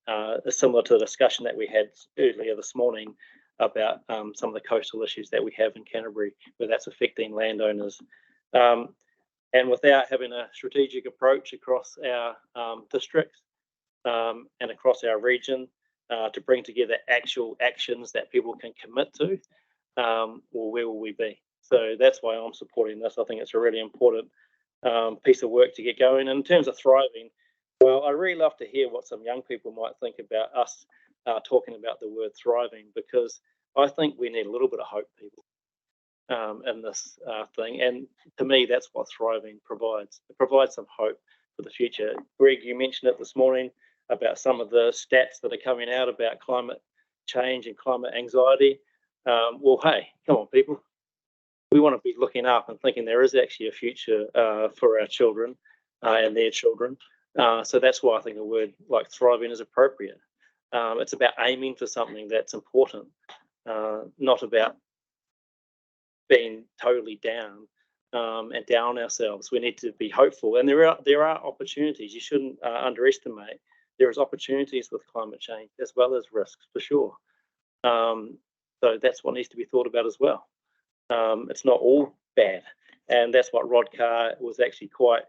Similar to the discussion that we had earlier this morning about some of the coastal issues that we have in Canterbury, where that's affecting landowners. And without having a strategic approach across our districts and across our region to bring together actual actions that people can commit to, well, where will we be? So that's why I'm supporting this. I think it's a really important piece of work to get going. And in terms of thriving, well, I really love to hear what some young people might think about us talking about the word thriving, because I think we need a little bit of hope, people, in this thing. And to me, that's what thriving provides. It provides some hope for the future. Greg, you mentioned it this morning about some of the stats that are coming out about climate change and climate anxiety. Well, hey, come on, people. We want to be looking up and thinking there is actually a future for our children and their children. So that's why I think a word like thriving is appropriate. It's about aiming for something that's important, not about being totally down and down ourselves. We need to be hopeful, and there are opportunities. You shouldn't underestimate. There is opportunities with climate change as well as risks, for sure. So that's what needs to be thought about as well. It's not all bad, and that's what Rod Carr was actually quite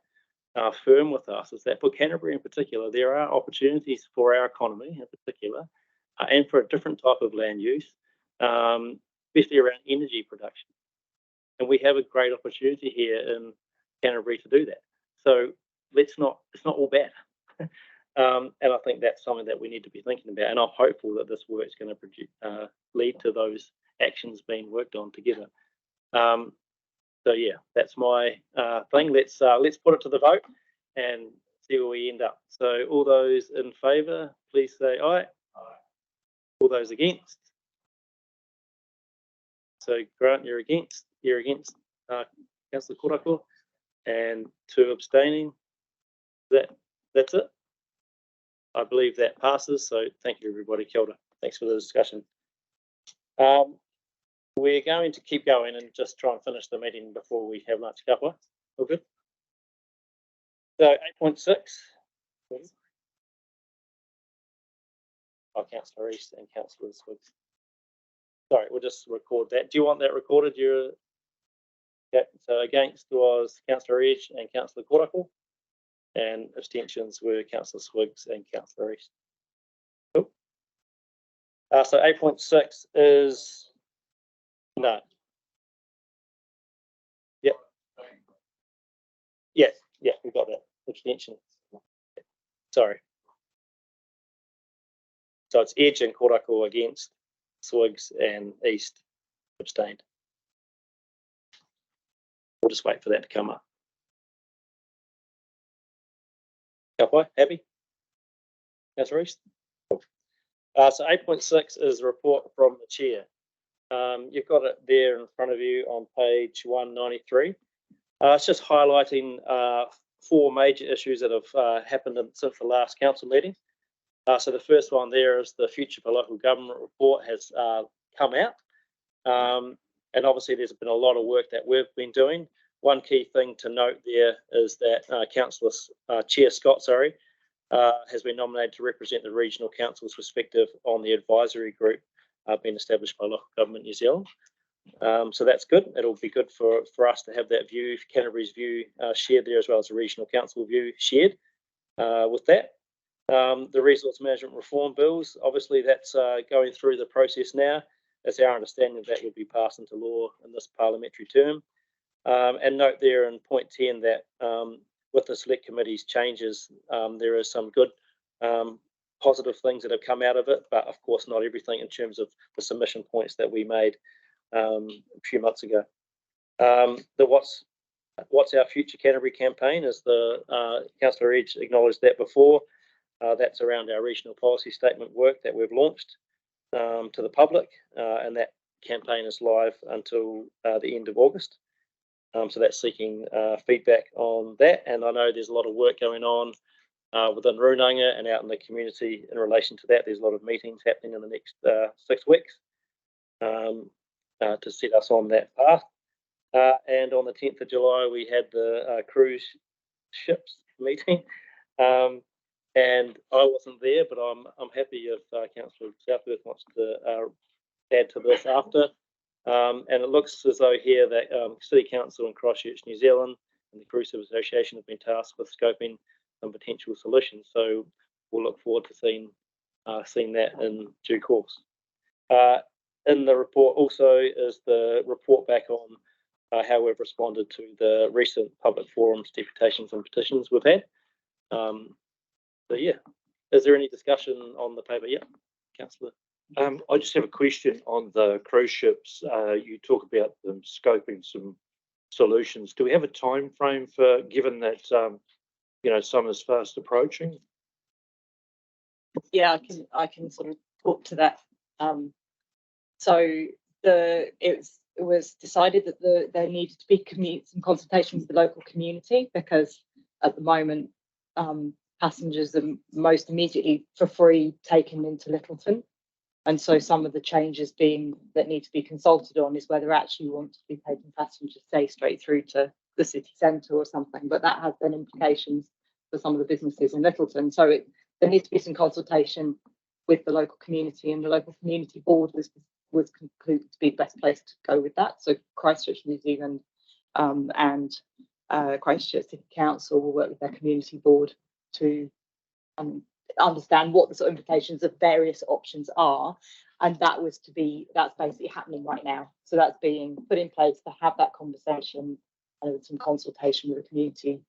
firm with us, is that for Canterbury in particular, there are opportunities for our economy in particular, and for a different type of land use, especially around energy production. And we have a great opportunity here in Canterbury to do that. So it's not all bad. And I think that's something that we need to be thinking about. And I'm hopeful that this work is going to lead to those actions being worked on together. So yeah, that's my thing. Let's put it to the vote and see where we end up. So all those in favour, please say aye. Aye. All those against. So Grant, you're against. You're against, Councillor Korako, and 2 abstaining. That's it. I believe that passes. So thank you, everybody. Kia ora. Thanks for the discussion. We're going to keep going and just try and finish the meeting before we have lunch. Kapua. All good. So 8.6. Oh, Councillor East and Councillor Swiggs. Sorry, we'll just record that. Do you want that recorded? Okay, so against was Councillor Edge and Councillor Korako, and abstentions were Councillor Swiggs and Councillor East. Cool. So 8.6 is no. Yep. Yes, yeah, we got that. Abstention. Sorry. So it's Edge and Korako against, Swiggs and East abstained. We'll just wait for that to come up. Kapoi, happy? Councillor East? Cool. So 8.6 is a report from the chair. You've got it there in front of you on page 193. It's just highlighting 4 major issues that have happened since the last council meeting. So the first one there is the Future for Local Government report has come out. And obviously there's been a lot of work that we've been doing. One key thing to note there is that Councillor Chair Scott, has been nominated to represent the regional council's perspective on the advisory group being established by Local Government New Zealand. So that's good. It'll be good for us to have that view, Canterbury's view shared there, as well as the regional council view shared with that. The resource management reform bills, obviously that's going through the process now. It's our understanding that will be passed into law in this parliamentary term. And note there in point 10 that with the select committee's changes, there are some good positive things that have come out of it, but of course not everything in terms of the submission points that we made a few months ago. The What's Our Future Canterbury campaign, as the Councillor Edge acknowledged that before. That's around our regional policy statement work that we've launched to the public, and that campaign is live until the end of August. So that's seeking feedback on that, and I know there's a lot of work going on within Runanga and out in the community in relation to that. There's a lot of meetings happening in the next 6 weeks to set us on that path. And on the 10th of July, we had the cruise ships meeting. And I wasn't there, but I'm happy if Councillor Southworth wants to add to this after. And it looks as though here that City Council and Christchurch, New Zealand, and the Cruise Service Association have been tasked with scoping some potential solutions. So we'll look forward to seeing that in due course. In the report also is the report back on how we've responded to the recent public forums, deputations, and petitions we've had. So yeah, is there any discussion on the paper? Yeah, Councillor. I just have a question on the cruise ships. You talk about them scoping some solutions. Do we have a time frame for, given that summer's fast approaching? Yeah, I can sort of talk to that. So it was decided that there needed to be some consultation with the local community, because at the moment passengers are most immediately for free taken into Littleton. And so some of the changes that need to be consulted on is whether actually you want to be taking passengers, say, straight through to the city centre or something. But that has then implications for some of the businesses in Littleton. So there needs to be some consultation with the local community, and the local community board was concluded to be the best place to go with that. So Christchurch, New Zealand, and Christchurch City Council will work with their community board to understand what the sort of implications of various options are, and that's basically happening right now. So that's being put in place to have that conversation and with some consultation with the community.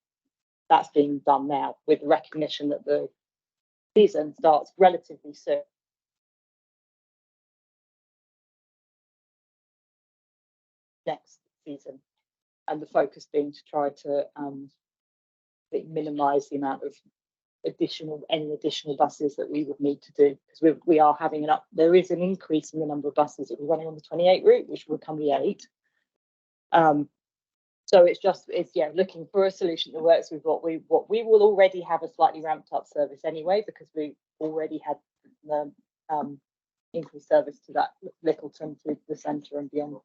That's being done now, with the recognition that the season starts relatively soon. Next season, and the focus being to try to minimise the amount of any additional buses that we would need to do, because we are having there is an increase in the number of buses that we're running on the 28 route, which will become the 8. So it's looking for a solution that works with what we will already have a slightly ramped up service anyway, because we already had the increased service to that Littleton through the centre and beyond.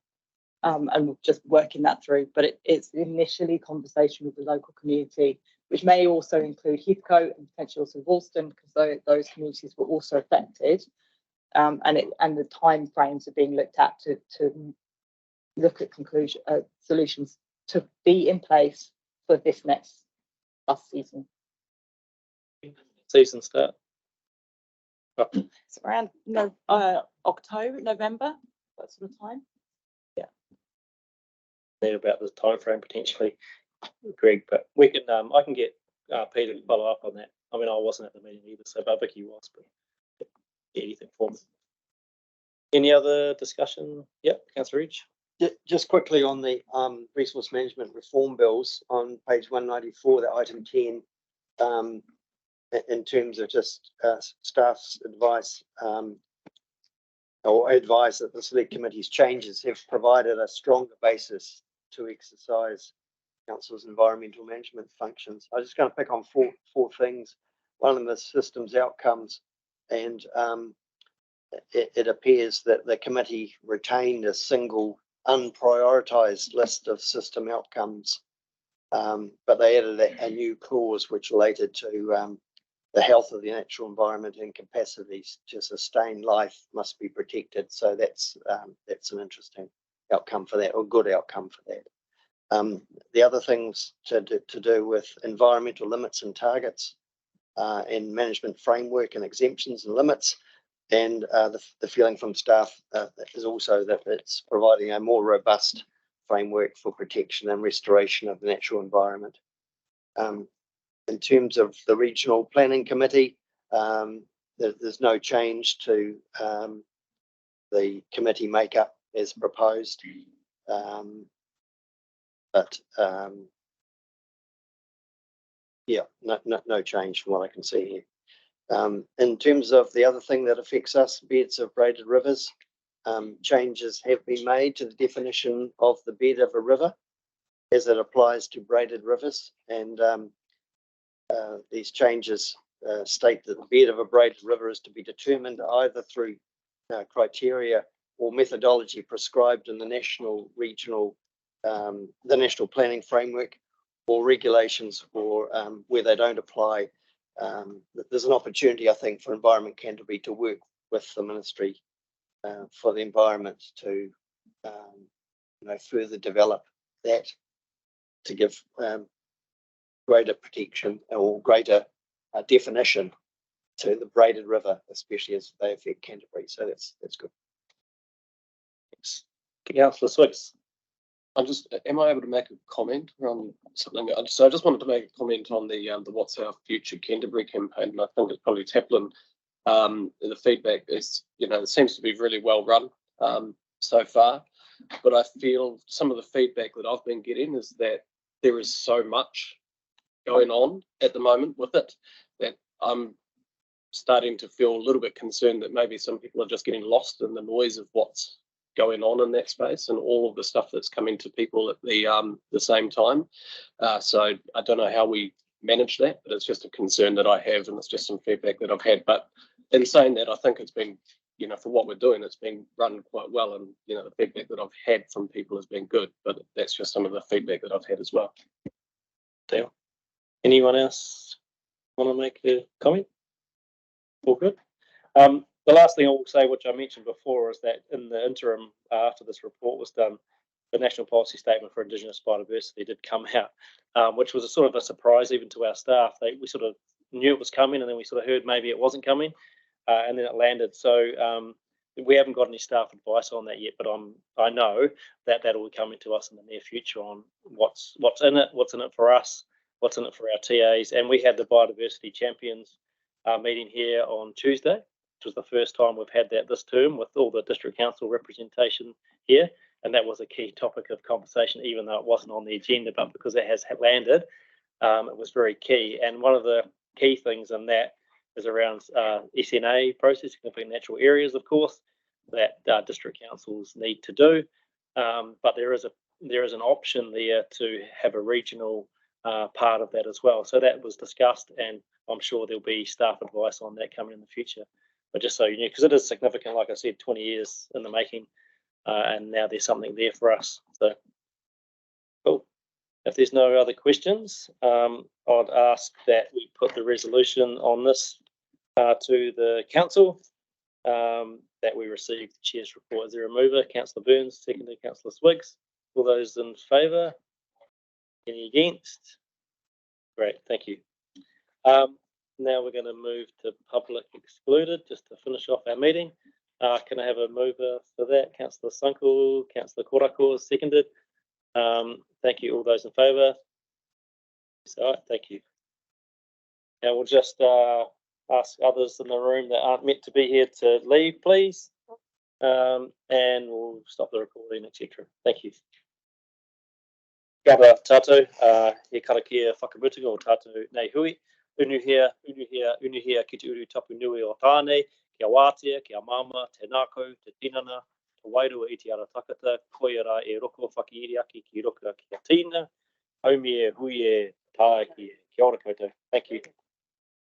And we're just working that through, but it's initially conversation with the local community, which may also include Heathcote and potentially also Woolston, because those communities were also affected. And the time frames are being looked at to look at solutions to be in place for this next bus season. Season start. It's around October, November, that sort of time. Need about this time frame potentially, Greg, but we can I can get Peter to follow up on that. I mean, I wasn't at the meeting either, so but Vicky was, but anything for me. Any other discussion? Yep, Councillor Ridge. Just quickly on the resource management reform bills on page 194, that item 10, in terms of just staff's advice, or advise that the select committee's changes have provided a stronger basis to exercise council's environmental management functions. I'm just going to pick on four things. One of them is systems outcomes, and it appears that the committee retained a single unprioritized list of system outcomes, but they added a new clause which related to the health of the natural environment and capacities to sustain life must be protected. So that's an interesting outcome for that, or good outcome for that. The other things to do with environmental limits and targets, and management framework and exemptions and limits. And the feeling from staff is also that it's providing a more robust framework for protection and restoration of the natural environment. In terms of the regional planning committee, there's no change to the committee makeup as proposed, but yeah, no change from what I can see here. In terms of the other thing that affects us, beds of braided rivers, changes have been made to the definition of the bed of a river as it applies to braided rivers, and these changes state that the bed of a braided river is to be determined either through criteria or methodology prescribed in the national, regional, the national planning framework, or regulations, or where they don't apply. There's an opportunity, I think, for Environment Canterbury to work with the Ministry for the Environment to further develop that, to give greater protection or greater definition to the braided river, especially as they affect Canterbury. So that's good. Thanks. Councillor Swiggs. Am I able to make a comment on something? So I just wanted to make a comment on the What's Our Future Canterbury campaign, and I think it's probably Taplin. The feedback is, it seems to be really well run so far, but I feel some of the feedback that I've been getting is that there is so much going on at the moment with it that I'm starting to feel a little bit concerned that maybe some people are just getting lost in the noise of what's going on in that space and all of the stuff that's coming to people at the same time. So I don't know how we manage that, but it's just a concern that I have, and it's just some feedback that I've had. But in saying that, I think it's been, for what we're doing, it's been run quite well, and the feedback that I've had from people has been good, but that's just some of the feedback that I've had as well. Dale, anyone else want to make a comment? All good. The last thing I will say, which I mentioned before, is that in the interim, after this report was done, the National Policy Statement for Indigenous Biodiversity did come out, which was a sort of a surprise even to our staff. We sort of knew it was coming, and then we sort of heard maybe it wasn't coming, and then it landed. So we haven't got any staff advice on that yet, but I know that will be coming to us in the near future on what's in it for us, what's in it for our TAs. And we had the Biodiversity Champions meeting here on Tuesday, which was the first time we've had that this term with all the district council representation here. And that was a key topic of conversation, even though it wasn't on the agenda, but because it has landed, it was very key. And one of the key things in that is around SNA process, significant natural areas, of course, that district councils need to do. But there is there is an option there to have a regional part of that as well. So that was discussed, and I'm sure there'll be staff advice on that coming in the future. But just so you knew, because it is significant, like I said, 20 years in the making, and now there's something there for us. So cool. If there's no other questions, I'd ask that we put the resolution on this to the council, that we receive the chair's report as a remover. Councillor Burns, seconded Councillor Swiggs. All those in favour? Any against? Great, thank you. Now we're going to move to public excluded, just to finish off our meeting. Can I have a mover for that? Councillor Sunkel, Councillor Korako, seconded. Thank you. All those in favour? So, thank you. Now we'll just ask others in the room that aren't meant to be here to leave, please. And we'll stop the recording, etc. Thank you. Kia ora tātou, he karakia whakamutunga o tātou nei hui. Unuhia ki te uru tapu nui o tānei, kia wātea, kia mama, te nākau, te tinana, te wairua i te ara takata, koiara e roko whakiiri aki ki roka ki a tīna, haumi e hui e tā ki kia ora koutou. Thank you.